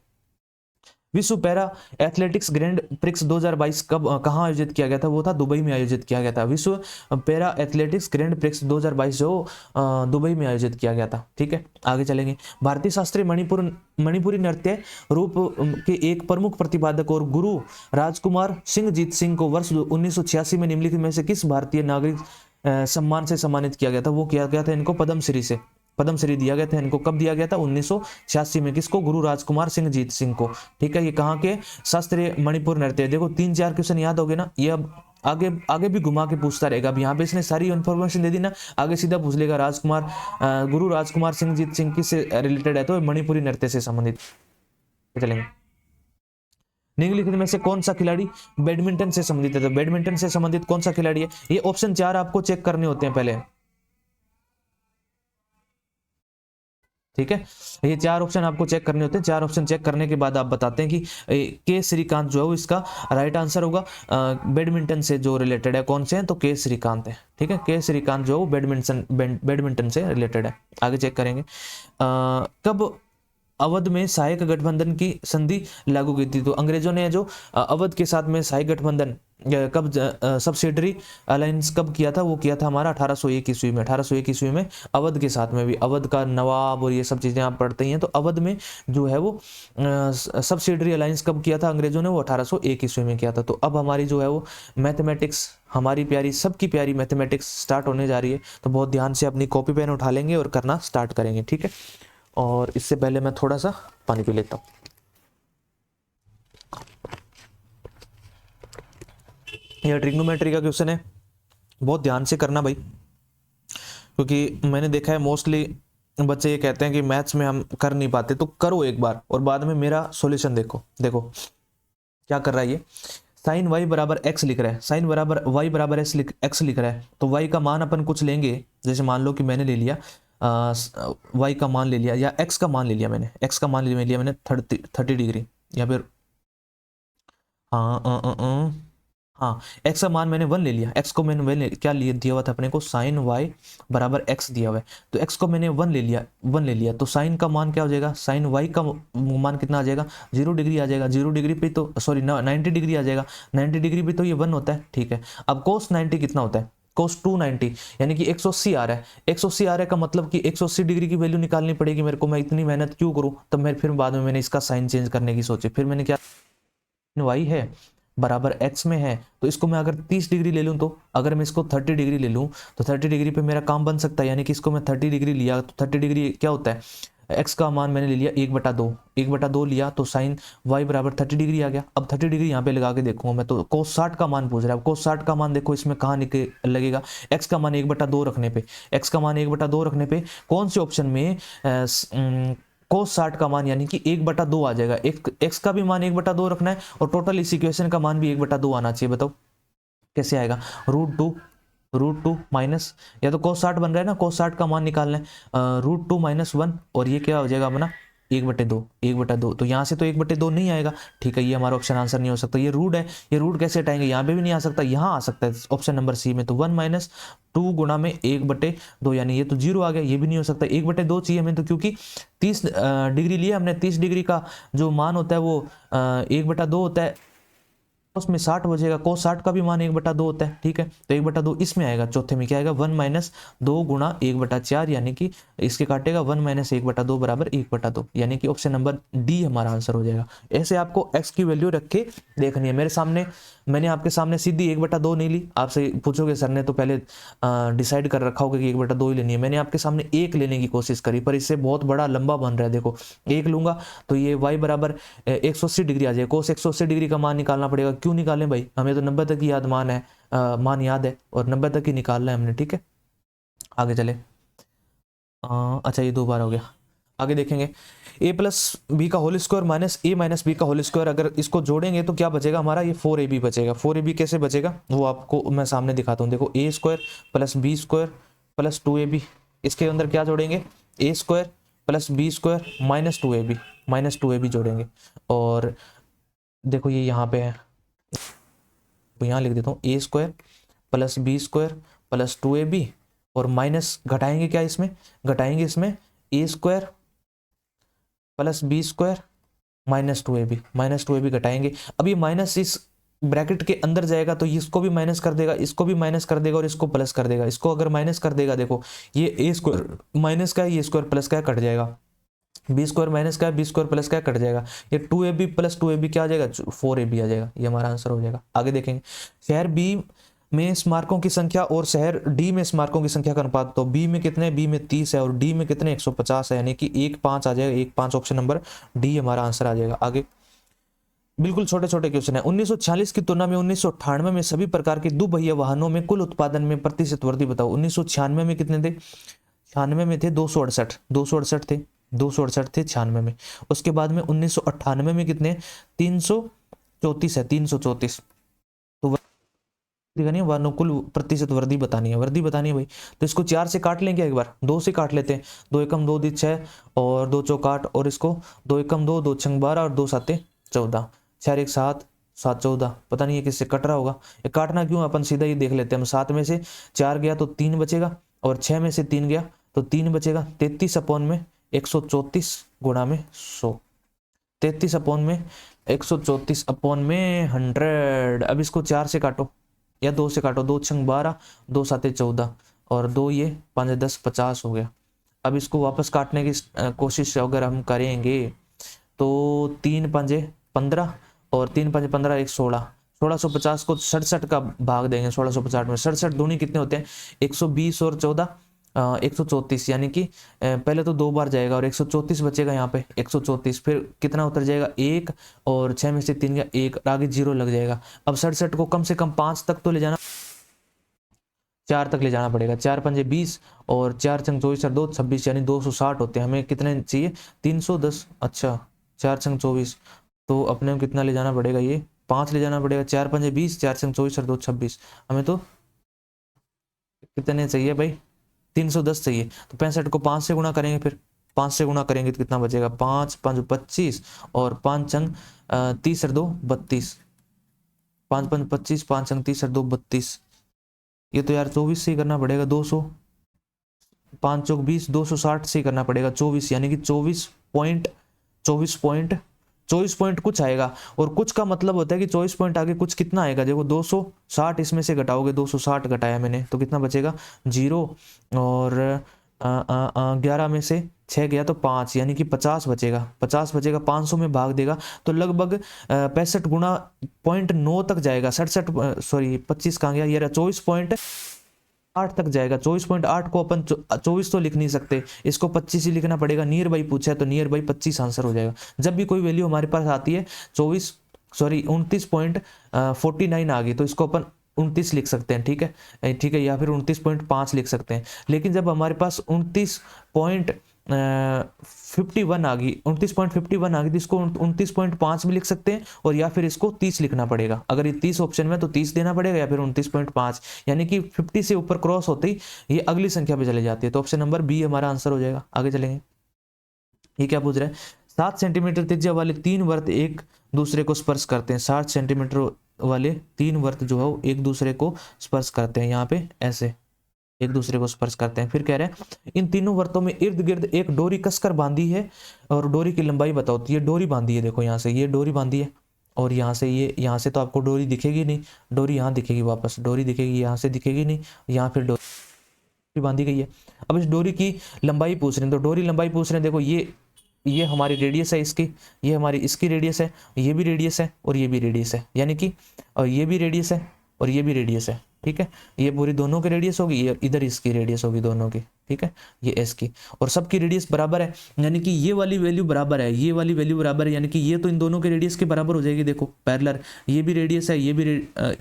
विश्व पैरा एथलेटिक्स ग्रैंड प्रिक्स 2022 कहाँ आयोजित किया गया था? वो था दुबई में आयोजित किया गया था। विश्व पैरा एथलेटिक्स ग्रैंड प्रिक्स 2022 जो दुबई में आयोजित किया गया था। ठीक है। आगे चलेंगे। भारतीय शास्त्रीय मणिपुरी नृत्य रूप के एक प्रमुख प्रतिपादक और गुरु राजकुमार सिंहजीत सिंह को वर्ष 1986 में निम्नलिखित में से किस भारतीय नागरिक सम्मान से सम्मानित किया गया था? वो किया गया था इनको पद्मश्री से। पद्मश्री दिया गया था इनको। कब दिया गया था? 1986 में। किसको? गुरु राजकुमार सिंहजीत सिंह को। ठीक है। ये कहाँ के? शास्त्रीय मणिपुर नृत्य। देखो 3-4 क्वेश्चन याद हो गए ना, ये अब आगे भी घुमा के पूछता रहेगा। अब यहाँ पे इसने सारी इन्फॉर्मेशन दे दी ना, आगे सीधा पूछ लेगा गुरु राजकुमार सिंहजीत सिंह किससे रिलेटेड है? तो मणिपुरी नृत्य से संबंधित। चलेंगे। निम्नलिखित में से कौन सा खिलाड़ी बैडमिंटन से संबंधित है? तो बैडमिंटन से संबंधित कौन सा खिलाड़ी है? ये ऑप्शन 4 आपको चेक करने होते हैं पहले। ठीक है, ये 4 ऑप्शन आपको चेक करने होते हैं। 4 ऑप्शन चेक करने के बाद आप बताते हैं कि के श्रीकांत जो है वो इसका राइट आंसर होगा। बैडमिंटन से जो रिलेटेड है, कौन से हैं, तो के श्रीकांत है। ठीक है, के श्रीकांत जो है वो बैडमिंटन से रिलेटेड है। आगे चेक करेंगे, कब अवध में सहायक गठबंधन की संधि लागू की थी। तो अंग्रेजों ने जो अवध के साथ में सहायक गठबंधन कब सब्सिडरी अलायंस कब किया था, वो किया था हमारा 1801 ईस्वी में। 1801 ईस्वी में अवध के साथ में भी, अवध का नवाब और ये सब चीजें आप पढ़ते ही हैं। तो अवध में जो है वो सब्सिडरी अलायंस कब किया था अंग्रेजों ने, वो 1801 ईस्वी में किया था। तो अब हमारी जो है वो मैथमेटिक्स, हमारी प्यारी, सबकी प्यारी मैथमेटिक्स स्टार्ट होने जा रही है। तो बहुत ध्यान से अपनी कॉपी पेन उठा लेंगे और करना स्टार्ट करेंगे। ठीक है, और इससे पहले मैं थोड़ा सा पानी पी लेता हूँ। यह ट्रिग्नोमेट्री का क्वेश्चन है, बहुत ध्यान से करना भाई, क्योंकि मैंने देखा है मोस्टली बच्चे ये कहते हैं कि मैथ्स में हम कर नहीं पाते। तो करो एक बार और बाद में मेरा सॉल्यूशन देखो। देखो क्या कर रहा है ये, साइन वाई बराबर एक्स लिख रहा है, साइन बराबर वाई बराबर एक्स लिख रहा है। तो वाई का मान अपन कुछ लेंगे, जैसे मान लो कि मैंने ले लिया वाई का मान ले लिया, या एक्स का मान ले लिया मैंने, एक्स का मान ले लिया मैंने 30 डिग्री, या फिर हाँ एक्स का मान मैंने 1 ले लिया। एक्स को मैंने क्या लिए दिया हुआ था अपने को, साइन वाई बराबर एक्स दिया हुआ है। तो एक्स को मैंने 1 ले लिया, 1 ले लिया। तो साइन का मान क्या हो जाएगा, साइन वाई का मान कितना आ जाएगा, 0 डिग्री आ जाएगा। 0 डिग्री पे तो सॉरी 90 डिग्री आ जाएगा। 90 डिग्री पे तो ये 1 होता है। ठीक है, अब कोस 90 कितना होता है, कोस 290, यानी कि 180 आ रहा है। 180 आ रहा है का मतलब कि 180 डिग्री की वैल्यू निकालनी पड़ेगी मेरे को। मैं इतनी मेहनत क्यों करूं। तब मैं फिर बाद में मैंने इसका साइन चेंज करने की सोची। फिर मैंने क्या, वाई है बराबर एक्स में है, तो इसको मैं अगर 30 डिग्री ले लूं, तो अगर मैं इसको 30 डिग्री ले लूं तो 30 डिग्री पे मेरा काम बन सकता है। यानी कि इसको मैं 30 डिग्री लिया तो 30 डिग्री क्या होता है, एक्स का मान मैंने ले लिया 1/2, 1/2 लिया तो साइन वाई बराबर 30 डिग्री आ गया। अब 30 डिग्री यहाँ पे लगा के देखूंगा मैं, तो कोस 60 का मान पूछ रहा है। कोस 60 का मान देखो इसमें कहाँ लगेगा, एक्स का मान 1/2 रखने पे, एक्स का मान 1/2 रखने पे कौन से ऑप्शन में कोस 60 का मान यानी कि 1/2 आ जाएगा। एक्स का भी मान 1/2 रखना है और टोटल इस इक्वेशन का मान भी 1/2 आना चाहिए। बताओ कैसे आएगा, √2 माइनस, या तो कोस 60 बन रहा है ना, कोस 60 का मान निकालना है, √2 - 1, और ये क्या हो जाएगा अपना 1/2। तो यहाँ से तो 1/2 नहीं आएगा। ठीक है, ये हमारा ऑप्शन आंसर नहीं हो सकता। ये रूट है, ये रूट कैसे हटाएंगे, यहाँ पे भी नहीं आ सकता, यहाँ आ सकता है ऑप्शन नंबर सी में। तो 1 - 2 गुणा में 1/2, यानी ये तो 0 आ गया। ये भी नहीं हो सकता, 1/2 चाहिए हमें, तो क्योंकि 30 डिग्री लिया हमने, 30 डिग्री का जो मान होता है वो 1/2 होता है। उसमें 60 बचेगा, कोस 60 का भी मान 1/2 होता है। ठीक है, तो 1/2 इसमें आएगा। चौथे में क्या आएगा, 1 - 2 गुणा 1/4, यानी कि इसके काटेगा 1 - 1/2 बराबर 1/2, यानी कि ऑप्शन नंबर डी हमारा आंसर हो जाएगा। ऐसे आपको एक्स की वैल्यू रख के देखनी है। मेरे सामने मैंने आपके सामने सीधी 1/2 नहीं ली। आपसे पूछोगे सर ने तो पहले डिसाइड कर रखा होगा कि 1/2 ही लेनी है। मैंने आपके सामने 1 लेने की कोशिश करी, पर इससे बहुत बड़ा लंबा बन रहा है। देखो 1 लूंगा तो ये y बराबर 180 डिग्री आ जाएगा। कोस 180 डिग्री का मान निकालना पड़ेगा। क्यों निकालें भाई, हमें तो 90 तक ही याद मान है, मान याद है, और 90 तक ही निकालना है हमने। ठीक है, आगे चले। अच्छा ये 2 बार हो गया। आगे देखेंगे, a+b का whole square minus a - b का होल स्क्वायर, अगर इसको जोड़ेंगे तो क्या बचेगा हमारा, ये 4ab बचेगा। 4ab कैसे बचेगा वो आपको मैं सामने दिखाता हूँ। देखो a² + b² + 2ab, इसके अंदर क्या जोड़ेंगे, a² + b² - 2ab जोड़ेंगे। और देखो ये यहाँ पे है, तो यहाँ लिख देता हूँ a² + b² + 2ab, और माइनस घटाएंगे क्या, इसमें घटाएंगे इसमें a² + b² - 2ab घटाएंगे। अब ये माइनस इस ब्रैकेट के अंदर जाएगा तो इसको भी माइनस कर देगा, इसको भी माइनस कर देगा, और इसको प्लस कर देगा। इसको अगर माइनस कर देगा, देखो ये a² माइनस का है, ये स्क्वायर प्लस का है, कट जाएगा। b² माइनस का है, b² प्लस का है, कट जाएगा। ये 2ab + 2ab क्या आ जाएगा, 4ab आ जाएगा। ये हमारा आंसर हो जाएगा। आगे देखेंगे, शहर बी में स्मारकों की संख्या और शहर डी में स्मारकों की संख्या का अनुपात। तो बी में कितने, बी में 30 है और डी में कितने 150 है, यानी कि 1/5 आ जाएगा। 1/5 ऑप्शन नंबर डी हमारा आंसर आ जाएगा। आगे बिल्कुल छोटे छोटे क्वेश्चन है। 1946 की तुलना में 1998 में सभी प्रकार के दुपहिया वाहनों में कुल उत्पादन में प्रतिशत वृद्धि बताओ। 1996 में कितने थे, 96 में थे 268 थे, 268 थे 96 में। उसके बाद में 1998 में कितने, 334 है, 334। तो दिखानी है, अनुकूल प्रतिशत वृद्धि बतानी है, वृद्धि बतानी है भाई। तो इसको 4 से काट लेंगे, एक बार 2 से काट लेते हैं। 2 एकम 2 दी 6 और 2 चौक 8 और इसको 2 एकम 2 2 छंग 12 और 2 साते 14, 4 1 7 7 14। पता नहीं ये किससे कट रहा होगा, ये काटना क्यों, अपन सीधा ही देख लेते हैं। 7 में से 4 गया तो 3 बचेगा और 6 में से 3 गया तो 3 बचेगा। 33 अपॉन में 134 गुणा में 100, 33 अपॉन में 134 अपॉन में 100। अब इसको 4 से काटो या 2 से काटो, 2 छंग 12 2 साते 14 और 2 ये 5 10 50 हो गया। अब इसको वापस काटने की कोशिश अगर हम करेंगे तो 3 पंजे 15 और 3 पंजे 15 1 16, 1650 को 67 का भाग देंगे 1650 में। 67 दूनी कितने होते हैं, 120 और 14 134, यानी कि पहले तो 2 बार जाएगा और 134 बचेगा यहाँ पे 134, फिर कितना उतर जाएगा 1 और 6 में से 3 गया 1, आगे 0 लग जाएगा। अब 67 को कम से कम 5 तक तो ले जाना, 4 तक ले जाना पड़ेगा। 4 पंजे 20 और 4 चंग 24 और 2 26, यानी 260 होते हैं। हमें कितने चाहिए 310, अच्छा 4 चंग 24, तो अपने को कितना ले जाना पड़ेगा, ये 5 ले जाना पड़ेगा। 4 पंजे 20 4 चंग 24 और 2 26, हमें तो कितने चाहिए भाई 310 चाहिए। तो 65 को 5 से गुणा करेंगे, फिर 5 से गुणा करेंगे तो कितना बचेगा, 5 5 25 और 5 चंग 30 और 2 32, 5 5 25 5 चंग 30 और 2 32। ये तो यार 24 से ही करना पड़ेगा, 200 5 चौक 20 260 से ही करना पड़ेगा 24, यानी कि 24 पॉइंट कुछ आएगा। और कुछ का मतलब होता है कि 24 पॉइंट आगे कुछ कितना आएगा, देखो 260 इसमें से घटाओगे, 260 घटाया मैंने तो कितना बचेगा 0 और 11 में से 6 गया तो 5, यानी कि 50 बचेगा। 50 बचेगा 500 में भाग देगा तो लगभग 65 गुणा 0.9 तक जाएगा। 67 सॉरी 25 कहाँ गया, ये 24.8 तक जाएगा। 24.8 को अपन 24 तो लिख नहीं सकते, इसको 25 ही लिखना पड़ेगा। नियर बाई पूछा है तो नियर बाई 25 आंसर हो जाएगा। जब भी कोई वैल्यू हमारे पास आती है 29.49 आ गई तो इसको अपन 29 लिख सकते हैं, ठीक है ठीक है, या फिर 29.5 लिख सकते हैं। लेकिन जब हमारे पास 29.51 आ गई 29.51 आ गई तो इसको 29.5 भी लिख सकते हैं और या फिर इसको 30 लिखना पड़ेगा। अगर ये 30 ऑप्शन में तो 30 देना पड़ेगा या फिर 29.5, यानी कि 50 से ऊपर क्रॉस होते ही ये अगली संख्या पे चले जाती है। तो ऑप्शन नंबर बी हमारा आंसर हो जाएगा। आगे चलेंगे, ये क्या पूछ रहा है, 7 सेंटीमीटर त्रिज्या वाले 3 वर्त एक दूसरे को स्पर्श करते हैं। 60 सेंटीमीटर वाले 3 वर्त जो है वो एक दूसरे को स्पर्श करते हैं, यहाँ पे ऐसे एक दूसरे को स्पर्श करते हैं। फिर कह रहे हैं इन तीनों वर्तों में इर्द गिर्द एक डोरी कसकर बांधी है और डोरी की लंबाई बताओ। तो ये डोरी बांधी है, देखो यहाँ से ये डोरी बांधी है और यहाँ से ये, यहाँ से तो आपको डोरी दिखेगी नहीं, डोरी यहाँ दिखेगी, वापस डोरी दिखेगी, यहाँ से दिखेगी नहीं, यहाँ फिर डोरी बांधी गई है। अब इस डोरी की लंबाई पूछ रहे हैं, तो डोरी लंबाई पूछ रहे हैं, देखो ये हमारी रेडियस है इसकी, ये हमारी इसकी रेडियस है, ये भी रेडियस है और ये भी रेडियस है, यानी कि ये भी रेडियस है और ये भी रेडियस है, ठीक है। ये पूरी दोनों की रेडियस होगी, ये इधर इसकी रेडियस होगी दोनों की, ठीक है, ये एस की, और सबकी रेडियस बराबर है, यानी कि ये वाली वैल्यू बराबर है, ये वाली वैल्यू बराबर है, यानी कि ये तो इन दोनों के रेडियस के बराबर हो जाएगी। देखो पैरेलल, ये भी रेडियस है, ये भी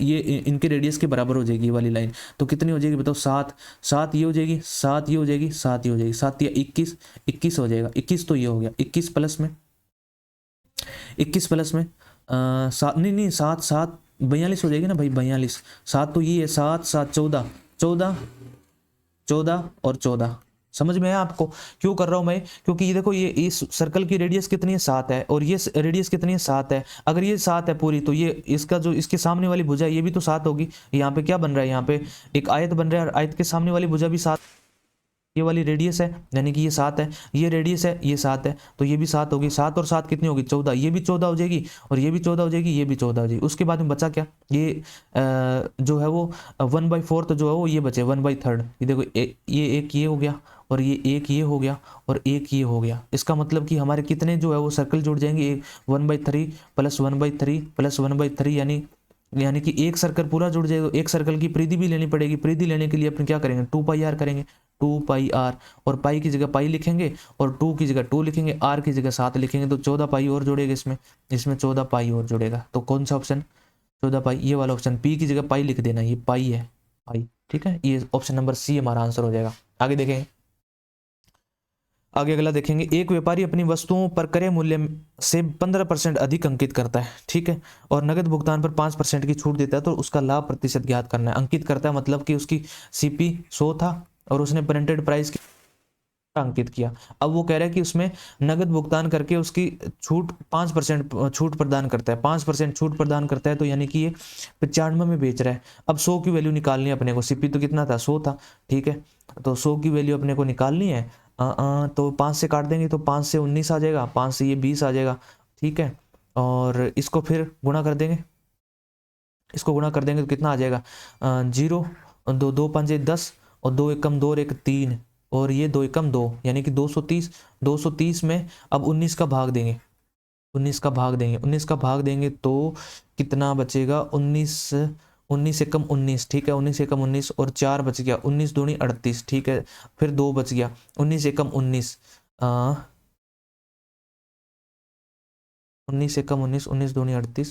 ये इनके रेडियस के बराबर हो जाएगी ये वाली लाइन। तो कितनी हो जाएगी बताओ, 7 7 ये हो जाएगी, 7 ये हो जाएगी, 7 ये हो जाएगी, 7 या 21 21 हो जाएगा। 21 तो ये हो गया, 21 प्लस में 7 नहीं 7 7 42 हो जाएगी ना भाई, 42, 7 तो ये है, 7 7 14 14 14 और 14। समझ में आया आपको क्यों कर रहा हूं मैं, क्योंकि ये देखो ये इस सर्कल की रेडियस कितनी है 7 है और ये रेडियस कितनी है 7 है। अगर ये 7 है पूरी तो ये इसका जो इसके सामने वाली भुजा ये भी तो 7 होगी। यहाँ पे क्या बन रहा है, यहाँ पे एक आयत बन रहा है और आयत के सामने वाली भुजा भी 7, ये वाली रेडियस है, यानी कि ये 7 है, ये रेडियस है, ये 7 है, तो ये भी 7 होगी। 7 और 7 कितनी होगी 14, ये भी 14 हो जाएगी और ये भी 14 हो जाएगी, ये भी 14 हो जाएगी। उसके बाद में बचा क्या, ये जो है वो 1/4 जो है वो ये बचे 1/3। ये देखो ये एक ये हो गया और ये एक ये हो गया और एक ये हो गया। इसका मतलब कि हमारे कितने जो है वो सर्कल जुड़ जाएंगे, 1/3 प्लस 1/3 प्लस 1/3, यानी कि एक सर्कल पूरा जुड़ जाएगा। एक सर्कल की परिधि भी लेनी पड़ेगी, परिधि लेने के लिए अपन क्या करेंगे 2πr करेंगे, 2πr, और पाई की जगह पाई लिखेंगे और 2 की जगह 2 लिखेंगे, r की जगह 7 लिखेंगे, तो 14 पाई और जुड़ेगा इसमें 14 पाई और जुड़ेगा। तो कौन सा ऑप्शन 14 पाई, ये वाला ऑप्शन, पी की जगह पाई लिख देना, ये पाई है पाई, ठीक है। ये ऑप्शन नंबर सी हमारा आंसर हो जाएगा। आगे देखें, आगे अगला देखेंगे, एक व्यापारी अपनी वस्तुओं पर क्रय मूल्य से 15% अधिक अंकित करता है, ठीक है, और नगद भुगतान पर 5% की छूट देता है, तो उसका लाभ प्रतिशत ज्ञात करना है। अंकित करता है मतलब कि उसकी सीपी 100 था और उसने प्रिंटेड प्राइस की अंकित किया। अब वो कह रहा है कि उसमें नगद भुगतान करके उसकी छूट 5% छूट प्रदान करता है, 5% छूट प्रदान करता है, तो यानी कि ये 95 में बेच रहा है। अब 100 की वैल्यू निकालनी है अपने को, सीपी तो कितना था, 100 था, ठीक है, तो 100 की वैल्यू अपने को निकालनी है। तो 5 से काट देंगे तो 5 से 19 आ जाएगा, 5 से ये 20 आ जाएगा, ठीक है, और इसको फिर गुणा कर देंगे, इसको गुणा कर देंगे तो कितना आ जाएगा, 0, 2 5 10 और 2 एकम 2 और 1 3 और ये 2 एकम 2 यानी कि 230। 230 में अब 19 का भाग देंगे, 19 का भाग देंगे, 19 का भाग देंगे तो कितना बचेगा, 19 19 एकम 19, ठीक है, 19 एकम 19 और 4 बच गया, 19 दूनी 38, ठीक है, फिर 2 बच गया, 19 एकम 19, 19 एकम 19, 19 दूनी 38,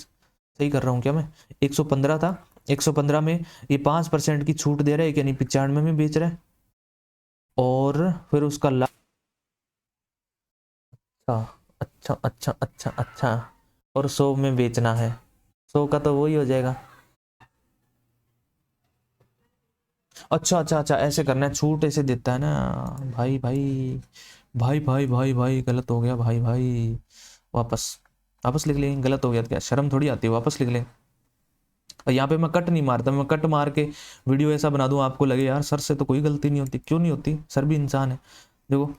सही कर रहा हूँ क्या मैं, 115 था, 115 में ये 5% की छूट दे रहा है, यानी 95 में बेच रहा है, और फिर उसका लाभ, अच्छा अच्छा अच्छा अच्छा अच्छा, और 100 में बेचना है, 100 का तो वही हो जाएगा, अच्छा अच्छा अच्छा, ऐसे करना है, छूट ऐसे देता है ना, भाई भाई भाई भाई भाई भाई गलत हो गया भाई भाई, वापस वापस लिख लेंगे, गलत हो गया तो क्या, शर्म थोड़ी आती है, वापस लिख लेंगे। और यहाँ पे मैं कट नहीं मारता, मैं कट मार के वीडियो ऐसा बना दूं आपको लगे यार सर से तो कोई गलती नहीं होती, क्यों नहीं होती, सर भी इंसान है। देखो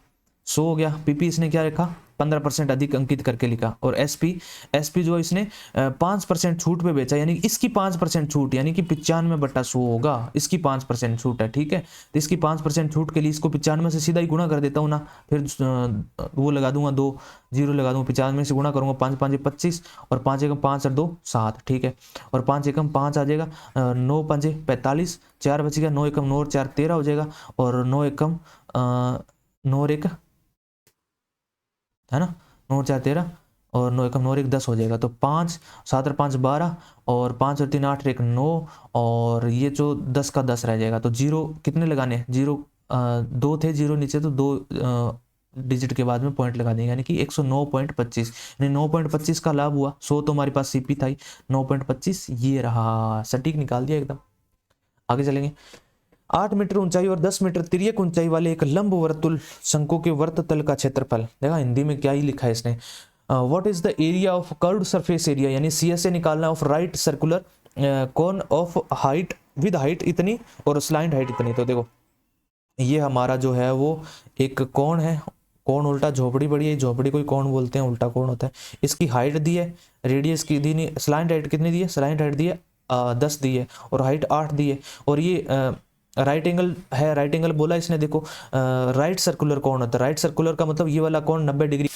100 हो गया, पीपी इसने क्या लिखा, 15% अधिक अंकित करके लिखा, और एसपी, एसपी जो इसने 5% छूट पे बेचा, यानी इसकी 5% छूट, यानी कि 95/100 होगा, इसकी 5% छूट है, ठीक है, तो इसकी 5% छूट के लिए इसको 95 से सीधा ही गुणा कर देता हूँ ना, फिर वो लगा दूंगा 2 जीरो लगा दूंगा, 95 से गुणा करूंगा, 5 5 25 और 5 एकम 5 और 2 7, ठीक है, और 5 एकम 5 आ जाएगा, 9 5 45, 4 बच गया, 9 एकम 9 और 4 13 हो जाएगा, और 9 एकम 9 और 1 है ना, 9 4 13 और 9 एकम 9 और 1 10 हो जाएगा, तो 5 7 और 5 12 और 5 और 3 8 1 9, और ये जो 10 का 10 रह जाएगा, तो जीरो कितने लगाने, जीरो 2 थे जीरो नीचे, तो 2 डिजिट के बाद में पॉइंट लगा देंगे, यानी कि 109.25, यानी 9.25 का लाभ हुआ, 100 तो हमारे पास सीपी था ही, 9.25 ये रहा, सटीक निकाल दिया एकदम। आगे चलेंगे, 8 मीटर ऊंचाई और 10 मीटर तिर्यक ऊंचाई वाले एक लंब वर्तुल शंकु के वर्त तल का क्षेत्रफल, देखा हिंदी में क्या ही लिखा है इसने, what is the area of curved surface area, यानी सीएसए निकालना of right circular cone of height with height इतनी और स्लाइंट हाइट इतनी, तो देखो ये हमारा जो है वो एक कोण है, कोण उल्टा झोपड़ी बड़ी है, झोपड़ी कोई कोण बोलते हैं, उल्टा कोण होता है, इसकी हाइट दी है, रेडियस की दी नहीं, स्लाइंट हाइट कितनी दी है, स्लाइंट हाइट दी है 10 दी है, और हाइट 8 दी है, और ये राइट एंगल है, राइट एंगल बोला इसने, देखो राइट सर्कुलर कोण होता है, राइट सर्कुलर का मतलब ये वाला कोण 90 डिग्री,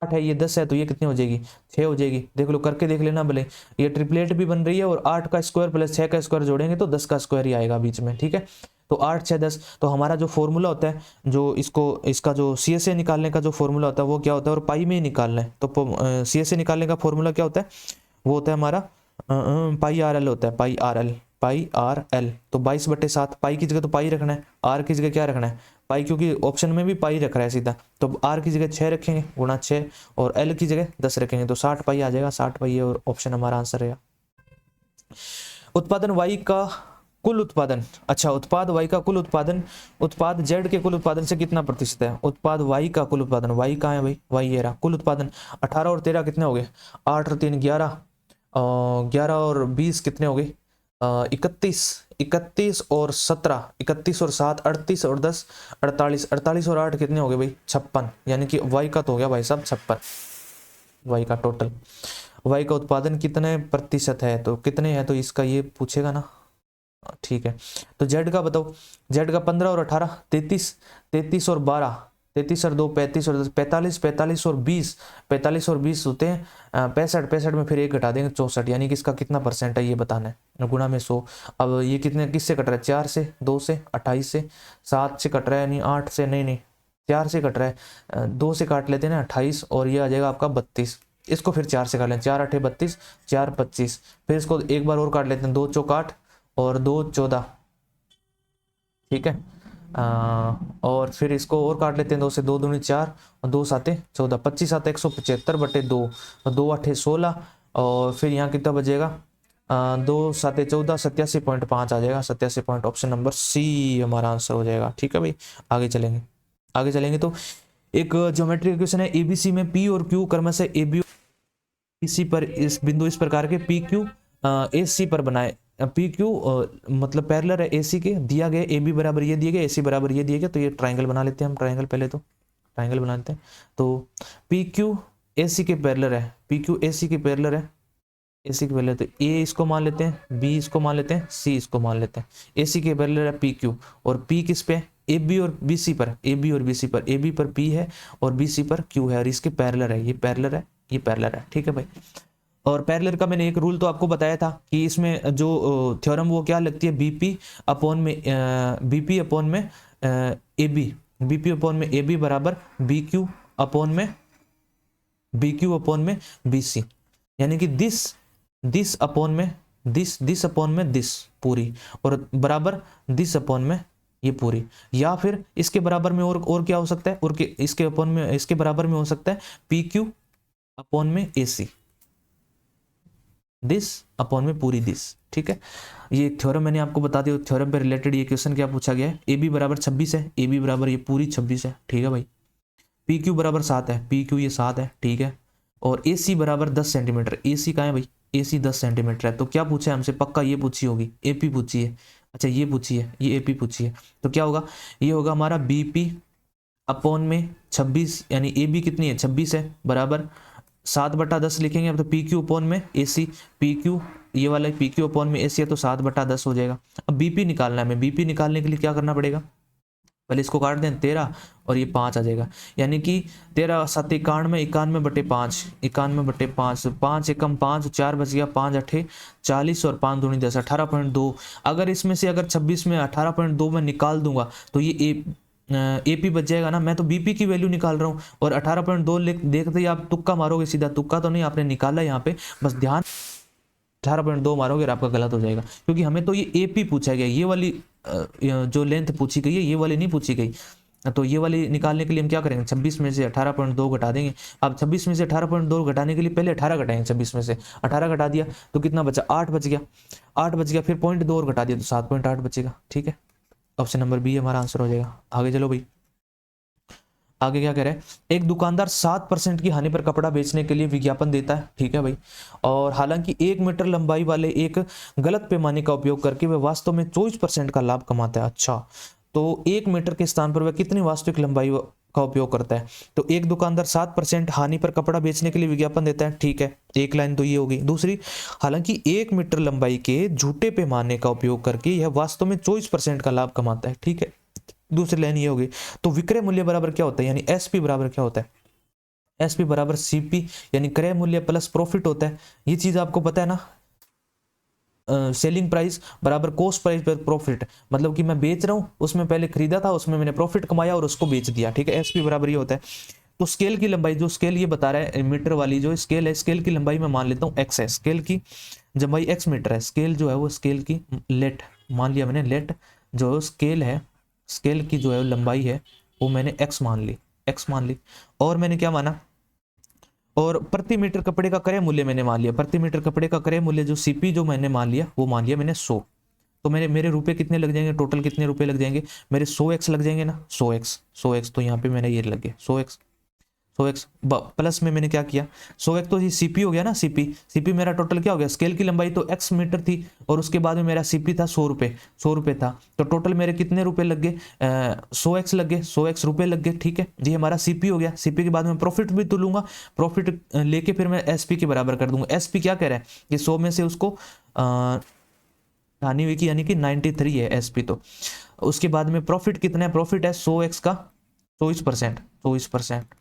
8 है ये 10 है, तो ये कितनी हो जाएगी, 6 हो जाएगी, देख लो करके देख लेना भले, ये ट्रिपलेट भी बन रही है, और 8 का स्क्वायर प्लस 6 का स्क्वायर जोड़ेंगे तो 10 का स्क्वायर ही आएगा बीच में, ठीक है, तो 8 6 10, तो हमारा जो फॉर्मूला होता है, जो इसको इसका जो सीएसए निकालने का जो फॉर्मूला होता है वो क्या होता है, और पाई में ही निकालना है, तो सीएसए निकालने का फॉर्मूला क्या होता है, वो होता है हमारा पाई आर एल होता है, पाई आर एल, पाई आर एल, तो 22/7, पाई की जगह तो पाई रखना है, आर की जगह क्या रखना है, पाई, क्योंकि ऑप्शन में भी पाई रख रहा है सीधा, तो आर की जगह 6 रखेंगे गुणा 6, और एल की जगह 10 रखेंगे, तो 60 पाई आ जाएगा, 60 पाई, और ऑप्शन हमारा आंसर है। उत्पादन वाई का कुल उत्पादन, अच्छा उत्पाद वाई का कुल उत्पादन, उत्पाद जेड के कुल उत्पादन से कितना प्रतिशत है, उत्पाद वाई का कुल उत्पादन, वाई कहाँ है भाई, वाई ये रहा, कुल उत्पादन 18 और 13 कितने हो गए, 8 और 3 11, 11 और 20 कितने हो गए, 31, 31 और 17, 31 और 7 38 और 10 48, 48 और 8 कितने हो गए भाई 56, यानी कि वाई का तो हो गया भाई साहब 56, वाई का टोटल, वाई का उत्पादन कितने प्रतिशत है, तो कितने हैं, तो इसका ये पूछेगा ना, ठीक है, तो जेड का बताओ, जेड का 15 और 18 33, 33 और 12, 33 और 2 35 और 10 45, 45 और 20, 45 और 20 होते हैं 65, 65 में फिर एक घटा देंगे 64, यानी कि इसका कितना परसेंट है ये बताना है, गुणा में 100। अब ये कितने किससे कट रहा है, 4 से, 2 से, 28 से, 7 से कट रहा है, नहीं 8 से, नहीं नहीं 4 से कट रहा है, 2 से काट लेते हैं ना 28, और ये आ जाएगा आपका 32, इसको फिर 4 से काट लें, 4 8 32, 4 25, फिर इसको एक बार और काट लेते हैं, 2 चौक 8 और 2 14, ठीक है, और फिर इसको और काट लेते हैं, 2 से 2 दूनी 4 और 2 साते 14, 25 सात 175/2 और 2 8 16 और फिर यहाँ कितना बचेगा 2 साते 14, 87.5 आ जाएगा। 87 पॉइंट, ऑप्शन नंबर सी हमारा आंसर हो जाएगा। ठीक है भाई, आगे चलेंगे। आगे चलेंगे तो एक ज्योमेट्रिक इक्वेशन है, एबीसी में पी और क्यू क्रमशः ए बी इसी पर इस बिंदु इस प्रकार के पी क्यू ए सी पर बनाए। पी क्यू मतलब पैरेलल है ए सी के, दिया गया ए बी बराबर ये दिए गए, ए सी बराबर ये दिए गए, तो ये ट्राइंगल बना लेते हैं हम। ट्राइंगल पहले तो ट्राइंगल बना लेते हैं। तो पी क्यू ए सी के पैरेलल है, पी क्यू ए सी के पैरेलल है, ए सी के पैरेलल, तो ए इसको मान लेते हैं, बी इसको मान लेते हैं, सी इसको मान लेते हैं। ए सी के पैरेलल है पी क्यू, और पी किस पे, ए बी और बी सी पर, ए बी और बी सी पर, ए बी पर पी है और बी सी पर क्यू है, और इसके पैरेलल है, ये पैरेलल है, ये पैरेलल है। ठीक है भाई, और पैरेलल का मैंने एक रूल तो आपको बताया था कि इसमें जो थ्योरम वो क्या लगती है, बीपी अपॉन में बीपी अपॉन में ए बी, बीपी अपॉन में ए बी बराबर बी क्यू अपॉन में बी क्यू अपॉन में बी सी, यानी कि दिस अपॉन में दिस अपॉन में दिस पूरी, और बराबर दिस अपॉन में ये पूरी, या फिर इसके बराबर में और क्या हो सकता है, और इसके अपॉन में, इसके बराबर में हो सकता है पी क्यू अपॉन में ए सी, दिस अपॉन में पूरी दिस। ठीक है, ये एक थ्योरम मैंने आपको बता दिया। थ्योरम पे रिलेटेड ये क्वेश्चन क्या पूछा गया है, ए बी बराबर 26 है, ए बी बराबर ये पूरी 26 है। ठीक है भाई, पी क्यू बराबर 7 है, पी क्यू ये 7 है। ठीक है, और ए सी बराबर 10 सेंटीमीटर, ए सी कहाँ है भाई, ए सी 10 सेंटीमीटर है। तो क्या पूछा है हमसे, पक्का ये पूछी होगी, ए पी पूछी है। अच्छा ये पूछी है, ये ए पी पूछी है, तो क्या होगा, ये होगा हमारा बी पी अपॉन में 26, यानी ए बी कितनी है 26 है, बराबर 7/10 लिखेंगे अब, तो पी क्यू अपॉन में ए सी, पी क्यू ये वाला पी क्यू अपॉन में ए सी है, तो 7/10 हो जाएगा। अब बीपी निकालना है, हमें बीपी निकालने के लिए क्या करना पड़ेगा, पहले इसको काट दें, 13 और ये 5 आ जाएगा, यानी कि 13 7 91, 91/5, 91/5, 5 एकम 5, 4 बच गया, 5 8 40 और 5 दूनी 10, 18.2। अगर इसमें से अगर 26 में 18.2 में निकाल दूंगा तो ये एपी बच जाएगा ना। मैं तो बीपी की वैल्यू निकाल रहा हूँ, और 18.2 देखते ही आप तुक्का मारोगे, सीधा तुक्का तो नहीं आपने निकाला यहाँ पे, बस ध्यान 18.2 मारोगे और आपका गलत हो जाएगा, क्योंकि हमें तो ये एपी पूछा गया, ये वाली जो लेंथ पूछी गई है, ये वाली नहीं पूछी गई। तो ये वाली निकालने के लिए हम क्या करेंगे, 26 में से 18.2 घटा देंगे। अब 26 में से 18.2 घटाने के लिए पहले 18 घटाएंगे, 26 में से 18 घटा दिया तो कितना बचा, 8 बच गया, 8 बच गया, फिर 0.2 और घटा दिया तो 7.8 बचेगा। ठीक है, ऑप्शन नंबर बी हमारा आंसर हो जाएगा। आगे चलो भाई, आगे क्या कह रहा है, एक दुकानदार 7% की हानि पर कपड़ा बेचने के लिए विज्ञापन देता है। ठीक है भाई, और हालांकि 1 मीटर लंबाई वाले एक गलत पैमाने का उपयोग करके वह वास्तव में 24% का लाभ कमाता है। अच्छा, तो 1 मीटर के स्थान पर वह कितनी वास्तविक लंबाई का उपयोग करता है, तो एक दुकानदार 7% हानि पर कपड़ा बेचने के लिए विज्ञापन देता है। ठीक है, एक लाइन तो ये होगी। दूसरी, हालांकि 1 मीटर लंबाई के झूठे पैमाने का उपयोग करके यह वास्तव में 24% का लाभ कमाता है। ठीक है, दूसरी लाइन ये होगी। तो विक्रय मूल्य बराबर क्या होता है, यानी एसपी बराबर क्या होता है, एसपी बराबर सीपी, यानी क्रय मूल्य प्लस प्रॉफिट होता है। ये चीज आपको पता है ना, सेलिंग प्राइस बराबर कॉस्ट प्राइस पर प्रॉफिट, मतलब कि मैं बेच रहा हूं, उसमें पहले खरीदा था, उसमें मैंने प्रॉफिट कमाया और उसको बेच दिया। ठीक है, एसपी बराबर ये होता है। तो स्केल की लंबाई, जो स्केल ये बता रहा है मीटर वाली जो स्केल है, स्केल की लंबाई मैं मान लेता हूँ एक्स है, स्केल की लंबाई एक्स मीटर है, स्केल जो है वो स्केल की लेट मान लिया मैंने, लेट जो स्केल है, स्केल की जो है लंबाई है वो मैंने एक्स मान ली, एक्स मान ली, और मैंने क्या माना, और प्रति मीटर कपड़े का क्रय मूल्य मैंने मान लिया, प्रति मीटर कपड़े का क्रय मूल्य जो सीपी जो मैंने मान लिया वो मान लिया मैंने 100। तो मेरे रुपए कितने लग जाएंगे, टोटल कितने रुपए लग जाएंगे मेरे, 100x लग जाएंगे ना, 100x, तो यहाँ पे मैंने ये लगे 100x प्लस में मैंने क्या किया, 100x तो ये सीपी हो गया ना, सीपी मेरा टोटल क्या हो गया, स्केल की लंबाई तो x मीटर थी और उसके बाद में मेरा सीपी था 100 रुपए था, तो टोटल मेरे कितने रुपए लग गए, 100x लग गए, 100x रुपए लग गए। ठीक है, ये हमारा सीपी हो गया। सीपी के बाद में प्रॉफिट भी तो लूंगा, प्रॉफिट लेके फिर मैं एसपी के बराबर कर दूंगा। एसपी क्या कह रहा है कि 100 में से उसको हानि हुई की, यानी कि 93 है एसपी। तो उसके बाद में प्रॉफिट कितना है, प्रॉफिट है 100x का 24%,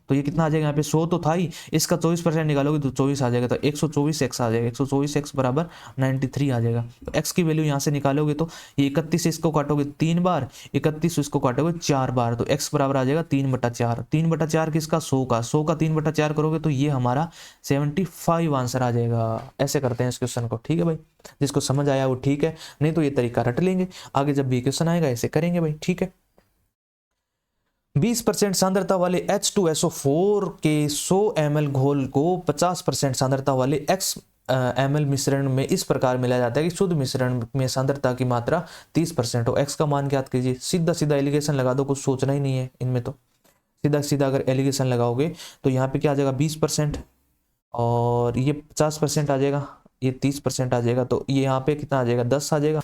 तो ये कितना आ जाएगा यहाँ पे, 100 तो था ही, इसका 24% निकालोगे तो 24 आ जाएगा, तो 124x आ जाएगा, 124x बराबर 93 आ जाएगा। तो x की वैल्यू यहाँ से निकालोगे तो ये 31 इसको काटोगे 3 बार, 31 इसको काटोगे 4 बार, तो x बराबर आ जाएगा 3/4। 3/4 किसका, 100 का, 100 का 3/4 करोगे तो ये हमारा 75 आंसर आ जाएगा। ऐसे करते हैं इस क्वेश्चन को। ठीक है भाई, जिसको समझ आया वो ठीक है, नहीं तो ये तरीका रट लेंगे, आगे जब भी क्वेश्चन आएगा ऐसे करेंगे भाई। ठीक है, 20% सांद्रता वाले H2SO4 के 100 ml घोल को 50% सांद्रता वाले x ml मिश्रण में इस प्रकार मिलाया जाता है कि शुद्ध मिश्रण में सांद्रता की मात्रा 30% हो। x का मान ज्ञात कीजिए। सीधा सीधा एलिगेशन लगा दो, कुछ सोचना ही नहीं है इनमें। तो सीधा सीधा अगर एलिगेशन लगाओगे तो यहाँ पे क्या आ जाएगा 20% और ये 50% आ जाएगा, ये 30% आ जाएगा। तो ये यहाँ पे कितना आ जाएगा 10 आ जाएगा,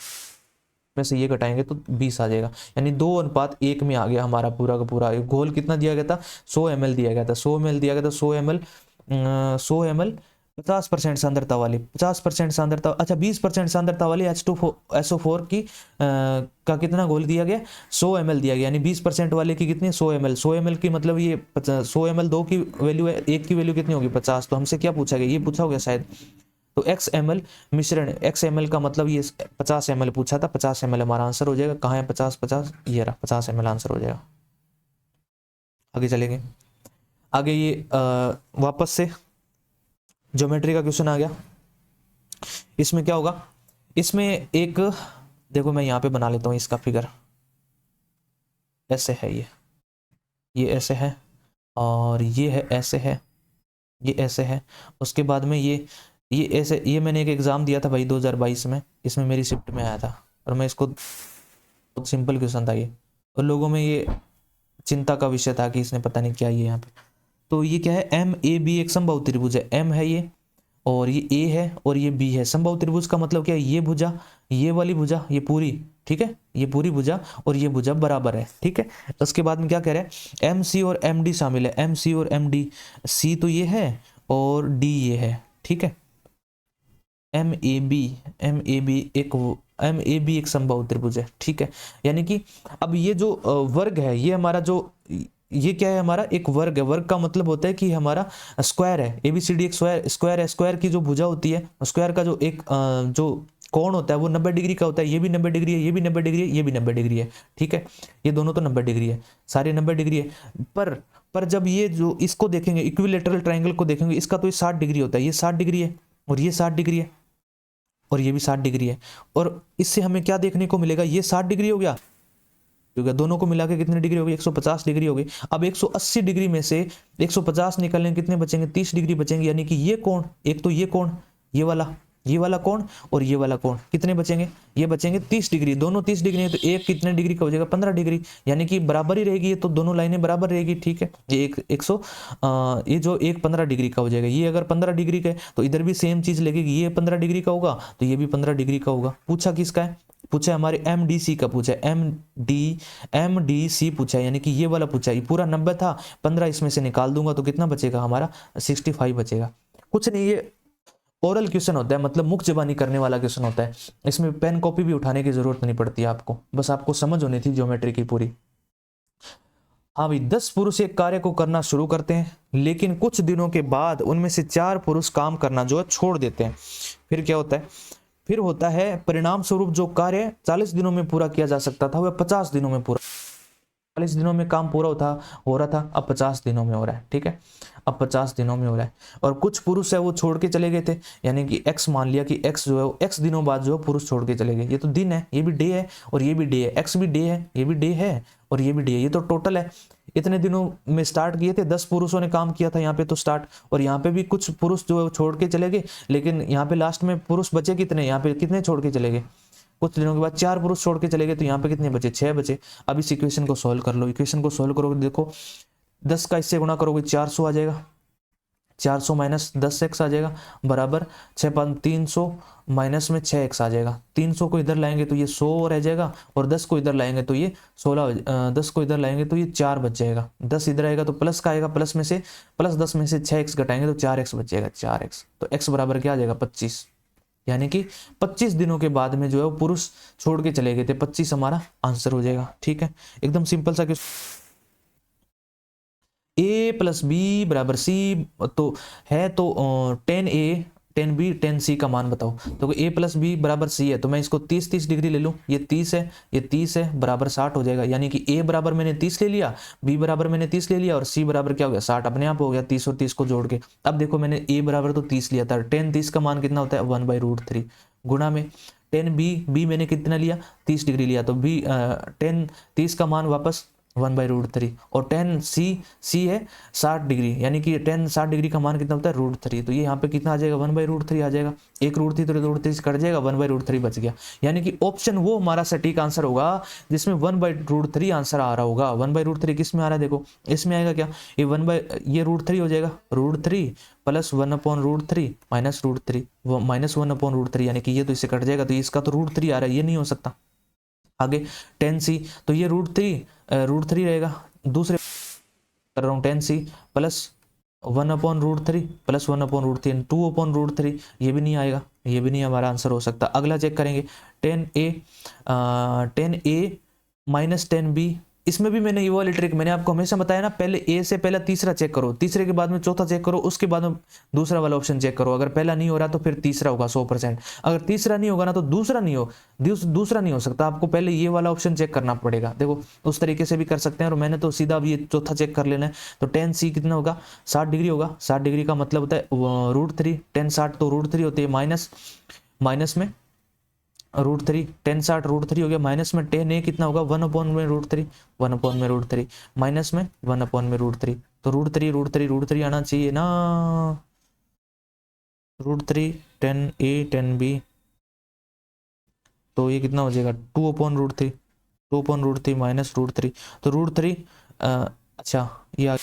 में से ये घटाएंगे तो 20 आ जाएगा। यानी 2:1 में आ गया हमारा पूरा का पूरा। घोल कितना दिया गया था 100 ml दिया गया था, 100 ml दिया गया था, 100 ml 50% सांद्रता वाली, 50% सांद्रता, अच्छा 20% सांद्रता वाली H2SO4 की का कितना घोल दिया गया 100 ml दिया गया। यानी 20% वाले की कितनी 100 ml, 100 ml की मतलब ये 100 ml 2 की वैल्यू है, एक की वैल्यू कितनी होगी 50। तो हमसे क्या पूछा गया, ये पूछा होगा शायद। तो x ml मिश्रण, x ml का मतलब ये 50 ml पूछा था, 50 ml हमारा आंसर हो जाएगा। कहाँ है 50, ये रहा 50 ml आंसर हो जाएगा। आगे चलेंगे। आगे ये वापस से ज्योमेट्री का क्वेश्चन आ गया। इसमें क्या होगा, इसमें एक देखो मैं यहाँ पे बना लेता हूँ इसका फिगर। ऐसे है ये ऐसे है और ये है ऐसे है, ये ऐसे है। उसके बाद में ये ऐसे, ये मैंने एक एग्जाम दिया था भाई 2022 में, इसमें मेरी शिफ्ट में आया था और मैं इसको, बहुत सिंपल क्वेश्चन था ये, और लोगों में ये चिंता का विषय था कि इसने पता नहीं क्या ये यहाँ पे। तो ये क्या है MAB एक समबाहु त्रिभुज है, M है ये और ये A है और ये B है। समबाहु त्रिभुज का मतलब क्या है, ये भुजा, ये वाली भुजा, ये पूरी, ठीक है, ये पूरी भुजा और ये भुजा बराबर है, ठीक है। उसके बाद में क्या कह रहे हैं MC और MD शामिल है, MC और MD, C तो ये है और D ये है, ठीक है। MAB एक समबाहु त्रिभुज है, ठीक है। यानी कि अब ये जो वर्ग है, ये हमारा जो, ये क्या है हमारा एक वर्ग है। वर्ग का मतलब होता है कि हमारा स्क्वायर है, ABCD एक स्क्वायर है। स्क्वायर की जो भुजा होती है, स्क्वायर का जो एक जो कोण होता है वो 90 डिग्री का होता है। ये भी 90 डिग्री है, ये भी 90 डिग्री है, ये भी 90 डिग्री है, ठीक है। ये दोनों तो 90 डिग्री है, सारे 90 डिग्री है। पर जब ये जो इसको देखेंगे, इक्विलेटरल ट्रायंगल को देखेंगे, इसका तो ये 60 डिग्री होता है, ये 60 डिग्री है और ये 60 डिग्री है और ये भी 60 डिग्री है। और इससे हमें क्या देखने को मिलेगा, ये 60 डिग्री हो गया, दोनों को मिला के कितनी डिग्री होगी 150 डिग्री होगी। अब 180 डिग्री में से 150 निकलने कितने बचेंगे 30 डिग्री बचेंगे। यानी कि ये कोण, एक तो ये कोण, ये वाला कोण और ये वाला कोण कितने बचेंगे, ये बचेंगे 30 डिग्री। दोनों 30 डिग्री है तो एक कितने डिग्री का हो जाएगा 15 डिग्री। यानी कि बराबर ही रहेगी, ये तो दोनों लाइनें बराबर रहेगी, ठीक है। ये ये जो एक 15 डिग्री का हो जाएगा। ये अगर 15 डिग्री का है तो इधर भी सेम चीज लगेगी, ये 15 डिग्री का होगा तो ये भी 15 डिग्री का होगा। पूछा किसका है, पूछा हमारे MDC का पूछा है, MDC पूछा है। यानी कि ये वाला पूछा है। ये पूरा 90 था, 15 इसमें से निकाल दूंगा तो कितना बचेगा हमारा 65 बचेगा। कुछ नहीं, ये ओरल क्वेश्चन होता है, मतलब मुख जबानी करने वाला क्वेश्चन होता है। इसमें पेन कॉपी भी उठाने की जरूरत नहीं पड़ती आपको, बस आपको समझ होनी थी ज्योमेट्री की पूरी। हाँ भाई, 10 पुरुष एक कार्य को करना शुरू करते हैं, लेकिन कुछ दिनों के बाद उनमें से 4 पुरुष काम करना जो है छोड़ देते हैं। फिर क्या होता है, फिर होता है परिणाम स्वरूप जो कार्य 40 दिनों में पूरा किया जा सकता था वह 50 दिनों में पूरा, 40 दिनों में काम पूरा हो रहा था, अब 50 दिनों में हो रहा है, ठीक है। अब 50 दिनों में हो रहा है। और कुछ पुरुष है वो छोड़ के चले गए थे, यानी कि x मान लिया कि x जो है वो x दिनों बाद जो है पुरुष छोड़ के चले गए। ये तो दिन है, ये भी डे है और ये भी डे है, x भी डे है, ये भी डे है और ये भी डे है। ये तो टोटल है, इतने दिनों में स्टार्ट किए थे, 10 पुरुषों ने काम किया था यहाँ पे तो स्टार्ट। और यहाँ पे भी कुछ पुरुष जो है छोड़ के चले गए, लेकिन यहाँ पे लास्ट में पुरुष बचे कितने, यहाँ पे कितने छोड़ के चले गए, कुछ दिनों के बाद 4 पुरुष छोड़ के चले गए, तो यहाँ पे कितने बचे 6 बचे। अब इस इक्वेशन को सॉल्व कर लो। इक्वेशन को सॉल्व करोगे देखो 10 का इससे गुणा करोगे 400 आ जाएगा, 400 माइनस 10x आ जाएगा बराबर 300 माइनस में 6x आ जाएगा। 300 को इधर लाएंगे तो ये 100 रह जाएगा और 10 को इधर लाएंगे तो ये 10 को इधर लाएंगे तो ये 4 बच जाएगा। 10 इधर आएगा तो प्लस का आएगा, प्लस 10 में से 6x घटाएंगे तो 4x बच जाएगा, 4x। तो x बराबर क्या आ जाएगा 25। यानी कि 25 दिनों के बाद में जो है वो पुरुष छोड़ के चले गए थे, 25 हमारा आंसर हो जाएगा, ठीक है। एकदम सिंपल सा क्वेश्चन। A प्लस B बराबर C तो है, तो 10A 10B 10C का मान बताओ। तो A प्लस B बराबर C है तो मैं इसको 30 डिग्री ले लूँ, ये 30 है, ये 30 है, बराबर 60 हो जाएगा। यानी कि A बराबर मैंने 30 ले लिया, B बराबर मैंने 30 ले लिया और C बराबर क्या हो गया 60, अपने आप हो गया 30 और 30 को जोड़ के। अब देखो मैंने A बराबर तो 30 लिया था, 10 का मान कितना होता है 1/√3 गुणा में 10B, B मैंने कितना लिया 30 डिग्री लिया, तो B 30 का मान वापस 1/√3 और tan सी है 60 डिग्री, यानी कि tan 60 डिग्री का मान कितना होता है √3। तो ये यहाँ पे कितना आ जाएगा 1/√3 आ जाएगा, एक √3 तो √3 कट जाएगा, 1/√3 बच गया। यानी कि ऑप्शन वो हमारा सटीक आंसर होगा जिसमें 1/√3 आंसर आ रहा होगा। 1/√3 किस में आ रहा है देखो, इसमें आएगा क्या, ये √3 हो जाएगा, √3 प्लस 1/√3 माइनस √3 माइनस 1/√3, यानी कि ये तो इससे कट जाएगा, तो इसका तो √3 आ रहा है, ये नहीं हो सकता। आगे tan c, तो ये √3 रहेगा, दूसरे कर रहा हूँ tan c प्लस 1/√3 प्लस 1/√3 2/√3, ये भी नहीं आएगा, ये भी नहीं हमारा आंसर हो सकता। अगला चेक करेंगे tan a minus tan b, इसमें भी मैंने ये वाली ट्रिक मैंने आपको हमेशा बताया ना, पहले ए से पहला तीसरा चेक करो, तीसरे के बाद में चौथा चेक करो, उसके बाद में दूसरा वाला ऑप्शन चेक करो। अगर पहला नहीं हो रहा तो फिर तीसरा होगा 100%, अगर तीसरा नहीं होगा ना तो दूसरा नहीं हो सकता, आपको पहले ये वाला ऑप्शन चेक करना पड़ेगा। देखो उस तरीके से भी कर सकते हैं, और मैंने तो सीधा अब ये चौथा चेक कर लेना है। तो tan c कितना होगा 60 डिग्री होगा, 60 डिग्री का मतलब होता है √3, tan 60 तो √3 होती है, माइनस में √3, tan 60 √3 हो गया, माइनस में tan a कितना होगा 1/√3, 1/√3 माइनस में 1/√3, तो √3 आना चाहिए ना, √3 tan a tan b, तो ये कितना हो जाएगा 2/√3 माइनस √3, तो √3 अच्छा ये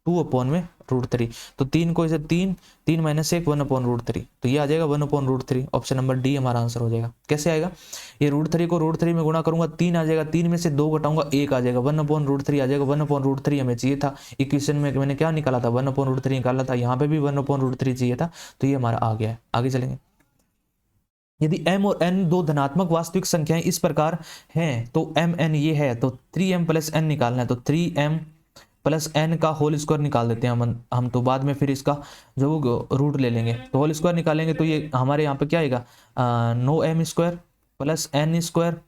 2/√3, तो 3 को इसे 3 माइनस 1 1/√3, तो ये आ जाएगा 1/√3। ऑप्शन नंबर डी हमारा आंसर हो जाएगा। कैसे आएगा, ये √3 को √3 में गुणा करूंगा 3 आ जाएगा, 3 में से 2 घटाऊंगा 1 आ जाएगा, 1/√3 आ जाएगा। 1/√3 हमें चाहिए था, इक्वेशन में मैंने क्या निकाला था 1/√3 निकाला था, यहाँ पे भी 1/√3 चाहिए था, तो ये हमारा आ गया है। आगे चलेंगे, यदि m और n दो धनात्मक वास्तविक संख्याएं इस प्रकार हैं तो mn ये है, तो 3m प्लस n निकालना है, तो 3m प्लस n का होल स्क्वायर निकाल देते हैं हम तो बाद में फिर इसका जो रूट ले लेंगे, तो होल स्क्वायर निकालेंगे तो ये हमारे यहाँ पे क्या आएगा 9m² plus n square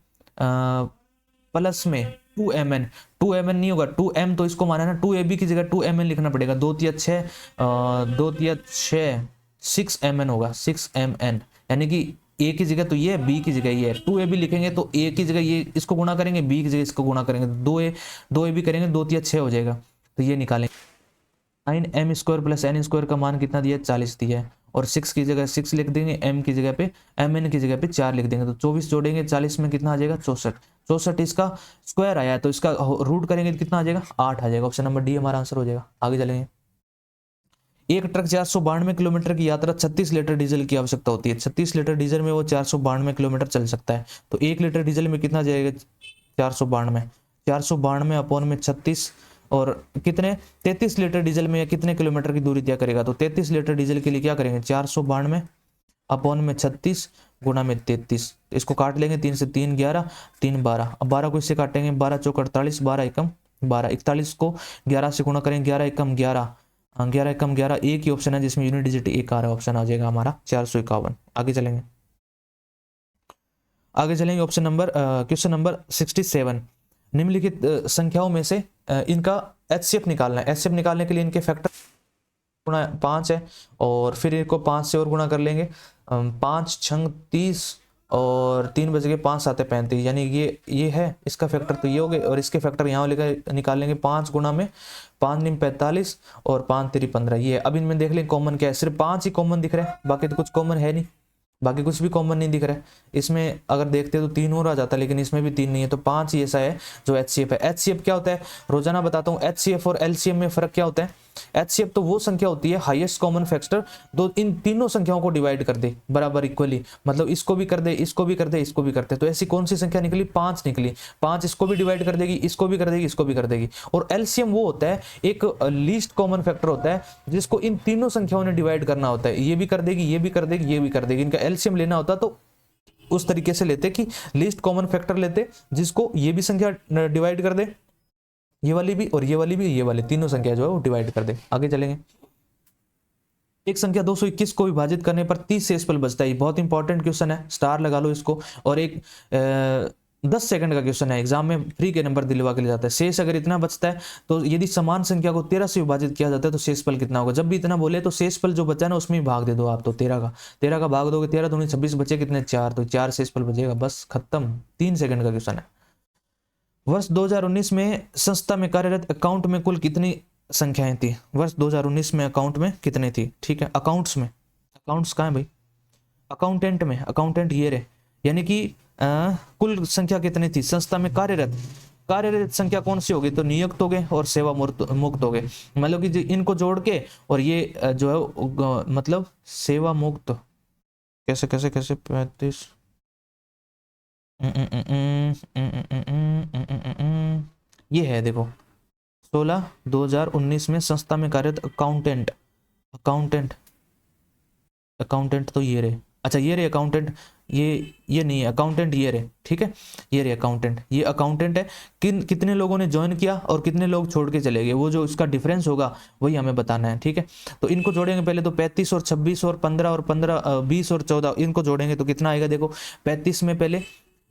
plus में 2mn नहीं होगा 2m, तो इसको माना ना 2ab की जगह 2mn लिखना पड़ेगा, 2 तिया 6 6mn होगा, 6mn, यानी कि a की जगह तो ये, b की जगह ये है, 2ab लिखेंगे तो a की जगह ये इसको गुणा करेंगे, b की जगह इसको गुणा करेंगे, 2ab करेंगे, 2 तिया 6 हो जाएगा, तो ये निकालेंगे। 9m² प्लस n² का मान कितना दिया 40 दिया है, और 6 की जगह 6 लिख देंगे, m की जगह पे mn की जगह पे 4 लिख देंगे, तो 24 जोड़ेंगे 40 में कितना आ जाएगा 64 इसका स्क्वायर आया, तो इसका रूट करेंगे तो कितना आ जाएगा 8 आ जाएगा। ऑप्शन नंबर डी हमारा आंसर हो जाएगा। आगे चलेंगे, एक ट्रक 492 किलोमीटर की यात्रा 36 लीटर डीजल की आवश्यकता होती है, 36 लीटर डीजल में वो 492 किलोमीटर चल सकता है, तो 1 लीटर डीजल में कितना जाएगा 492 अपॉन में 36, और कितने 33 लीटर डीजल में कितने किलोमीटर की दूरी तय करेगा, तो 33 लीटर डीजल के लिए क्या करेंगे 492 अपॉन में 36 गुणा में 33, इसको काट लेंगे, 3 से 3 11, 3 12, अब 12 को इससे काटेंगे, 12 चौक 48, 12 एकम 12, 41 को 11 से गुणा करेंगे, 11 एकम 11, 11 एकम 11, एक ही ऑप्शन है जिसमें यूनिट डिजिट एक आ रहा है, ऑप्शन आ जाएगा हमारा 451। आगे चलेंगे, ऑप्शन नंबर क्वेश्चन नंबर 67, निम्नलिखित संख्याओं में से इनका HCF निकालना है। HCF निकालने के लिए इनके फैक्टर गुणा 5 है, और फिर इनको 5 से और गुणा कर लेंगे, 5 छंग 30 और 3 बज गए 5 7 35, यानी ये है इसका फैक्टर, तो ये हो गए, और इसके फैक्टर यहाँ लेकर निकाल लेंगे, 5 गुणा में 5 निम 45 और 5 3 15, ये है। अब इनमें देख लें कॉमन क्या है, सिर्फ 5 ही कॉमन दिख रहा है, बाकी तो कुछ कॉमन है नहीं, बाकी कुछ भी कॉमन नहीं दिख रहा है। इसमें अगर देखते तो 3 और आ जाता, लेकिन इसमें भी 3 नहीं है, तो 5 ही ऐसा है जो HCF है। HCF क्या होता है रोजाना बताता हूँ, HCF और LCM में फर्क क्या होता है। HCF तो वो संख्या होती है हाईएस्ट कॉमन फैक्टर, दो इन तीनों संख्याओं को डिवाइड कर दे बराबर इक्वली, मतलब इसको भी कर दे, इसको भी कर दे, इसको भी करते, तो ऐसी कौन सी संख्या निकली 5 निकली, 5 इसको भी डिवाइड कर देगी, इसको भी कर देगी, इसको भी कर देगी। और LCM वो होता है एक लीस्ट कॉमन फैक्टर होता है जिसको इन तीनों संख्याओं ने डिवाइड करना होता है, ये भी कर देगी, ये भी कर देगी, ये भी कर देगी। इनका LCM लेना होता तो उस तरीके से लेते कि लीस्ट कॉमन फैक्टर लेते जिसको ये भी संख्या डिवाइड कर दे, ये वाली भी और ये वाली भी, ये वाली तीनों संख्या जो है वो डिवाइड कर दे। आगे चलेंगे, एक संख्या 221 को विभाजित करने पर 30 शेषफल बचता है, बहुत इंपॉर्टेंट क्वेश्चन है, स्टार लगा लो इसको, और एक 10 सेकंड का क्वेश्चन है, एग्जाम में फ्री के नंबर दिलवा के ले जाता है। शेष अगर इतना बचता है तो यदि समान संख्या को 13 से विभाजित किया जाता है तो शेषफल कितना होगा। जब भी इतना बोले तो शेषफल जो बचा ना उसमें ही भाग दे दो आप, तो 13 का भाग दोगे, 13 दूनी 26, बचे कितने 4, तो 4 शेषफल बचेगा, बस खत्म। 3 सेकंड का क्वेश्चन है। वर्ष 2019 में संस्था में कार्यरत अकाउंट में कुल कितनी संख्याएं थी? वर्ष 2019 में अकाउंट में कितने थी? ठीक है, अकाउंट्स में, अकाउंट्स कहाँ है भाई? अकाउंटेंट में, अकाउंटेंट ये रहे, यानी कि कुल संख्या कितनी थी संस्था में कार्यरत? कार्यरत संख्या कौन सी होगी? तो नियुक्त हो गए और सेवा मुक्त हो गए, मतलब कि इनको जोड़ के और ये जो है मतलब सेवा मुक्त, कैसे कैसे कैसे 35 ये है देखो 16/2019 में संस्था में कार्यरत अकाउंटेंट, अकाउंटेंट अकाउंटेंट तो ये रहे, अच्छा ये रहे अकाउंटेंट, ये नहीं है अकाउंटेंट, ये रहे, ठीक है, ये रहे अकाउंटेंट, ये अकाउंटेंट है। कितने लोगों ने ज्वाइन किया और कितने लोग छोड़ के चले गए, वो जो इसका डिफरेंस होगा वही हमें बताना है, ठीक है। तो इनको जोड़ेंगे पहले, तो 35 और 26 और 15 और 15 20 और 14 इनको जोड़ेंगे तो कितना आएगा? देखो 35 में पहले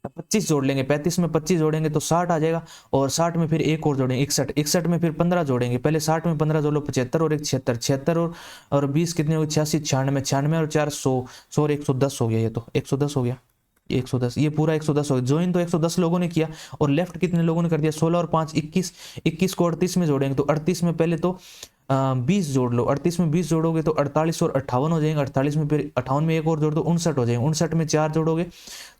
25 जोड़ लेंगे, 35 में 25 जोड़ेंगे तो 60 आ जाएगा, और 60 में फिर एक और जोड़ेंगे 61, 61 में फिर 15 जोड़ेंगे, पहले 60 में 15 जोड़ लो 75 और एक 76, 76 और 20 कितने हो? 86, 96, 96 और 4 100, 100 और 110 हो गया, ये तो 110 हो गया, ये 110, ये पूरा 110 हो गया। ज्वाइन तो 110 लोगों ने किया, और लेफ्ट कितने लोगों ने कर दिया? 16 और 5 21, 21 को 38 में जोड़ेंगे तो 38 में पहले तो 20 जोड़ लो, 38 में 20 जोड़ोगे तो 48 और 58 हो जाएंगे, 48 में फिर 58 में एक और जोड़ दो 59 हो जाएंगे, 59 में 4 जोड़ोगे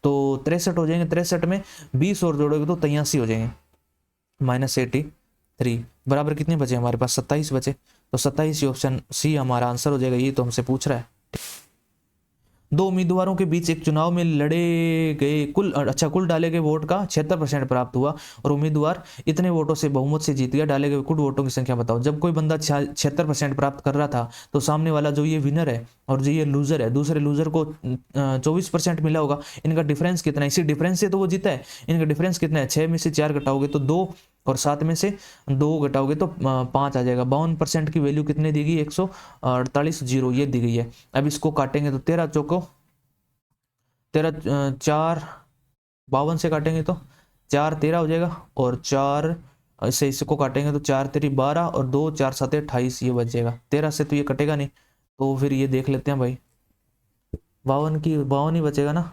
तो 63 हो जाएंगे, 63 में 20 और जोड़ोगे तो 83 हो जाएंगे, -83 बराबर कितने बचे हमारे पास? 27 बचे, तो 27 ऑप्शन सी हमारा आंसर हो जाएगा, ये तो हमसे पूछ रहा है। दो उम्मीदवारों के बीच एक चुनाव में लड़े गए कुल डाले गए वोट का 76% प्राप्त हुआ और उम्मीदवार इतने वोटों से बहुमत से जीत गया, डाले गए कुल वोटों की संख्या बताओ। जब कोई बंदा 76% प्राप्त कर रहा था तो सामने वाला जो ये विनर है और जो ये लूजर है, दूसरे लूजर को 24% मिला होगा, इनका डिफरेंस कितना है? इसी डिफरेंस से तो वो जीता है, इनका डिफरेंस कितना है? 6 में से 4 घटाओगे तो 2 और 7 में से 2 घटाओगे तो 5 आ जाएगा। 52% की वैल्यू कितने दी गई? 148 जीरो ये दी गई है। अब इसको काटेंगे तो 13 चौको 13 4 52 से काटेंगे तो 4 13 हो जाएगा, और 4 इससे इसको काटेंगे तो 4 तेरी 12 और 2 4 7 28 ये बच जाएगा। 13 से तो ये कटेगा नहीं, तो फिर ये देख लेते हैं भाई, 52 ही बचेगा ना।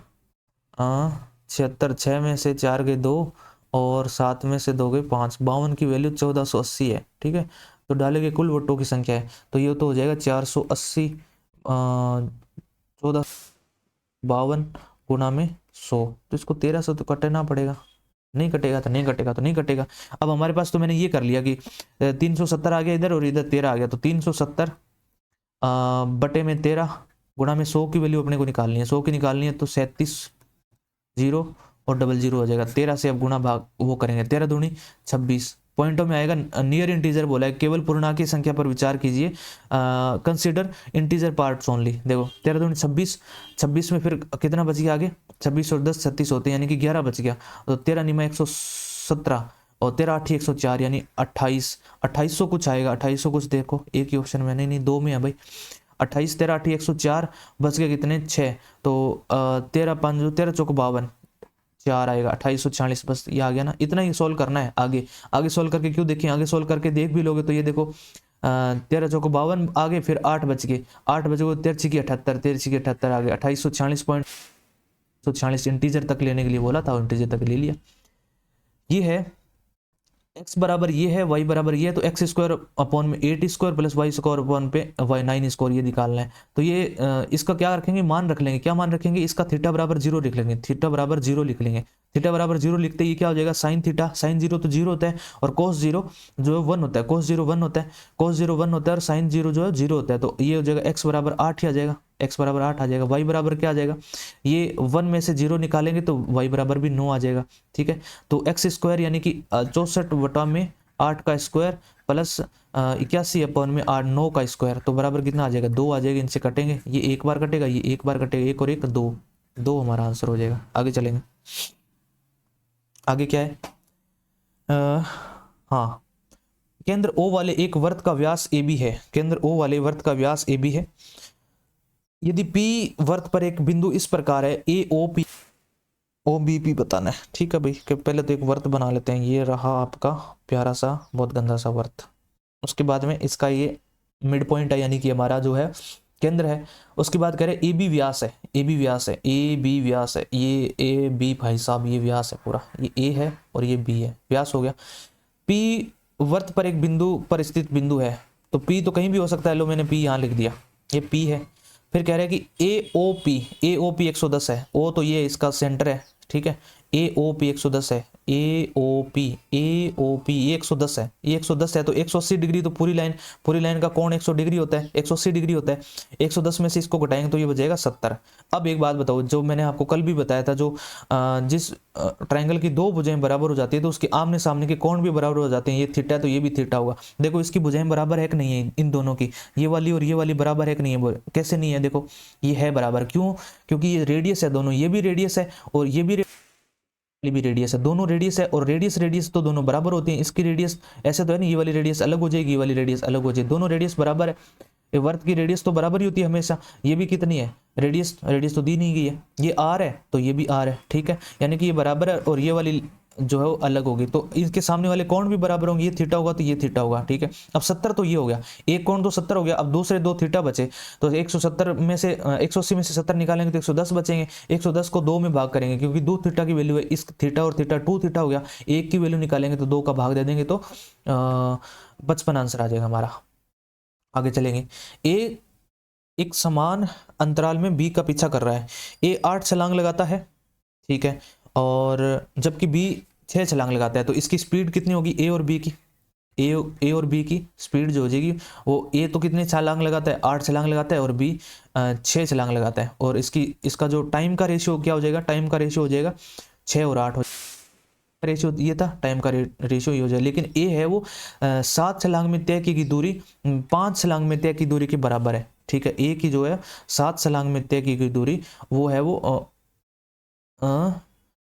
76, 6 में से 4 गए 2 और 7 में से 2 गए 5, 52 की वैल्यू 1480 है, ठीक है। तो डाले गए कुल वोटों की संख्या है, तो ये तो हो जाएगा 480 14 52 गुना में 100, तो इसको 13 से तो कटना पड़ेगा, नहीं कटेगा तो नहीं कटेगा तो नहीं कटेगा। अब हमारे पास तो मैंने ये कर लिया कि 370 आ गया इधर और इधर 13 आ गया, तो 370 बटे में 13 गुणा में 100 की वैल्यू अपने को निकालनी है, 100 की निकालनी है तो 37 जीरो और 00 हो जाएगा। 13 से अब गुणा भाग वो करेंगे, 13 दूनी 26 पॉइंटों में आएगा। नियर इंटीजर बोला है, केवल पूर्णांक संख्या पर विचार कीजिए, कंसीडर इंटीजर पार्ट्स ओनली। देखो 13 दूनी 26, 26 में फिर कितना बच गया आगे? 26 और 10 36 होते हैं, यानी कि 11 बच गया, तो 13 निमा 117 और 13 8 104 यानी 28, 2800 कुछ आएगा, 2800 कुछ देखो एक ही ऑप्शन में नहीं 2 में है भाई। 28 13 8 104 बच गए कितने? 6, तो 13 5 13 चौक 52 4 आएगा 2840, बस ये आ गया ना। इतना ही सोल्व करना है, आगे आगे सोल्व करके क्यों देखें, आगे सोल्व करके देख भी लोगे तो ये देखो 13 चौक 52 आगे, फिर 8 बच गए, 8 बच गए 13 की 78, 13 की 78 आ गए 2846 इंटीजर तक लेने के लिए बोला था, इंटीजर तक ले लिया। ये है x बराबर ये है, y बराबर ये है, तो x स्क्वायर अपॉन में 8 square plus y square upon पे y 9 स्क्वायर ये निकालना है। तो ये इसका क्या रखेंगे? मान रख लेंगे। क्या मान रखेंगे? इसका थीटा बराबर 0 लिख लेंगे, थीटा बराबर 0 लिख लेंगे। थीटा बराबर 0 लिखते ही क्या हो जाएगा? साइन थीटा, साइन 0 तो 0 होता है और कोस 0 जो है 1 होता है, कोस 0 1 होता है, कोस 0 1 होता है और साइन 0 जो है 0 होता है। तो ये हो जाएगा x बराबर 8 ही आ जाएगा, x बराबर 8 आ जाएगा। y बराबर क्या आ जाएगा? ये 1 में से 0 निकालेंगे तो y बराबर भी 9 आ जाएगा, ठीक है। तो x स्क्वायर यानी कि 64 बटा में 8 का स्क्वायर प्लस 81 अपॉन में 8 9 का स्क्वायर, तो बराबर कितना आ जाएगा? 2 आ जाएगा। इनसे कटेंगे, ये एक बार कटेगा, ये एक बार कटेगा, एक और एक 2, 2 हमारा आंसर हो जाएगा। आगे चलेंगे, आगे क्या है? हाँ, केंद्र O वाले एक वर्त का व्यास AB है, केंद्र O वाले वर्त का व्यास AB है। यदि P वर्त पर एक बिंदु इस प्रकार है, AOP OBP बताना है, ठीक है भाई। कि पहले तो एक वर्त बना लेते हैं, ये रहा आपका प्यारा सा बहुत गंदा सा वर्त। उसके बाद में इसका ये मिड पॉइंट है, यानी कि हमारा जो है केंद्र है। उसके बाद कह रहे ए बी व्यास है, ए बी व्यास है, ए बी व्यास है, ये ए बी भाई साहब ये व्यास है पूरा, ये ए है और ये बी है, व्यास हो गया। पी वर्त पर एक बिंदु पर स्थित बिंदु है, तो पी तो कहीं भी हो सकता है, लो मैंने पी यहाँ लिख दिया, ये पी है। फिर कह रहे हैं कि ए ओ पी 110 है, ओ तो ये इसका सेंटर है, ठीक है, ए ओ पी 110 है, ए ओ पी 110 है, ये 110 है तो 180 डिग्री, तो पूरी लाइन का कोण 100 डिग्री होता है, 180 डिग्री होता है, 110 में से इसको घटाएंगे तो ये बचेगा 70। अब एक बात बताओ, जो मैंने आपको कल भी बताया था, जो जिस ट्राइंगल की दो भुजाएं बराबर हो जाती है तो उसके आमने सामने के कोण भी बराबर हो जाते हैं, ये थीटा है तो ये भी थीटा होगा। देखो इसकी भुजाएं बराबर है कि नहीं है, इन दोनों की, ये वाली और ये वाली बराबर है कि नहीं है, कैसे नहीं है, देखो ये है बराबर, क्यों, क्योंकि ये रेडियस है दोनों, ये भी रेडियस है और ये भी रेडियस है, दोनों रेडियस है, और रेडियस तो दोनों बराबर होती हैं। इसकी रेडियस ऐसे तो है नहीं, ये वाली रेडियस अलग हो जाएगी, ये वाली रेडियस अलग हो जाएगी, दोनों रेडियस बराबर है, ये वर्त की रेडियस तो बराबर ही होती है हमेशा। ये भी कितनी है रेडियस तो दी नहीं गई है, ये आर है तो ये भी आर है, ठीक है, यानी कि ये बराबर है और ये वाली जो है वो अलग होगी, तो इसके सामने वाले कोण भी बराबर होंगे, ये थीटा होगा तो ये थीटा होगा, ठीक है। अब 70 तो ये हो गया, एक कोण तो 70 हो गया, अब दूसरे दो थीटा बचे, तो 170 में से 180 में से 70 निकालेंगे तो 110 बचेंगे, 110 को 2 में भाग करेंगे क्योंकि 2 थीटा की वैल्यू है, इस थीटा और थीटा 2 थीटा हो गया, एक की वैल्यू निकालेंगे तो 2 का भाग दे देंगे तो 55 आंसर आ जाएगा हमारा। आगे चलेंगे, ए एक समान अंतराल में बी का पीछा कर रहा है, ए 8 छलांग लगाता है, ठीक है, और जबकि बी 6 छलांग लगाता है, तो इसकी स्पीड कितनी होगी, ए और बी की, ए और बी की स्पीड जो हो जाएगी वो, ए तो कितने छलांग लगाता है, 8 छलांग लगाता है और बी 6 छलांग लगाता है, और इसका जो टाइम का रेशियो क्या हो जाएगा, टाइम का रेशियो हो जाएगा 6 और 8 रेशियो, ये था टाइम का रेशियो ये हो जाएगा। लेकिन ए है वो 7 छलांग में तय की गई दूरी 5 छलांग में तय की दूरी के बराबर है, ठीक है, ए की जो है 7 छलांग में तय की गई दूरी वो है वो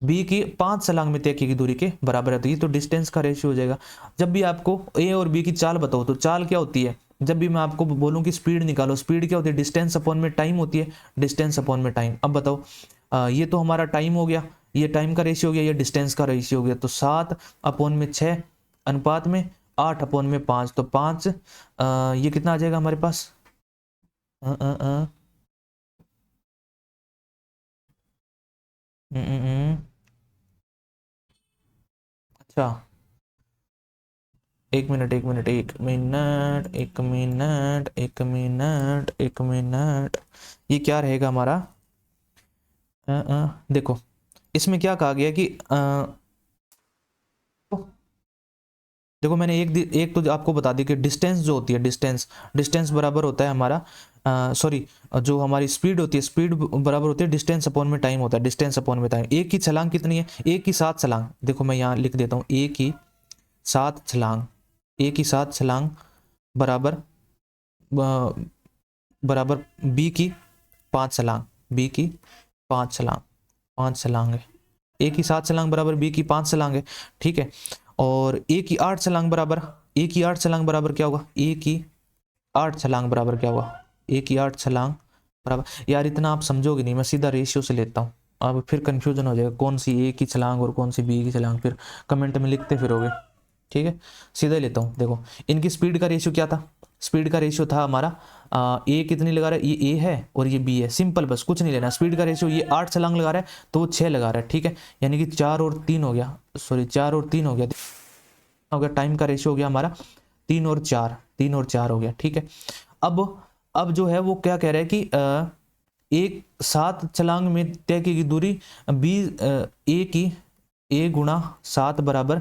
बी की 5 छलांग में तय की गई दूरी के बराबर है, तो ये तो डिस्टेंस का रेशियो हो जाएगा। जब भी आपको ए और बी की चाल बताओ तो चाल क्या होती है, जब भी मैं आपको बोलूं कि स्पीड निकालो, स्पीड क्या होती है, डिस्टेंस अपॉन में टाइम होती है, डिस्टेंस अपॉन में टाइम। अब बताओ ये तो हमारा टाइम हो गया, ये टाइम का रेशियो हो गया, ये डिस्टेंस का रेशियो हो गया, तो 7 अपॉन में 6 अनुपात में 8 अपॉन में 5, तो 5 ये कितना आ जाएगा हमारे पास, अ, अ, अ, अच्छा एक मिनट एक मिनट एक मिनट एक मिनट एक मिनट एक मिनट, ये क्या रहेगा हमारा, देखो इसमें क्या कहा गया कि देखो मैंने एक तो आपको बता दी कि डिस्टेंस जो होती है, डिस्टेंस बराबर होता है हमारा, सॉरी जो हमारी स्पीड होती है, स्पीड बराबर होती है डिस्टेंस अपॉन में टाइम होता है, डिस्टेंस अपॉन में टाइम। एक की छलांग कितनी है, एक की 7 छलांग, देखो मैं यहाँ लिख देता हूँ, एक की 7 छलांग, एक की 7 छलांग बराबर बराबर बी की 5 छलांग, बी की 5 छलांग, 5 छलांग है, ए की 7 छलांग बराबर बी की 5 छलांग है, ठीक है, और ए की 8 छलांग बराबर, ए की 8 छलांग बराबर क्या होगा, ए की 8 छलांग बराबर क्या होगा, ए की 8 छलांग बराबर, यार इतना आप समझोगे नहीं, मैं सीधा रेशियो से लेता हूँ, अब फिर कंफ्यूजन हो जाएगा कौन सी ए की छलांग और कौन सी बी की छलांग, फिर कमेंट में लिखते फिरोगे, ठीक है, सीधा ही लेता हूँ। देखो इनकी स्पीड का रेशियो क्या था, स्पीड का रेशियो था हमारा ए कितनी लगा रहा है, ये ए है और ये बी है, सिंपल, बस कुछ नहीं लेना। स्पीड का रेशियो ये 8 छलांग लगा रहा है तो वो 6 लगा रहा है, ठीक है, यानी कि 4 और 3 हो गया, सॉरी 4 और 3 हो गया, टाइम का रेशियो हो गया हमारा 3 और 4, 3 और 4 हो गया, ठीक है। अब जो है वो क्या कह रहा है कि एक 7 छलांग में तय की गई दूरी बी ए की ए गुणा 7 बराबर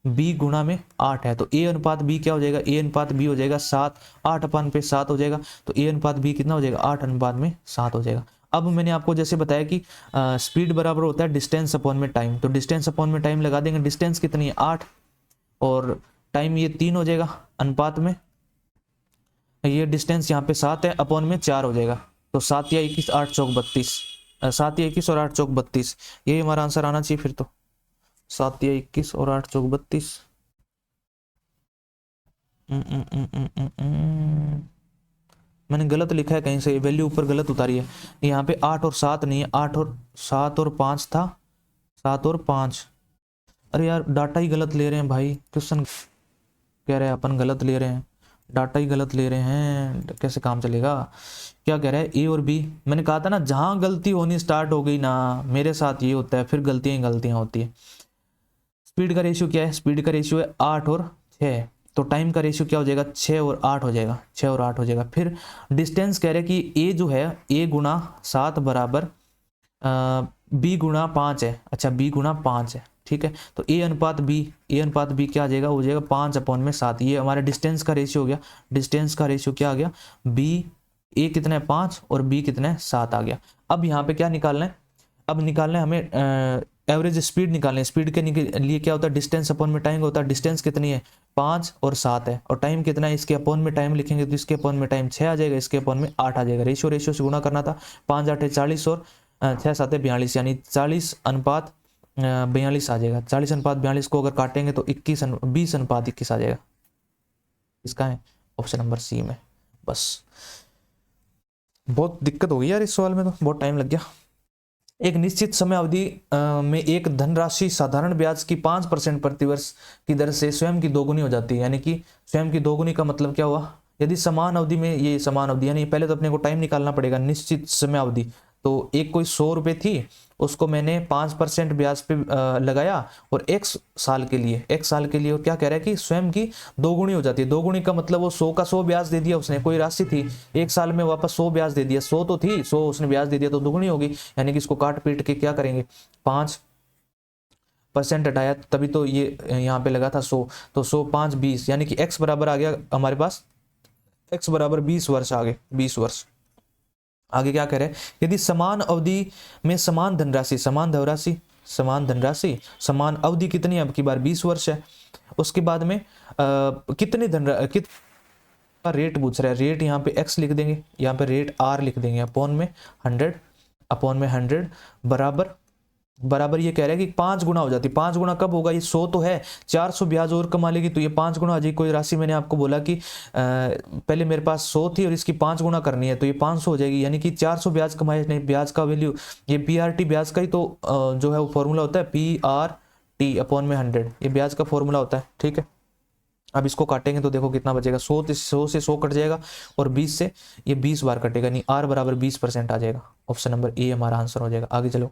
बी गुणा में 8 है, तो ए अनुपात बी क्या हो जाएगा, ए अनुपात बी हो जाएगा 7, 8 अपन पे 7 हो जाएगा, तो ए अनुपात बी कितना हो जाएगा, 8 अनुपात में 7 हो जाएगा। अब मैंने आपको जैसे बताया कि स्पीड बराबर होता है डिस्टेंस अपॉन में टाइम, तो डिस्टेंस अपॉन में टाइम लगा देंगे, डिस्टेंस कितनी है 8 और टाइम ये 3 हो जाएगा, अनुपात में ये डिस्टेंस यहाँ पे 7 है, अपॉन में 4 हो जाएगा, तो 7 या 21 8 चौक 32, 7 या 21 और 8 चौक 32, यही हमारा आंसर आना चाहिए फिर तो, 7 या 21 और 8 चौक 32। मैंने गलत लिखा है कहीं से, वैल्यू ऊपर गलत उतारी है, यहाँ पे 8 और 7 नहीं है, 8 और 7 और 5 था, 7 और 5, अरे यार डाटा ही गलत ले रहे हैं भाई, क्वेश्चन कह रहे हैं अपन गलत ले रहे हैं, डाटा ही गलत ले रहे हैं, कैसे काम चलेगा। क्या कह रहा है ए और बी, मैंने कहा था ना जहां गलती होनी स्टार्ट हो गई ना, मेरे साथ ये होता है, फिर गलतियां ही गलतियां होती है। स्पीड का रेशियो क्या है, स्पीड का रेशियो है 8 और 6, तो टाइम का रेशियो क्या हो जाएगा 6 और 8 हो जाएगा, 6 और 8 हो जाएगा। फिर डिस्टेंस कह रहे हैं कि ए जो है ए गुणा 7 बराबर बी गुणा 5 है। अच्छा बी गुणा 5 है, ठीक है। तो ए अनुपात बी क्या आ जाएगा, हो जाएगा 5/7। ये हमारे डिस्टेंस का रेशियो हो गया। डिस्टेंस का रेशियो क्या आ गया, बी ए कितना है 5 और बी कितना है 7 आ गया। अब यहाँ पे क्या निकालना है, अब निकालना है हमें एवरेज स्पीड निकालना है। स्पीड के लिए क्या होता है, डिस्टेंस अपॉन में टाइम होता है। डिस्टेंस कितनी है 5 और 7 है, और टाइम कितना है, इसके अपॉन में टाइम लिखेंगे तो इसके अपॉन में टाइम 6 आ जाएगा, इसके अपॉन में 8 आ जाएगा। रेशियो से गुणा करना था, 5 8 40 और 6 7 42, यानी 40/42 आ जाएगा। 40/42 को अगर काटेंगे तो 20/21 आ जाएगा। इसका है ऑप्शन नंबर सी में। बस बहुत दिक्कत हो गई यार इस सवाल में, तो बहुत टाइम लग गया। एक निश्चित समय अवधि में एक धनराशि साधारण ब्याज की 5% प्रतिवर्ष की दर से स्वयं की दोगुनी हो जाती है। यानी कि स्वयं की दोगुनी का मतलब क्या हुआ, यदि समान अवधि में, ये समान अवधि यानी पहले तो अपने को टाइम निकालना पड़ेगा, निश्चित समय अवधि। तो एक कोई 100 रुपये थी, उसको मैंने 5% ब्याज पे लगाया, और x साल के लिए, और क्या कह रहा है कि स्वयं की दोगुनी हो जाती है। दोगुनी का मतलब वो 100 का 100 ब्याज दे दिया उसने, कोई राशि थी, एक साल में वापस 100 ब्याज दे दिया। 100 तो थी, 100 उसने ब्याज दे दिया तो दोगुनी होगी। यानी कि इसको काट पीट के क्या करेंगे, 5% हटाया तभी तो ये यहाँ पे लगा था 100, तो 100 5 20, यानी कि x बराबर आ गया हमारे पास, x बराबर 20 वर्ष आ गए, 20 वर्ष। आगे क्या कह रहे हैं, यदि समान अवधि में समान धनराशि, समान अवधि कितनी है, अब की बार 20 वर्ष है। उसके बाद में कितने रेट पूछ रहा है, रेट यहाँ पे x लिख देंगे, यहाँ पे रेट r लिख देंगे, अपॉन में 100 बराबर ये कह रहा है कि 5 गुना हो जाती है। 5 गुना कब होगा, ये 100 तो है, 400 ब्याज और कमा लेगी तो ये 5 गुना आ जाएगी। कोई राशि मैंने आपको बोला कि पहले मेरे पास 100 थी और इसकी 5 गुना करनी है, तो ये 500 हो जाएगी। यानी कि 400 ब्याज कमाए, नहीं ब्याज का वैल्यू, ये PRT ब्याज का ही तो जो है वो फॉर्मूला होता है, PRT अपॉन में 100, ये ब्याज का फॉर्मूला होता है, ठीक है। अब इसको काटेंगे तो देखो कितना बचेगा, 100 से 100 कट जाएगा, और 20 से ये 20 बार कटेगा, नहीं r बराबर 20% आ जाएगा। ऑप्शन नंबर ए हमारा आंसर हो जाएगा। आगे चलो,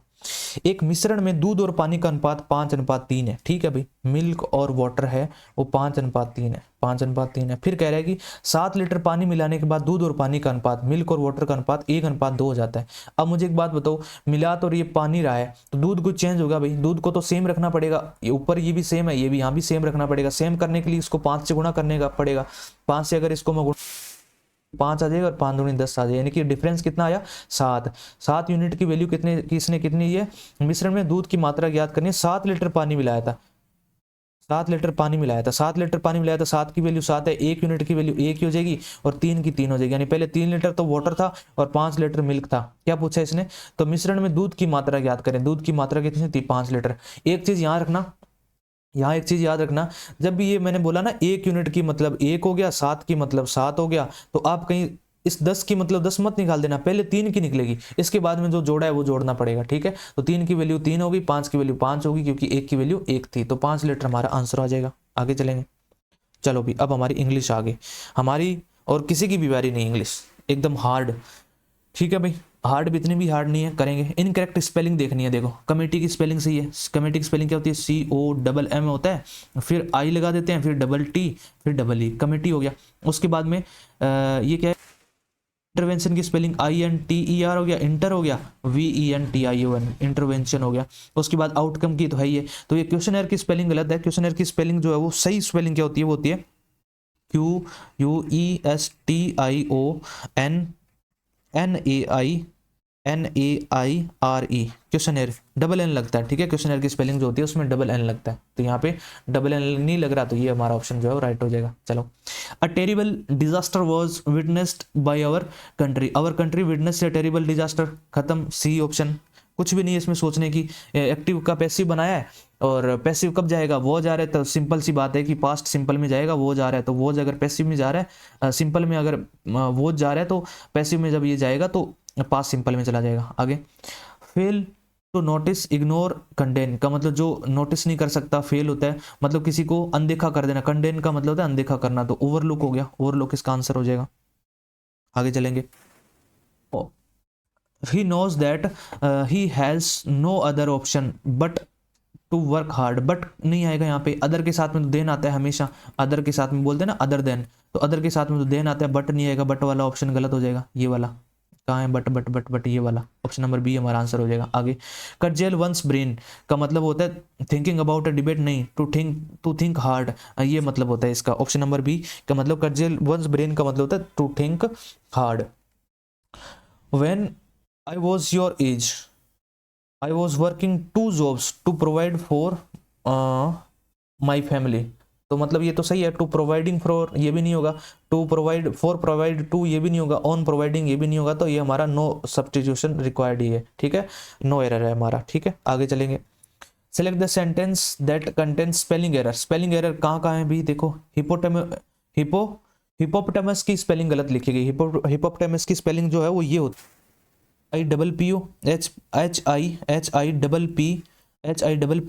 एक मिश्रण में दूध और पानी का अनुपात 5:3 है, ठीक है भाई। मिल्क और वाटर है वो 5:3 है, 5:3 है। फिर कह रहा है कि 7 लीटर पानी मिलाने के बाद दूध और पानी का अनुपात, मिल्क और वाटर का अनुपात 1:2 हो जाता है। अब मुझे एक बात बताओ, मिला तो ये पानी रहा है, तो दूध कुछ चेंज होगा भाई, दूध को तो सेम रखना पड़ेगा, ये ऊपर ये भी सेम है, ये भी यहाँ भी सेम रखना पड़ेगा। सेम करने के लिए इसको 5 से गुणा करने का पड़ेगा। 5 से अगर इसको मैं 5 आ जाएगा, और 5 दूनी 10 आ जाएगा, यानी कि डिफरेंस कितना आया 7 यूनिट की वैल्यू कितनी है, मिश्रण में दूध की मात्रा ज्ञात करनी है। 7 लीटर पानी मिलाया था, 7 लीटर पानी मिलाया था, 7 लीटर पानी मिलाया था, 7 की वैल्यू 7 है, 1 यूनिट की वैल्यू 1 ही हो जाएगी, और 3 की 3 हो जाएगी। यानी पहले 3 लीटर तो वाटर था और 5 लीटर मिल्क था। क्या पूछा इसने, तो मिश्रण में दूध की मात्रा ज्ञात करें। दूध की मात्रा कितनी थी 5 लीटर। एक चीज यहाँ रखना, यहाँ एक चीज याद रखना, जब भी ये मैंने बोला ना 1 यूनिट की मतलब 1 हो गया, 7 की मतलब 7 हो गया, तो आप कहीं इस 10 की मतलब 10 मत निकाल देना, पहले 3 की निकलेगी, इसके बाद में जो जोड़ा है वो जोड़ना पड़ेगा, ठीक है। तो 3 की वैल्यू 3 होगी, 5 की वैल्यू 5 होगी, क्योंकि 1 की वैल्यू 1 थी, तो 5 लीटर हमारा आंसर आ जाएगा। आगे चलेंगे, चलो भी अब हमारी इंग्लिश आ गई, हमारी और किसी की भी बारी नहीं, इंग्लिश एकदम हार्ड, ठीक है भाई। हार्ड भी इतनी भी हार्ड नहीं है, करेंगे। इनकरेक्ट स्पेलिंग देखनी है, देखो कमेटी की स्पेलिंग सही है। कमेटी की स्पेलिंग क्या होती है, COMM होता है, फिर I लगा देते हैं, फिर DT, फिर EE, कमेटी हो गया। उसके बाद में ये क्या है, इंटरवेंशन की स्पेलिंग INTER हो गया, इंटर हो गया, VENTION, इंटरवेंशन हो गया। उसके बाद आउटकम की तो है ये, तो ये क्वेश्चनर की स्पेलिंग गलत है। क्वेश्चनर की स्पेलिंग जो है वो सही स्पेलिंग क्या होती है, वो होती है QUESTIONAIRE, क्वेश्चनर डबल एन लगता है, ठीक है। क्वेश्चनर की स्पेलिंग जो होती है उसमें डबल एन लगता है, तो यहाँ पे डबल एन नहीं लग रहा, तो ये हमारा ऑप्शन जो है राइट हो जाएगा। चलो, a terrible disaster was witnessed by our country witness a terrible disaster, खत्म, सी ऑप्शन। कुछ भी नहीं है इसमें सोचने की, एक्टिव का पैसिव बनाया है, और पैसिव कब जाएगा, वो जा रहा है, तो सिंपल सी बात है कि पास्ट सिंपल में जाएगा, वो जा रहा है तो वो अगर पैसिव में जा रहा है, सिंपल में अगर वो जा रहा है तो पैसिव में जब ये जाएगा तो पास्ट सिंपल में चला जाएगा। आगे, fail to notice, ignore, Kanden का मतलब जो नोटिस नहीं कर सकता, फेल होता है, मतलब किसी को अनदेखा कर देना। कंडेन का मतलब होता है अनदेखा करना, तो ओवरलुक हो गया, ओवरलुक इसका आंसर हो जाएगा। आगे चलेंगे। He knows that he has no other option but to work hard, but नहीं आएगा यहाँ पे, अदर के साथ में तो देन आता है हमेशा, अदर के साथ में बोलते हैं ना अदर देन, तो अदर के साथ में तो देन आता है, बट नहीं आएगा, बट वाला ऑप्शन गलत हो जाएगा, ये वाला कहाँ है, बट ये वाला ऑप्शन नंबर बी हमारा आंसर हो जाएगा। आगे, कटजेल वंस ब्रेन का मतलब होता है थिंकिंग अबाउट अ डिबेट, नहीं टू थिंक हार्ड, ये मतलब होता है इसका, ऑप्शन नंबर बी का मतलब कटजेल वंस ब्रेन का मतलब होता है to think hard. When I was your age I was working two jobs to provide for my family, तो मतलब ये तो सही है, टू प्रोवाइडिंग फॉर ये भी नहीं होगा, to provide for provide to ये भी नहीं होगा, ऑन प्रोवाइडिंग ये भी नहीं होगा, तो ये हमारा नो सब्स्टिट्यूशन रिक्वायर्ड ही है, ठीक है, नो एरर है हमारा, ठीक है। आगे चलेंगे। Select the sentence that contains spelling error, spelling error कहाँ कहाँ है भी देखो, हिपोपोटामस की स्पेलिंग गलत लिखी गई, हिपोपोटामस की स्पेलिंग जो है वो ये होती है IPPO HIPPO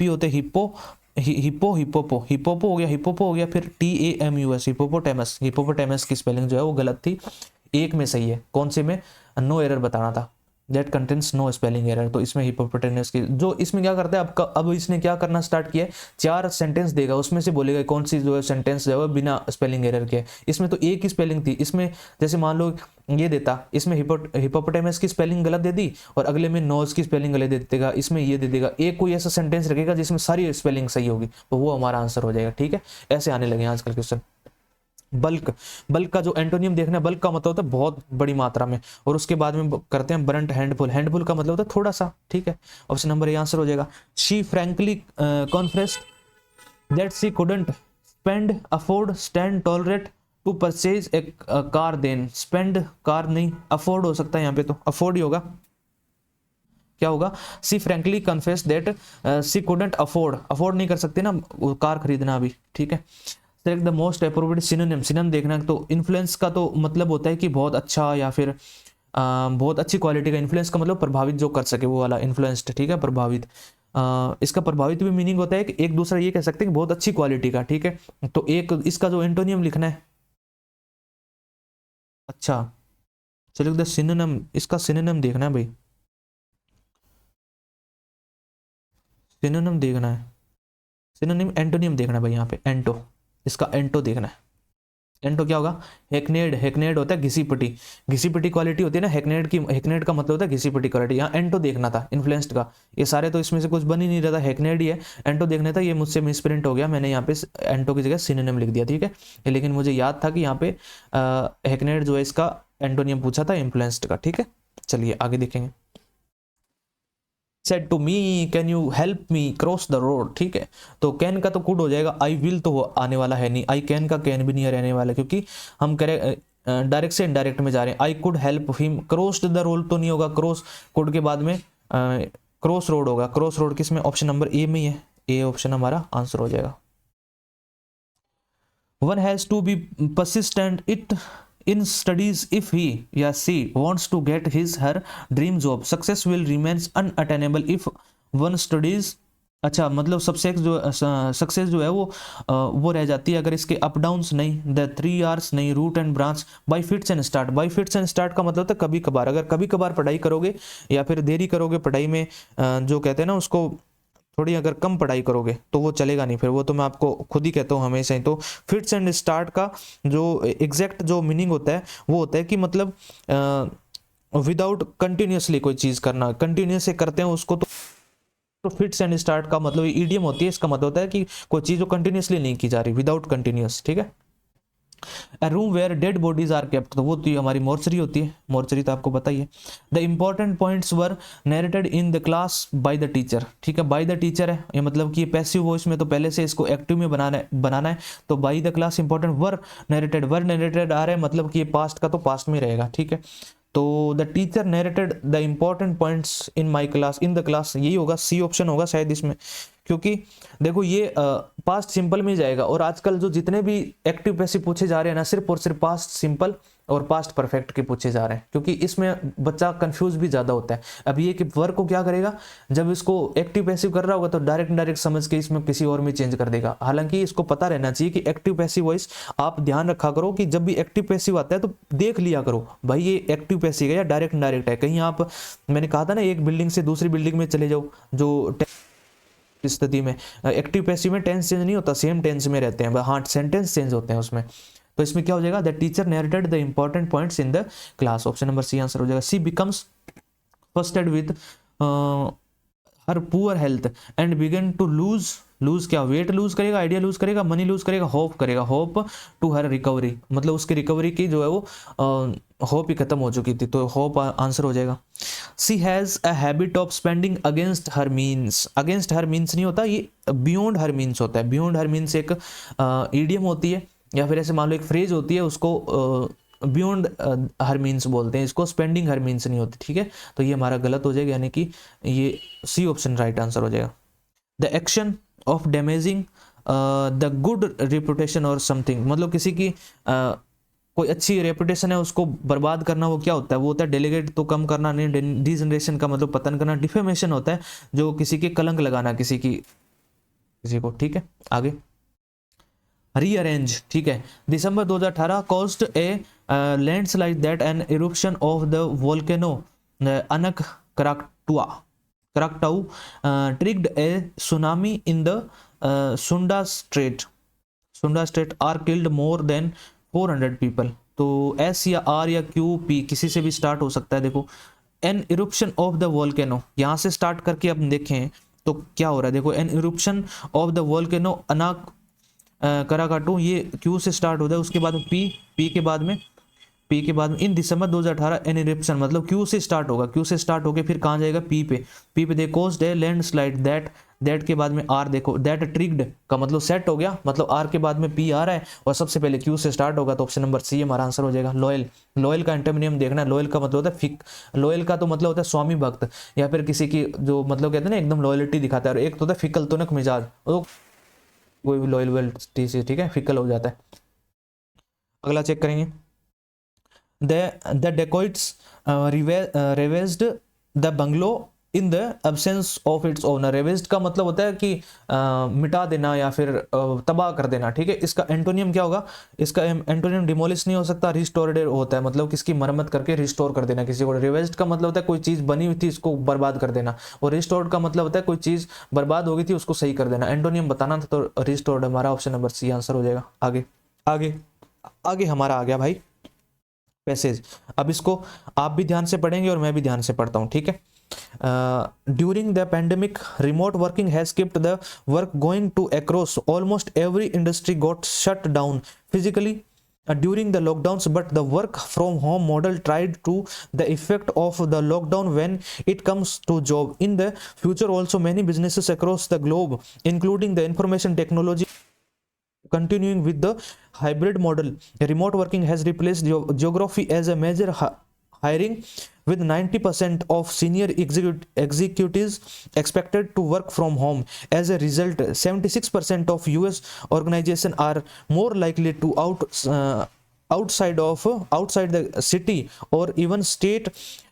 होते हिप्पो, हिप्पोपो हो गया, हिप्पोपो हो गया, फिर TAMUS हिप्पोपोटामस, हिप्पोपोटामस की स्पेलिंग जो है वो गलत थी, एक में सही है, कौन से में, नो एरर बताना था, that contents no spelling error, तो इसमें हिप्पोपोटामस की, जो इसमें क्या करता है अब इसने क्या करना स्टार्ट किया है, 4 सेंटेंस देगा, उसमें से बोलेगा कौन सी जो है सेंटेंस जो है बिना स्पेलिंग एरर के, इसमें तो एक ही स्पेलिंग थी, इसमें जैसे मान लो ये देता, इसमें हिप्पोपोटामस की स्पेलिंग गलत दे दी और अगले में नोज की स्पेलिंग गलत दे देगा, इसमें ये दे देगा, एक कोई ऐसा सेंटेंस रखेगा जिसमें सारी स्पेलिंग सही होगी, तो वो हमारा आंसर हो जाएगा, ठीक है। ऐसे आने लगे आजकल क्वेश्चन। बल्क, बल्क का जो एंटोनियम देखना है, बल्क का मतलब होता है बहुत बड़ी मात्रा में, और उसके बाद में करते हैं ब्रंट, हैंडफुल, हैंडफुल का मतलब होता है थोड़ा सा, ठीक है, ऑप्शन नंबर ए आंसर हो जाएगा। She frankly confessed that she couldn't spend afford stand tolerate to purchase a car, then spend car नहीं, अफोर्ड हो सकता है यहाँ पे, तो अफोर्ड ही होगा, क्या होगा, she frankly confess that she couldn't afford नहीं कर सकती ना कार खरीदना अभी, ठीक है। Select the most appropriate synonym, synonym देखना, तो इन्फ्लुएंस का तो मतलब होता है कि बहुत अच्छा या फिर बहुत अच्छी क्वालिटी का, इन्फ्लुएंस का मतलब प्रभावित जो कर सके, वो वाला इन्फ्लुएंस्ड, ठीक है, प्रभावित, इसका प्रभावित भी मीनिंग होता है कि एक दूसरा ये कह सकते हैं कि बहुत अच्छी क्वालिटी का, ठीक है, तो एक इसका जो एंटोनियम लिखना है, अच्छा चलो द सिनोनिम, इसका सिनोनिम देखना है भाई, सिनोनिम देखना है, सिनोनिम एंटोनियम देखना है भाई, यहाँ पे एंटो, इसका एंटो देखना है, एंटो क्या होगा, हेकनेड, हेकनेड होता है घिसीपटी, घिसीपटी क्वालिटी होती है ना हेकनेड की, हेकनेड का मतलब होता है घिसीपटी क्वालिटी, यहाँ एंटो देखना था इन्फ्लुएंस्ड का, ये सारे तो इसमें से कुछ बन ही नहीं रहा था, हेकनेड ही है, एंटो देखना था, ये मुझसे मिसप्रिंट हो गया, मैंने यहाँ पे एंटो की जगह सिनोनिम लिख दिया, ठीक है, लेकिन मुझे याद था कि यहाँ पे हेकनेड जो है इसका एंटोनियम पूछा था इन्फ्लुएंस्ड का, ठीक है। चलिए आगे देखेंगे। Said to me can you help me cross the road, ठीक है, तो कैन का तो कुड हो जाएगा, आई विल तो आने वाला है नहीं, आई कैन का कैन भी नहीं रहने वाला, क्योंकि हम करें डायरेक्ट से इनडायरेक्ट में जा रहे हैं, I could help him cross the road तो नहीं होगा, क्रॉस कुड के बाद में क्रॉस रोड होगा, क्रॉस रोड किस में, ऑप्शन नंबर ए में ही है, ए ऑप्शन हमारा आंसर हो जाएगा। One has to be persistent it in studies if he या she wants to get his her dream job, success will remains unattainable if one studies, अच्छा मतलब success जो है वो रह जाती है अगर इसके अप डाउन्स नहीं, द 3 R's नहीं, root and branch, by fits and start, by fits and start का मतलब होता है कभी कभार, अगर कभी कभार पढ़ाई करोगे या फिर देरी करोगे पढ़ाई में, जो कहते हैं ना उसको थोड़ी अगर कम पढ़ाई करोगे तो वो चलेगा नहीं, फिर वो तो मैं आपको खुद ही कहता हूँ हमेशा ही, तो फिट्स एंड स्टार्ट का जो एग्जैक्ट जो मीनिंग होता है वो होता है कि मतलब विदाउट कंटिन्यूसली कोई चीज़ करना, कंटिन्यूस से करते हैं उसको, तो फिट्स एंड स्टार्ट का मतलब ईडियम होती है, इसका मतलब होता है कि कोई चीज़ जो कंटिन्यूसली नहीं की जा रही, विदाउट कंटिन्यूस, ठीक है। A room where dead bodies are kept, तो वो तो हमारी मोर्चरी होती है, मोर्चरी तो आपको पता ही है। The important points were narrated in the class by the teacher, ठीक है, बाय द टीचर है, ये मतलब कि पैसिव वॉइस में तो पहले से इसको एक्टिव में बनाना है, तो by the class important, were narrated आ रहा है, मतलब कि ये पास्ट का तो पास्ट में रहेगा, ठीक है, तो the teacher narrated the important points in my class, in the class, यही होगा, सी ऑप्शन होगा शायद इसमें, क्योंकि देखो ये पास्ट सिंपल में ही जाएगा, और आजकल जो जितने भी एक्टिव पैसिव पूछे जा रहे हैं ना, सिर्फ और सिर्फ पास्ट सिंपल और पास्ट परफेक्ट के पूछे जा रहे हैं, क्योंकि इसमें बच्चा कंफ्यूज भी ज़्यादा होता है। अब ये कि वर्क को क्या करेगा, जब इसको एक्टिव पैसिव कर रहा होगा तो डायरेक्ट डायरेक्ट समझ के इसमें किसी और में चेंज कर देगा। हालांकि इसको पता रहना चाहिए कि एक्टिव पैसिव वॉइस आप ध्यान रखा करो कि जब भी एक्टिव पैसिव आता है तो देख लिया करो भाई ये एक्टिव पैसिव है या डायरेक्ट डायरेक्ट है। कहीं आप, मैंने कहा था ना, एक बिल्डिंग से दूसरी बिल्डिंग में चले जाओ, जो स्थिति में एक्टिव पैसिव में टेंस चेंज नहीं होता, सेम टेंस में रहते हैं, हाँ सेंटेंस चेंज होते हैं उसमें। तो इसमें क्या हो जाएगा, the teacher narrated the important points in the class, option number C answer हो जाएगा। She becomes frustrated with her poor health and began to lose क्या, वेट लूज करेगा, आइडिया लूज करेगा, मनी लूज करेगा, होप करेगा, hope to her recovery, मतलब उसकी recovery की जो है वो होप ही खत्म हो चुकी थी, तो होप आंसर हो जाएगा। She has a habit of spending against her means, against her means नहीं होता, ये बियॉन्ड हर मीन्स होता है। बियॉन्ड हर मीन्स एक ईडियम होती है, या फिर ऐसे मान लो एक फ्रेज होती है, उसको बियॉन्ड हर मीन्स बोलते हैं, इसको स्पेंडिंग हर मीन्स नहीं होती, ठीक है। तो ये हमारा गलत हो जाएगा, यानी कि ये सी ऑप्शन राइट आंसर हो जाएगा। The action of damaging the good reputation और समथिंग, मतलब किसी की कोई अच्छी रेपुटेशन है उसको बर्बाद करना, वो क्या होता है, वो होता है डेलीगेट, तो कम करना नहीं, डिजनरेशन का मतलब पतन करना, डिफेमेशन होता है जो किसी के कलंक लगाना किसी को, ठीक है। आगे रीअरेंज, ठीक है। दिसंबर 2018 caused a landslide that an eruption of the volcano Anak Krakatau triggered a tsunami in the Sunda Strait are killed more than 400 people। तो एस या आर या क्यू पी किसी से भी स्टार्ट हो सकता है। देखो an eruption of the volcano, यहाँ से स्टार्ट करके अपन देखें तो क्या हो रहा है, देखो an eruption of the volcano Anak Krakatau, ये क्यू से स्टार्ट होता है, उसके बाद पी के बाद में इन दिसंबर 2018 एन इरप्शन, मतलब क्यू से स्टार्ट होगा, क्यू से स्टार्ट होके फिर कहाँ जाएगा, पी पे देखो कोज्ड ए लैंडस्लाइड दैट के बाद में आर, देखो दैट ट्रिग्ड का मतलब सेट हो गया, मतलब आर के बाद में पी आ रहा है और सबसे पहले क्यू से स्टार्ट होगा, तो ऑप्शन नंबर सी हमारा आंसर हो जाएगा। लॉयल का एंटोनियम देखना है, लॉयल का मतलब होता है लॉयल का तो मतलब होता है स्वामी भक्त, या फिर किसी की जो मतलब कहते हैं ना एकदम लॉयल्टी दिखाता है, और एक तो होता है फिकल, तो नक मिजाज, कोई भी लॉयल्टी से, ठीक है, फिकल हो जाता है। अगला चेक करेंगे, the dacoits ravaged the bungalow in the absence of its owner। ravaged का मतलब होता है कि मिटा देना या फिर तबाह कर देना, ठीक है। इसका एंटोनियम क्या होगा, इसका एंटोनियम डिमोलिश नहीं हो सकता, रिस्टोर्ड होता है, मतलब किसकी मरम्मत करके रिस्टोर कर देना किसी को। ravaged का मतलब होता है कोई चीज बनी हुई थी इसको बर्बाद कर देना, और रिस्टोर्ड का मतलब होता है कोई चीज बर्बाद हो गई थी उसको सही कर देना। एंटोनियम बताना था तो रिस्टोर्ड हमारा ऑप्शन नंबर सी आंसर हो जाएगा। आगे हमारा आ गया भाई पैसेज। अब इसको आप भी ध्यान से पढ़ेंगे और मैं भी ध्यान से पढ़ता हूँ, ठीक है। During the pandemic remote working has kept the work going to across almost every industry got shut down physically during the lockdowns, but the work from home model tried to the effect of the lockdown when it comes to job. In the future also many businesses across the globe including the information technology continuing with the hybrid model. Remote working has replaced geography as a major hiring, with 90% of senior executives expected to work from home. As a result, 76% of US organizations are more likely to outside the city or even state,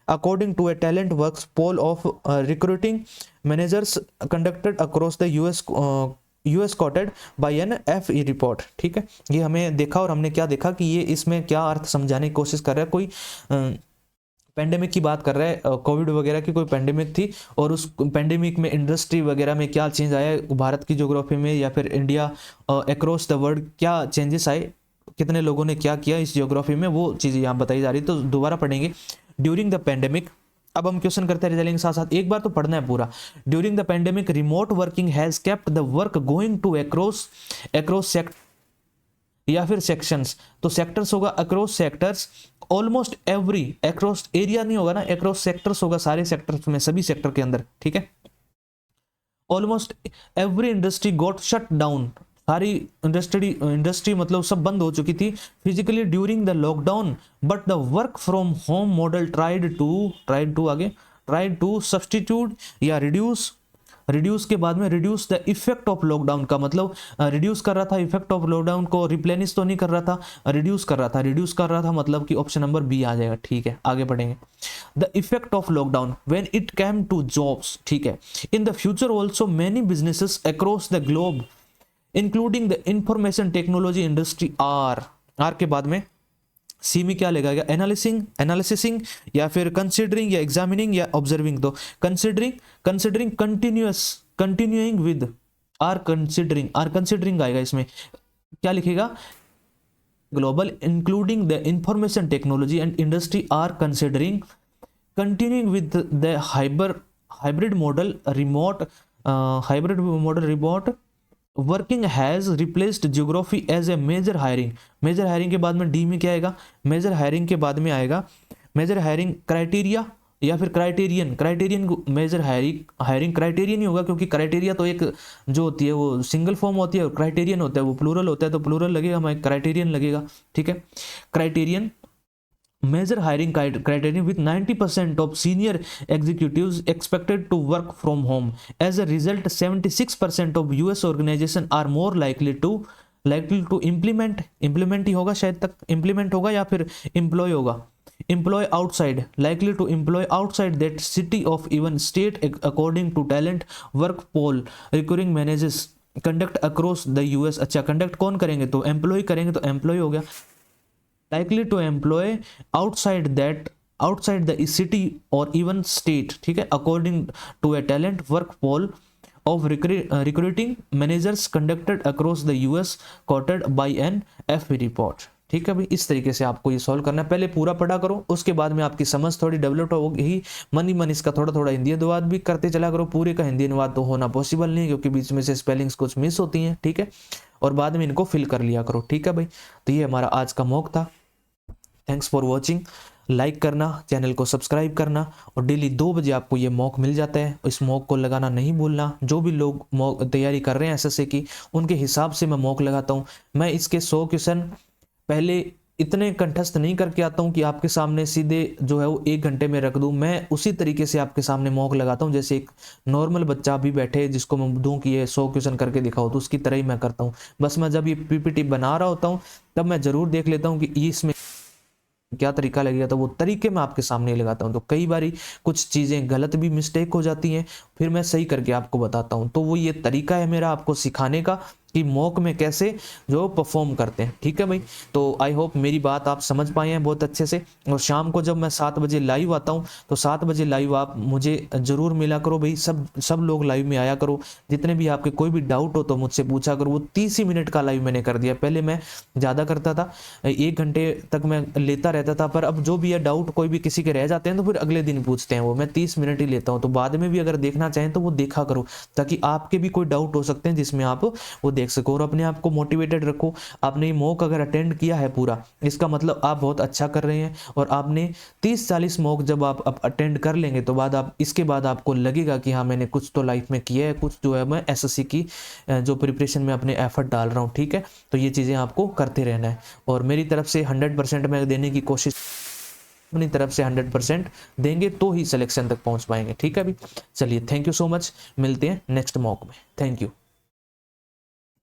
according to a talent works poll of recruiting managers conducted across the US quoted by an FE report, ठीक है। ये हमें देखा और हमने क्या देखा कि ये इसमें क्या अर्थ समझाने की कोशिश कर रहा है, कोई पेंडेमिक की बात कर रहा है, कोविड वगैरह की कोई पेंडेमिक थी, और उस पेंडेमिक में इंडस्ट्री वगैरह में क्या चेंज आया, भारत की ज्योग्राफी में या फिर इंडिया अक्रॉस द वर्ल्ड क्या चेंजेस आए, कितने लोगों ने क्या किया इस ज्योग्राफी में, वो चीज़ें यहाँ बताई जा रही। तो दोबारा पढ़ेंगे, ड्यूरिंग द पेंडेमिक। अब हम क्वेश्चन करते हैं रिजल्टिंग साथ साथ, एक बार तो पढ़ना है पूरा। During the pandemic remote working has kept the work going to across sector या फिर सेक्शंस, तो सेक्टर्स होगा across sectors, almost every, across area नहीं होगा ना, अक्रॉस सेक्टर्स होगा, सारे सेक्टर्स में, सभी सेक्टर के अंदर, ठीक है। Almost every industry got shut down, सारी इंडस्ट्री मतलब सब बंद हो चुकी थी physically during the lockdown, but the work from home model tried to substitute या रिड्यूस रिड्यूस के बाद में reduce the effect of lockdown का मतलब रिड्यूस कर रहा था, इफेक्ट ऑफ लॉकडाउन को रिप्लेनिश तो नहीं कर रहा था, रिड्यूस कर रहा था, रिड्यूस कर रहा था मतलब कि ऑप्शन नंबर बी आ जाएगा। ठीक है, आगे बढ़ेंगे। The effect of lockdown when it came to jobs, ठीक है, in the future also many businesses across the globe including the information technology industry are के बाद में सी में क्या लगेगा, एनालिसिसिंग या फिर कंसिडरिंग या एग्जामिनिंग या ऑब्जर्विंग। तो कंसिडरिंग कंटिन्यूइंग विद कंसिडरिंग आएगा। इसमें क्या लिखेगा, global including the information technology and industry are considering continuing with the hybrid model remote working has replaced geography as a major hiring के बाद में डी में क्या आएगा, मेजर हायरिंग के बाद में आएगा मेजर हायरिंग क्राइटेरिया या फिर क्राइटेरियन मेजर हायरिंग क्राइटेरियन ही होगा, क्योंकि क्राइटेरिया तो एक जो होती है वो सिंगल फॉर्म होती है और क्राइटेरियन होता है वो प्लूरल होता है, तो प्लूरल लगेगा, हमें क्राइटेरियन लगेगा। ठीक है, criterion major hiring criteria with 90% of senior executives expected to work from home. As a result, 76% of US organizations are more likely to implement ही होगा शायद तक, implement होगा या फिर employ होगा, likely to employ outside that city of even state according to talent work poll recurring managers conduct across the US। अच्छा, conduct कौन करेंगे, तो employ करेंगे, तो employ हो गया। likely to employ outside the city or even state, ठीक है, according to a talent work poll of recruiting managers conducted across the US quoted by an FP report। ठीक है भाई, इस तरीके से आपको ये सॉल्व करना है। पहले पूरा पढ़ा करो, उसके बाद में आपकी समझ थोड़ी डेवलप होगी, मन ही मन इसका थोड़ा थोड़ा हिंदी अनुवाद भी करते चला करो। पूरे का हिंदी अनुवाद तो होना पॉसिबल नहीं है, क्योंकि बीच में से स्पेलिंग्स कुछ मिस होती हैं। ठीक है, और बाद में इनको फिल कर लिया करो। ठीक है भाई, तो ये हमारा आज का मॉक था। Thanks for watching. लाइक करना, चैनल को सब्सक्राइब करना, और डेली 2 बजे आपको ये मॉक मिल जाता है। इस मॉक को लगाना नहीं भूलना। जो भी लोग मॉक तैयारी कर रहे हैं एसएससी की, उनके हिसाब से मैं मॉक लगाता हूँ। मैं इसके 100 क्वेश्चन पहले इतने कंठस्थ नहीं करके आता हूँ कि आपके सामने सीधे जो है वो 1 घंटे में रख दूँ। मैं उसी तरीके से आपके सामने मॉक लगाता हूँ जैसे एक नॉर्मल बच्चा भी बैठे जिसको मैं दूँ कि ये 100 क्वेश्चन करके दिखाओ, तो उसकी तरह ही मैं करता हूँ। बस मैं जब ये पीपीटी बना रहा होता हूँ तब मैं ज़रूर देख लेता हूँ कि इसमें क्या तरीका लगेगा, तो वो तरीके मैं आपके सामने लगाता हूँ। तो कई बारी कुछ चीज़ें गलत भी मिस्टेक हो जाती हैं, फिर मैं सही करके आपको बताता हूँ। तो वो ये तरीका है मेरा आपको सिखाने का कि मॉक में कैसे जो परफॉर्म करते हैं। ठीक है भाई, तो आई होप मेरी बात आप समझ पाए हैं बहुत अच्छे से। और शाम को जब मैं 7 बजे लाइव आता हूँ, तो 7 बजे लाइव आप मुझे ज़रूर मिला करो भाई। सब लोग लाइव में आया करो। जितने भी आपके कोई भी डाउट हो तो मुझसे पूछा करो। वो 30 ही मिनट का लाइव मैंने कर दिया। पहले मैं ज़्यादा करता था, 1 घंटे तक मैं लेता रहता था, पर अब जो भी है डाउट कोई भी किसी के रह जाते हैं तो फिर अगले दिन पूछते हैं। वो मैं 30 मिनट ही लेता हूँ। तो बाद में भी अगर देखना चाहें तो वो देखा करो, ताकि आपके भी कोई डाउट हो सकते हैं जिसमें आप वो देख सको। और अपने आप को मोटिवेटेड रखो। आपने ये मॉक अगर अटेंड किया है पूरा, इसका मतलब आप बहुत अच्छा कर रहे हैं। और आपने 30-40 मॉक जब आप अटेंड कर लेंगे तो इसके बाद आपको लगेगा कि हाँ मैंने कुछ तो लाइफ में किया है, कुछ जो है मैं एसएससी की जो प्रिपरेशन में अपने एफर्ट डाल रहा हूँ। ठीक है, तो ये चीज़ें आपको करते रहना है। और मेरी तरफ से 100% मैं देने की कोशिश, अपनी तरफ से 100% देंगे तो ही सिलेक्शन तक पहुंच पाएंगे। ठीक है अभी, चलिए थैंक यू सो मच। मिलते हैं नेक्स्ट मॉक में। Thank you.